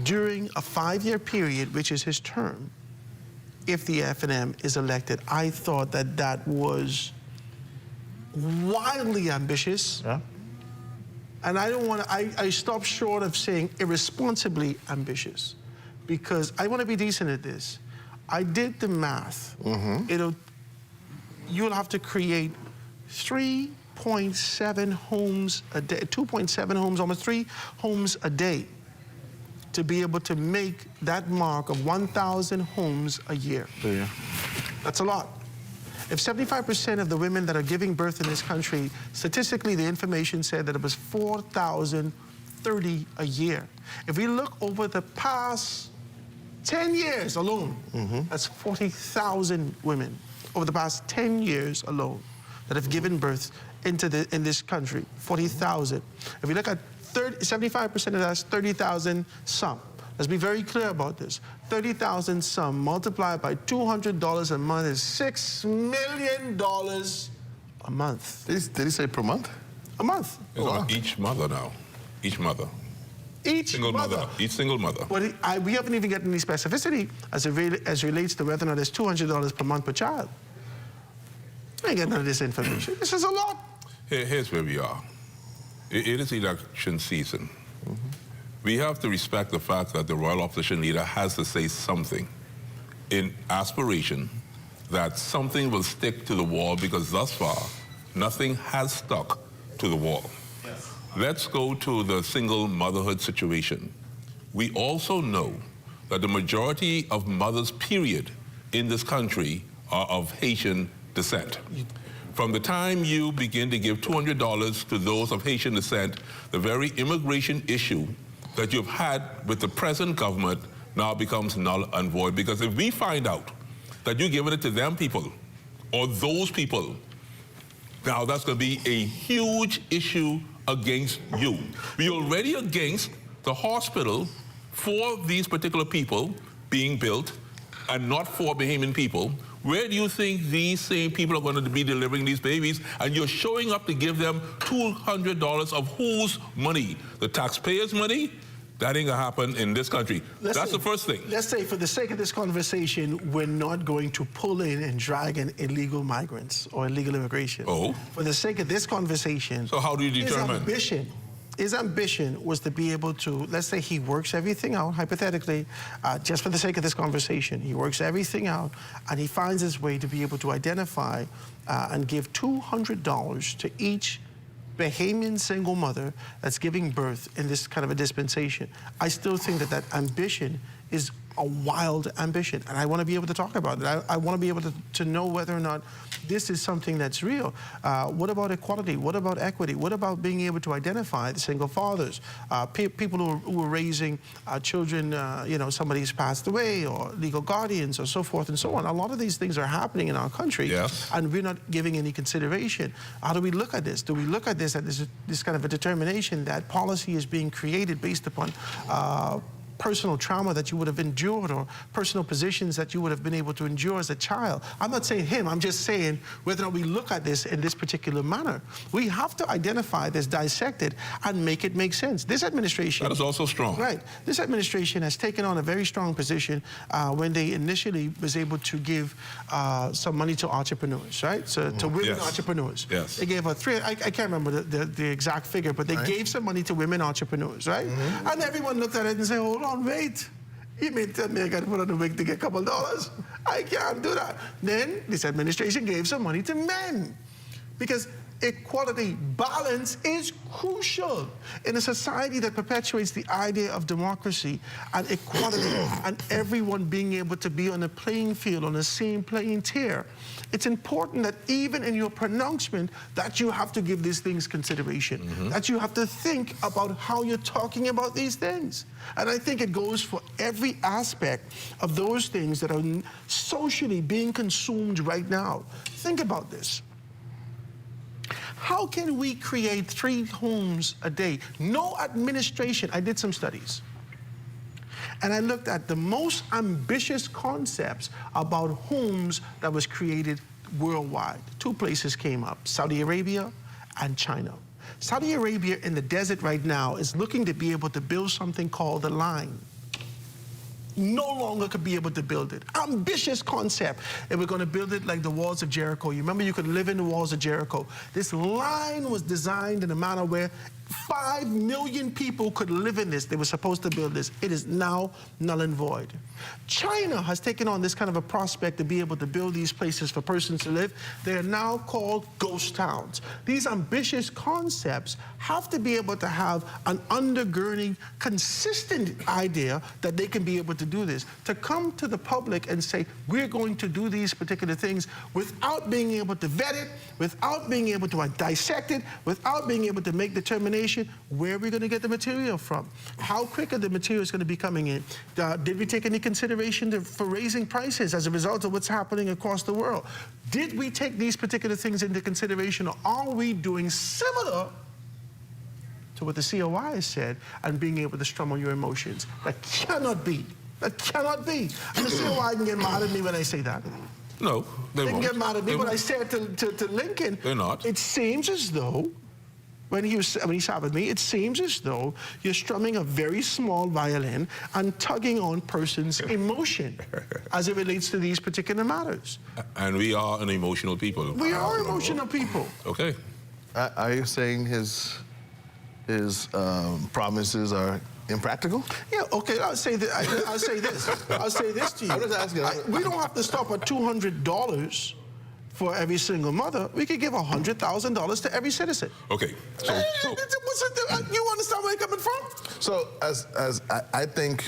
during a 5-year period, which is his term, if the F&M is elected. I thought that that was wildly ambitious. And I don't want to, I stopped short of saying irresponsibly ambitious, because I want to be decent at this. I did the math. You'll have to create 3.7 homes a day, 2.7 homes, almost 3 homes a day, to be able to make that mark of 1,000 homes a year. That's a lot. If 75% of the women that are giving birth in this country, statistically, the information said that it was 4,030 a year. If we look over the past 10 years alone, that's 40,000 women over the past 10 years alone that have given birth in this country, 40,000. If we look at 75% of that's 30,000 some. Let's be very clear about this. 30,000 some multiplied by $200 a month is $6 million a month. Did he say per month? A month. Wow. Each mother now. Each mother. Each single mother. Each single mother. Well, we haven't even gotten any specificity as relates to whether or not it's $200 per month per child. I ain't getting none of this information. This is a lot. Here's where we are. It is election season. We have to respect the fact that the royal opposition leader has to say something in aspiration that something will stick to the wall, because thus far, nothing has stuck to the wall. Yes. Let's go to the single motherhood situation. We also know that the majority of mothers, period, in this country are of Haitian descent. From the time you begin to give $200 to those of Haitian descent, the very immigration issue that you've had with the present government now becomes null and void. Because if we find out that you're giving it to them people or those people, now that's going to be a huge issue against you. We're already against the hospital for these particular people being built and not for Bahamian people. Where do you think these same people are going to be delivering these babies? And you're showing up to give them $200 of whose money? The taxpayers' money? That ain't gonna happen in this country. That's the first thing. Let's say, for the sake of this conversation, we're not going to pull in and drag in illegal migrants or illegal immigration. Oh. For the sake of this conversation, so how do you determine? His ambition was to be able to, let's say he works everything out, hypothetically, just for the sake of this conversation, he works everything out, and he finds his way to be able to identify and give $200 to each Bahamian single mother that's giving birth in this kind of a dispensation. I still think that that ambition is a wild ambition, and I want to be able to talk about it. I want to be able to know whether or not this is something that's real. What about equality? What about equity? What about being able to identify the single fathers, people who are raising children, you know, somebody's passed away, or legal guardians, or so forth and so on. A lot of these things are happening in our country, yes, and we're not giving any consideration. How do we look at this? Do we look at this as this kind of a determination that policy is being created based upon personal trauma that you would have endured, or personal positions that you would have been able to endure as a child? I'm not saying him, I'm just saying whether or not we look at this in this particular manner. We have to identify this, dissect it, and make it make sense. This administration... That is also strong. Right. This administration has taken on a very strong position when they initially was able to give some money to entrepreneurs, right? So to women entrepreneurs. Yes. They gave I can't remember the exact figure, but they gave some money to women entrepreneurs, right? And everyone looked at it and said, hold on, wait. You mean tell me I got to put on a wig to get a couple dollars? I can't do that. Then this administration gave some money to men, because equality, balance is crucial in a society that perpetuates the idea of democracy and equality and everyone being able to be on a playing field, on the same playing tier. It's important that even in your pronouncement that you have to give these things consideration, that you have to think about how you're talking about these things. And I think it goes for every aspect of those things that are socially being consumed right now. Think about this. How can we create 3 homes a day? No administration. I did some studies, and I looked at the most ambitious concepts about homes that was created worldwide. 2 places came up, Saudi Arabia and China. Saudi Arabia in the desert right now is looking to be able to build something called the line. No longer could be able to build it. Ambitious concept. And we're going to build it like the walls of Jericho. You remember you could live in the walls of Jericho. This line was designed in a manner where 5 million people could live in this. They were supposed to build this. It is now null and void. China has taken on this kind of a prospect to be able to build these places for persons to live. They are now called ghost towns. These ambitious concepts have to be able to have an undergirding, consistent idea that they can be able to do this. To come to the public and say, we're going to do these particular things without being able to vet it, without being able to dissect it, without being able to make determination, where are we going to get the material from? How quick are the materials going to be coming in? Did we take any consideration for raising prices as a result of what's happening across the world? Did we take these particular things into consideration, or are we doing similar to to what the COI has said and being able to strum on your emotions. That cannot be. That cannot be. And the COI can get mad at me when I say that. No, they can won't. get mad at me when I say it to Lincoln. They're not. It seems as though, when he sat with me, it seems as though you're strumming a very small violin and tugging on person's emotion as it relates to these particular matters. And we are an emotional people. We are emotional people. Okay. Are you saying his promises are impractical? Yeah, okay, I'll say this. I'll say this to you. I'm just asking. We don't have to stop at $200 for every single mother. We could give $100,000 to every citizen. Okay. So you understand where I'm coming from? So as I think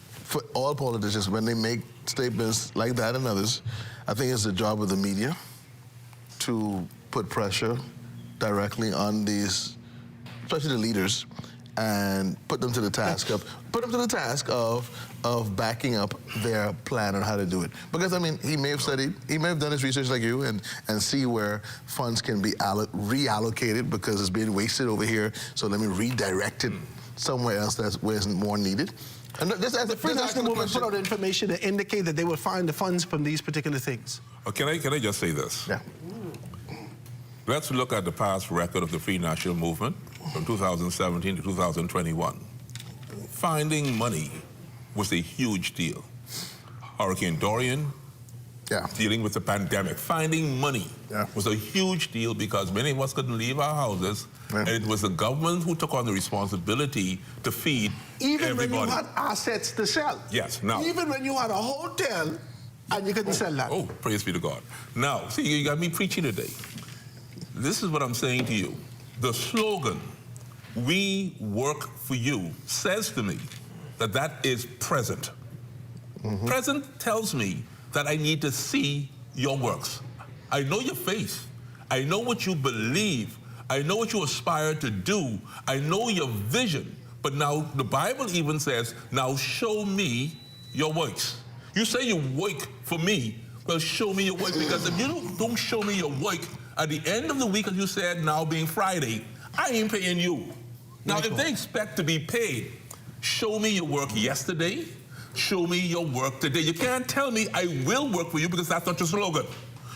for all politicians, when they make statements like that and others, I think it's the job of the media to put pressure directly on these, especially the leaders, and put them to the task of backing up their plan on how to do it. Because I mean, he may have studied, he may have done his research like you and see where funds can be reallocated because it's being wasted over here. So let me redirect it somewhere else where it's more needed. And the Free National Movement put out information to indicate that they will find the funds from these particular things. Can I just say this? Yeah. Let's look at the past record of the Free National Movement from 2017 to 2021. Finding money was a huge deal. Hurricane Dorian, dealing with the pandemic. Finding money was a huge deal because many of us couldn't leave our houses, and it was the government who took on the responsibility to feed everybody. When you had assets to sell. Yes, now. Even when you had a hotel and you couldn't sell that. Oh, praise be to God. Now, see, you got me preaching today. This is what I'm saying to you. The slogan, "We work for you," says to me that is present. Present tells me that I need to see your works. I know your faith. I know what you believe. I know what you aspire to do. I know your vision. But now the Bible even says, now show me your works. You say you work for me, well, show me your work, because if you don't show me your work, at the end of the week, as you said, now being Friday, I ain't paying you. Now, if they expect to be paid, show me your work yesterday, show me your work today. You can't tell me I will work for you because that's not your slogan.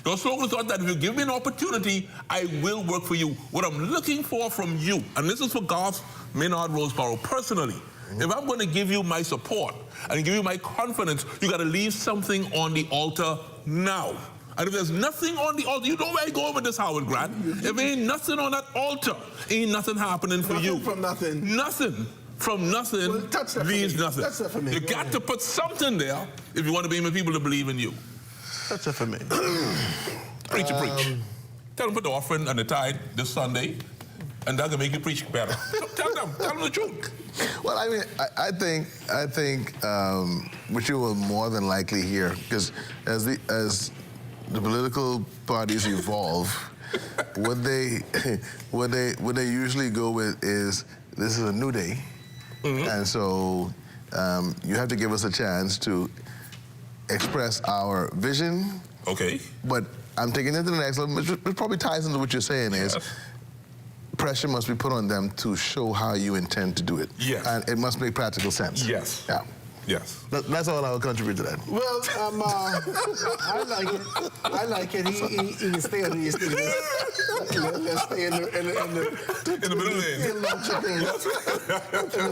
Your slogan is not that if you give me an opportunity, I will work for you. What I'm looking for from you, and this is for Garth Maynard Roseborough personally, if I'm going to give you my support and give you my confidence, you got to leave something on the altar now. And if there's nothing on the altar, you know where I go over this, Howard Grant. If there ain't nothing on that altar, ain't nothing happening for you. From nothing. Nothing from nothing leaves nothing. That's that for me. You got to put something there if you want to be able people to believe in you. That's it for me. Preach. Tell them put the offering and the tithe this Sunday, and that can make you preach better. Tell them the truth. Well, I mean, I think what you will more than likely hear, because as the political parties evolve, what they usually go with is, this is a new day, and so you have to give us a chance to express our vision. Okay. But I'm taking it to the next level, which probably ties into what you're saying is, pressure must be put on them to show how you intend to do it. Yes. And it must make practical sense. Yes. Yeah. Yes. That's all I will contribute to that. Well, I like it. I like it. He can stay on these things. Let's stay in the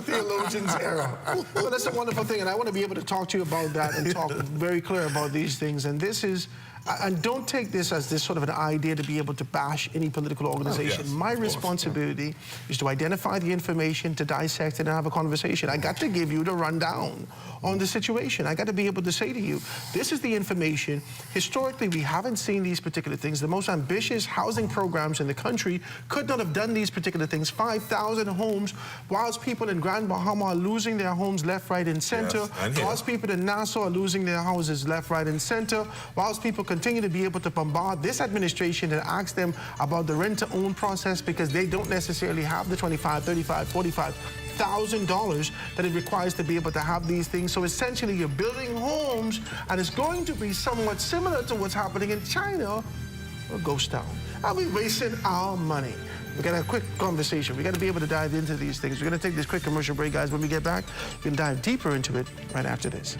theologian's era. Well, that's a wonderful thing, and I want to be able to talk to you about that and talk very clear about these things. And this is, and don't take this as this sort of an idea to be able to bash any political organization. Oh, yes, my responsibility is to identify the information, to dissect it, and have a conversation. I got to give you the rundown on the situation. I got to be able to say to you, this is the information. Historically, we haven't seen these particular things. The most ambitious housing programs in the country could not have done these particular things. 5,000 homes, whilst people in Grand Bahama are losing their homes left, right, and center. Yes, whilst people in Nassau are losing their houses left, right, and center. Whilst people continue to be able to bombard this administration and ask them about the rent-to-own process because they don't necessarily have the $25,000, $35,000, $45,000 that it requires to be able to have these things. So essentially you're building homes, and it's going to be somewhat similar to what's happening in China, a ghost town? Are we wasting our money? We got a quick conversation. We got to be able to dive into these things. We're going to take this quick commercial break, guys. When we get back, we can dive deeper into it right after this.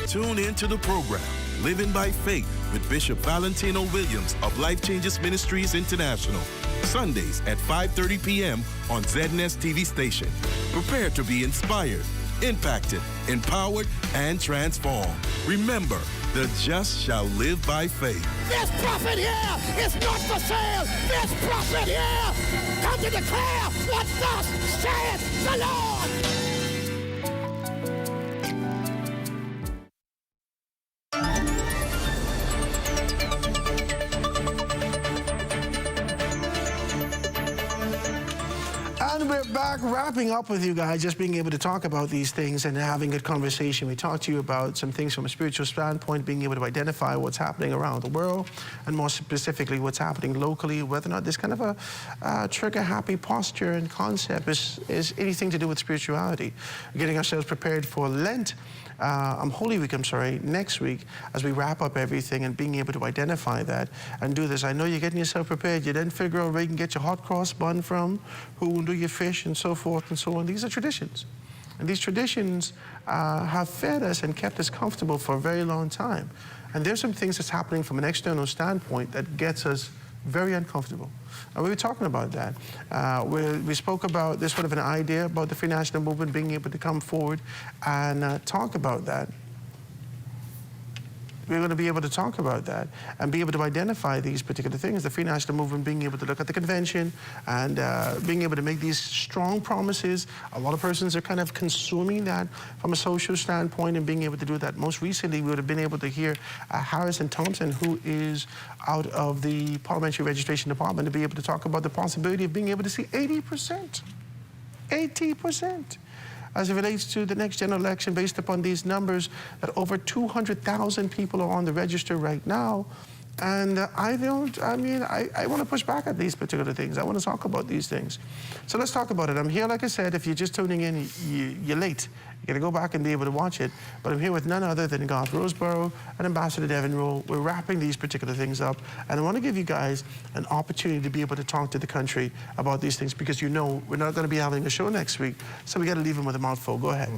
Tune into the program, Living by Faith, with Bishop Valentino Williams of Life Changes Ministries International. Sundays at 5:30 p.m. on ZNS TV station. Prepare to be inspired, impacted, empowered, and transformed. Remember, the just shall live by faith. This prophet here is not for sale. This prophet here come to declare what thus saith the Lord. And we're back wrapping up with you guys, just being able to talk about these things and having a good conversation. We talked to you about some things from a spiritual standpoint, being able to identify what's happening around the world, and more specifically what's happening locally, whether or not this kind of a trigger-happy posture and concept is anything to do with spirituality. Getting ourselves prepared for Lent, Holy Week, next week, as we wrap up everything and being able to identify that and do this. I know you're getting yourself prepared. You then figure out where you can get your hot cross bun from, who will do your fish, and so forth and so on. These are traditions. And these traditions have fed us and kept us comfortable for a very long time. And there's some things that's happening from an external standpoint that gets us very uncomfortable. And we were talking about that. We spoke about this sort of an idea about the Free National Movement being able to come forward and talk about that. We're going to be able to talk about that and be able to identify these particular things. The Free National Movement being able to look at the convention and being able to make these strong promises. A lot of persons are kind of consuming that from a social standpoint and being able to do that. Most recently, we would have been able to hear Harrison Thompson, who is out of the Parliamentary Registration Department, to be able to talk about the possibility of being able to see 80%. 80%. As it relates to the next general election, based upon these numbers, that over 200,000 people are on the register right now. And I want to push back at these particular things. I want to talk about these things. So let's talk about it. I'm here, like I said, if you're just tuning in, you're late. You're going to go back and be able to watch it. But I'm here with none other than Garth Roseborough and Ambassador Devin Rowe. We're wrapping these particular things up. And I want to give you guys an opportunity to be able to talk to the country about these things, because you know we're not going to be having a show next week. So we got to leave them with a mouthful. Go ahead.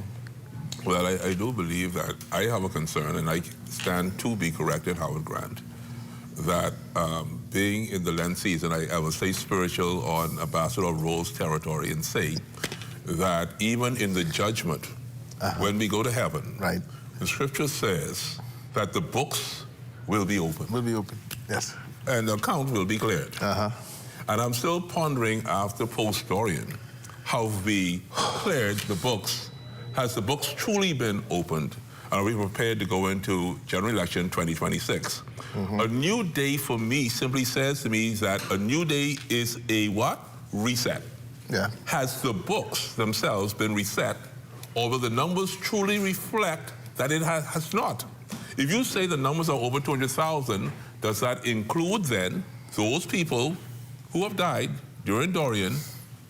Well, I do believe that I have a concern, and I stand to be corrected, Howard Grant, that being in the Lent season, I will say spiritual on Ambassador Rowe's territory and say that even in the judgment, when we go to heaven, right, the scripture says that the books will be open. Will be open, yes. And the account will be cleared. And I'm still pondering after post-Dorian, how we cleared the books. Has the books truly been opened? Are we prepared to go into general election 2026? A new day for me simply says to me that a new day is a what? Reset. Yeah. Has the books themselves been reset, or will the numbers truly reflect that it has not? If you say the numbers are over 200,000, does that include then those people who have died during Dorian,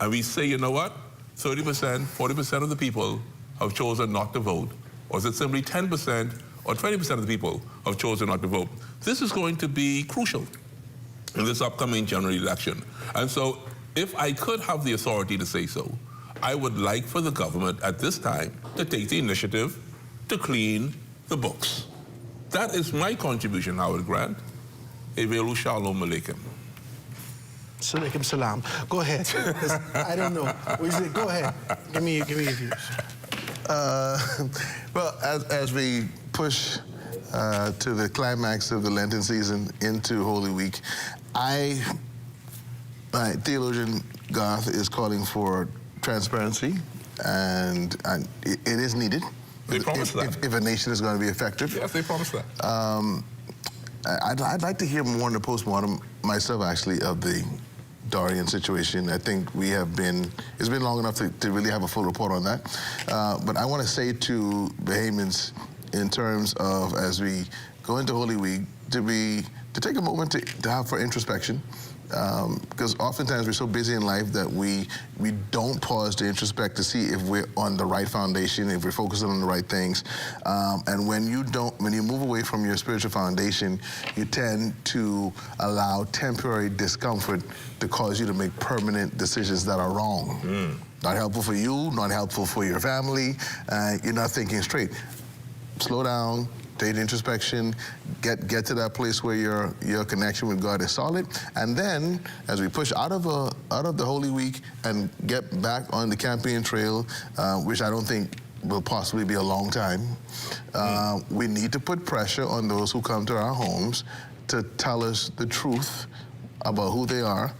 and we say, you know what, 30%, 40% of the people have chosen not to vote? Or is it simply 10% or 20% of the people have chosen not to vote? This is going to be crucial in this upcoming general election. And so if I could have the authority to say so, I would like for the government at this time to take the initiative to clean the books. That is my contribution, Howard Grant. Evelu Shalom Aleichem. Alaikum salam. Go ahead. I don't know. Go ahead. Give me your views. Well, as we push to the climax of the Lenten season into Holy Week, my theologian Garth is calling for transparency, and it is needed. They promised that. If a nation is going to be effective. Yes, they promised that. I'd like to hear more in the postmortem myself, actually, of the Dorian situation. I think it's been long enough to really have a full report on that. But I want to say to Bahamians, in terms of, as we go into Holy Week, to take a moment to have for introspection, Because oftentimes we're so busy in life that we don't pause to introspect to see if we're on the right foundation, if we're focusing on the right things. And when you move away from your spiritual foundation, you tend to allow temporary discomfort to cause you to make permanent decisions that are wrong. Not helpful for you, not helpful for your family. You're not thinking straight. Slow down. Take introspection, get to that place where your connection with God is solid, and then as we push out of the Holy Week and get back on the campaign trail, which I don't think will possibly be a long time, we need to put pressure on those who come to our homes to tell us the truth about who they are,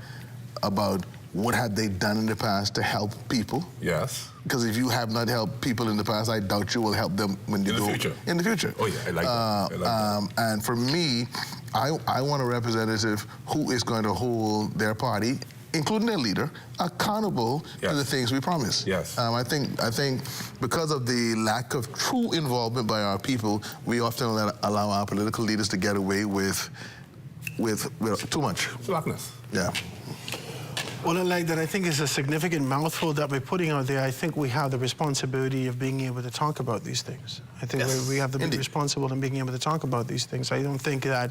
about what have they done in the past to help people. Yes. Because if you have not helped people in the past, I doubt you will help them when you do. In the future. Oh, yeah, I like that. And for me, I want a representative who is going to hold their party, including their leader, accountable to the things we promise. Yes. I think because of the lack of true involvement by our people, we often allow our political leaders to get away with too much. Slackness. Yeah. Well, unlike that, I think it's a significant mouthful that we're putting out there. I think we have the responsibility of being able to talk about these things. I think we have to be responsible in being able to talk about these things. I don't think that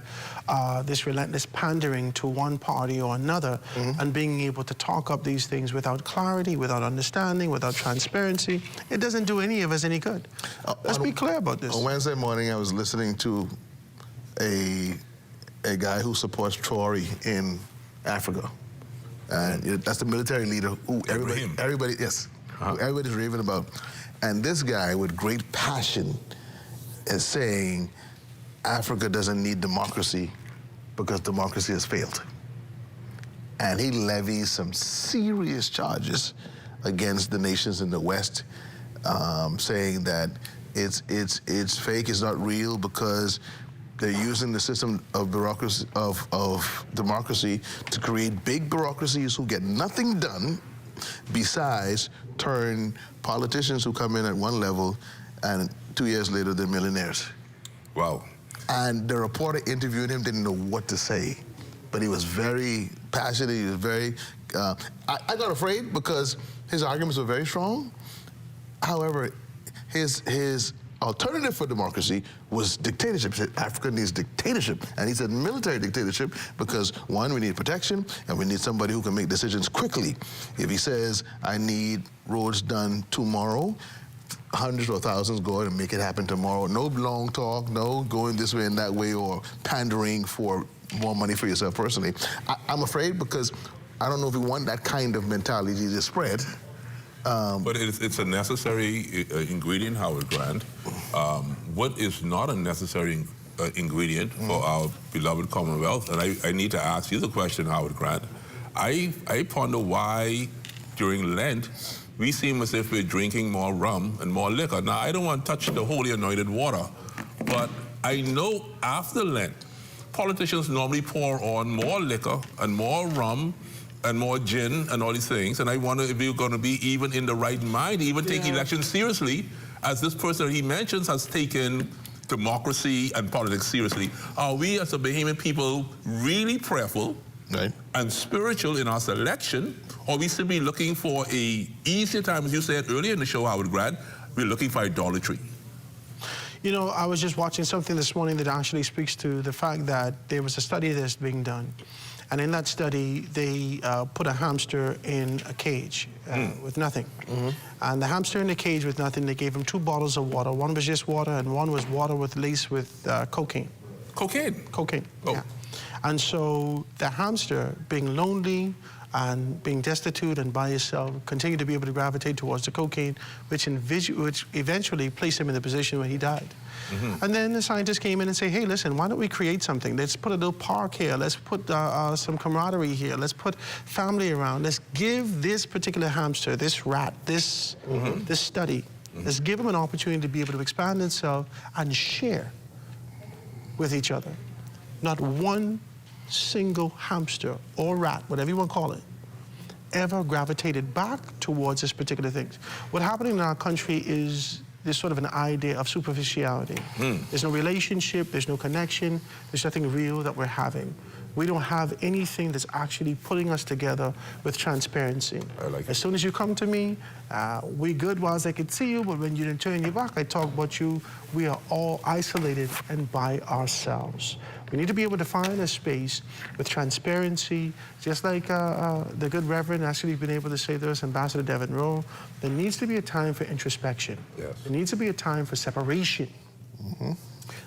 this relentless pandering to one party or another and being able to talk up these things without clarity, without understanding, without transparency, it doesn't do any of us any good. Let's be clear about this. On Wednesday morning, I was listening to a guy who supports Tory in Africa. And that's the military leader who everybody's raving about. And this guy, with great passion, is saying Africa doesn't need democracy because democracy has failed. And he levies some serious charges against the nations in the West, saying that it's fake, it's not real, because they're using the system of bureaucracy of democracy to create big bureaucracies who get nothing done besides turn politicians who come in at one level and 2 years later they're millionaires. Wow. And the reporter interviewing him didn't know what to say, but he was very passionate. He was very, I got afraid because his arguments were very strong. However, his alternative for democracy was dictatorship. He said Africa needs dictatorship. And he said military dictatorship because, one, we need protection, and we need somebody who can make decisions quickly. If he says, I need roads done tomorrow, hundreds or thousands go out and make it happen tomorrow. No long talk, no going this way and that way, or pandering for more money for yourself personally. I'm afraid because I don't know if we want that kind of mentality to spread. But it's a necessary ingredient, Howard Grant. What is not a necessary ingredient for our beloved Commonwealth? And I need to ask you the question, Howard Grant. I ponder why during Lent we seem as if we're drinking more rum and more liquor. Now, I don't want to touch the holy anointed water, but I know after Lent, politicians normally pour on more liquor and more rum and more gin and all these things, and I wonder if you're going to be even in the right mind, even take elections seriously, as this person he mentions has taken democracy and politics seriously. Are we as a Bahamian people really prayerful and spiritual in our selection, or are we simply looking for a easier time, as you said earlier in the show, Howard Grant, we're looking for idolatry? You know, I was just watching something this morning that actually speaks to the fact that there was a study that's being done. And in that study, they put a hamster in a cage with nothing. And the hamster in the cage with nothing, they gave him 2 bottles of water. One was just water, and one was water laced with cocaine. Cocaine? Cocaine, yeah. And so the hamster, being lonely and being destitute and by himself, continued to be able to gravitate towards the cocaine, which eventually placed him in the position where he died. And then the scientists came in and say, hey, listen, why don't we create something? Let's put a little park here. Let's put some camaraderie here. Let's put family around. Let's give this particular hamster, this rat, this study, let's give him an opportunity to be able to expand itself and share with each other. Not one single hamster or rat, whatever you want to call it, ever gravitated back towards this particular thing. What happened in our country is there's sort of an idea of superficiality. There's no relationship, there's no connection, there's nothing real that we're having. we don't have anything that's actually putting us together with transparency. As soon as you come to me, we good whilst I could see you, but when you didn't turn your back, I talk about you. We are all isolated and by ourselves. We need to be able to find a space with transparency, just like the good Reverend actually been able to say to us, Ambassador Devin Rowe. There needs to be a time for introspection. Yes. There needs to be a time for separation.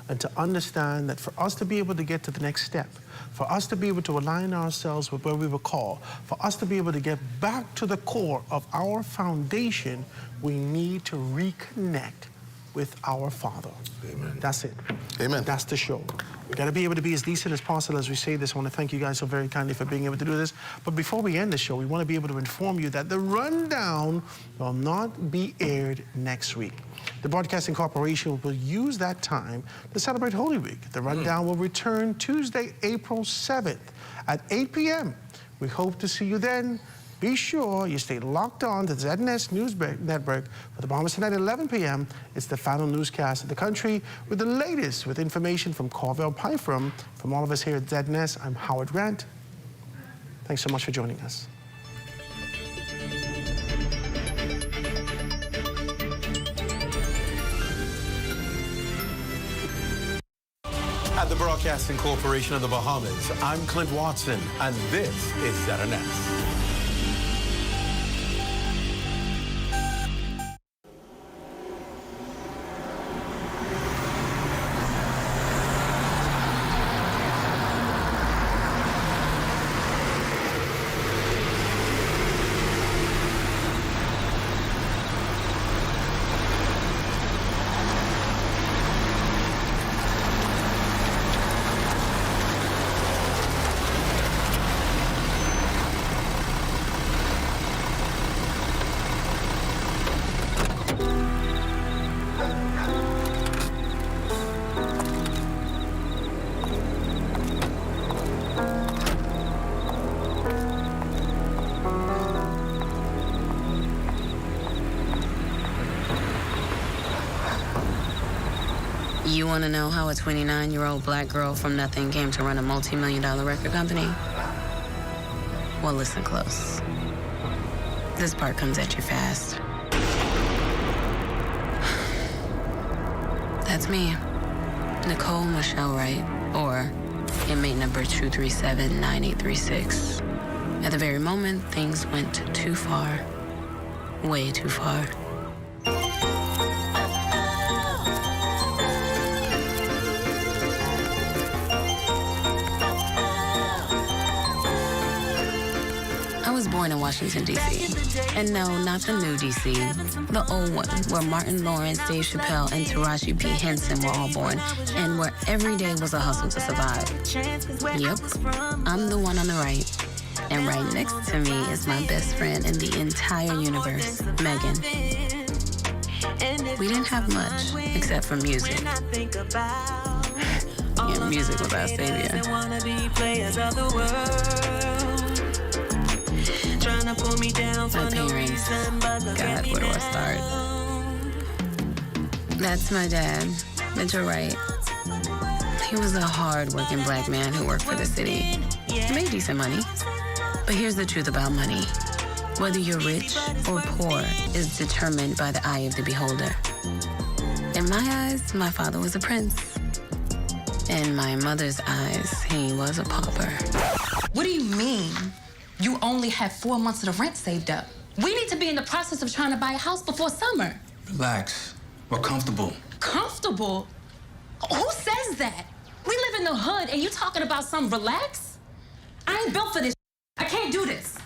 And to understand that for us to be able to get to the next step, for us to be able to align ourselves with where we were called, for us to be able to get back to the core of our foundation, we need to reconnect with our Father. Amen. That's it. Amen. That's the show. We got to be able to be as decent as possible as we say this. I want to thank you guys so very kindly for being able to do this. But before we end the show, we want to be able to inform you that the rundown will not be aired next week. The Broadcasting Corporation will use that time to celebrate Holy Week. The rundown will return Tuesday, April 7th at 8 p.m. We hope to see you then. Be sure you stay locked on to the ZNS News Network for the Bahamas tonight at 11 p.m. It's the final newscast of the country with the latest with information from Corvell Pyfrom. From all of us here at ZNS, I'm Howard Grant. Thanks so much for joining us. At the Broadcasting Corporation of the Bahamas, I'm Clint Watson, and this is ZNS. You want to know how a 29-year-old black girl from nothing came to run a multi-million-dollar record company? Well, listen close. This part comes at you fast. That's me, Nicole Michelle Wright, or inmate number 2379836. At the very moment, things went too far. Way too far. I was born in Washington, D.C. And no, not the new D.C., the old one, where Martin Lawrence, Dave Chappelle, and Taraji P. Henson were all born, and where every day was a hustle to survive. Yep, I'm the one on the right. And right next to me is my best friend in the entire universe, Megan. We didn't have much, except for music. Yeah, music was our savior. My parents, God, where do I start? That's my dad, Mitchell Wright. He was a hard-working black man who worked for the city. He made decent money. But here's the truth about money. Whether you're rich or poor is determined by the eye of the beholder. In my eyes, my father was a prince. In my mother's eyes, he was a pauper. What do you mean? You only have 4 months of the rent saved up. We need to be in the process of trying to buy a house before summer. Relax. We're comfortable. Comfortable? Who says that? We live in the hood and you talking about some relax? I ain't built for this. I can't do this.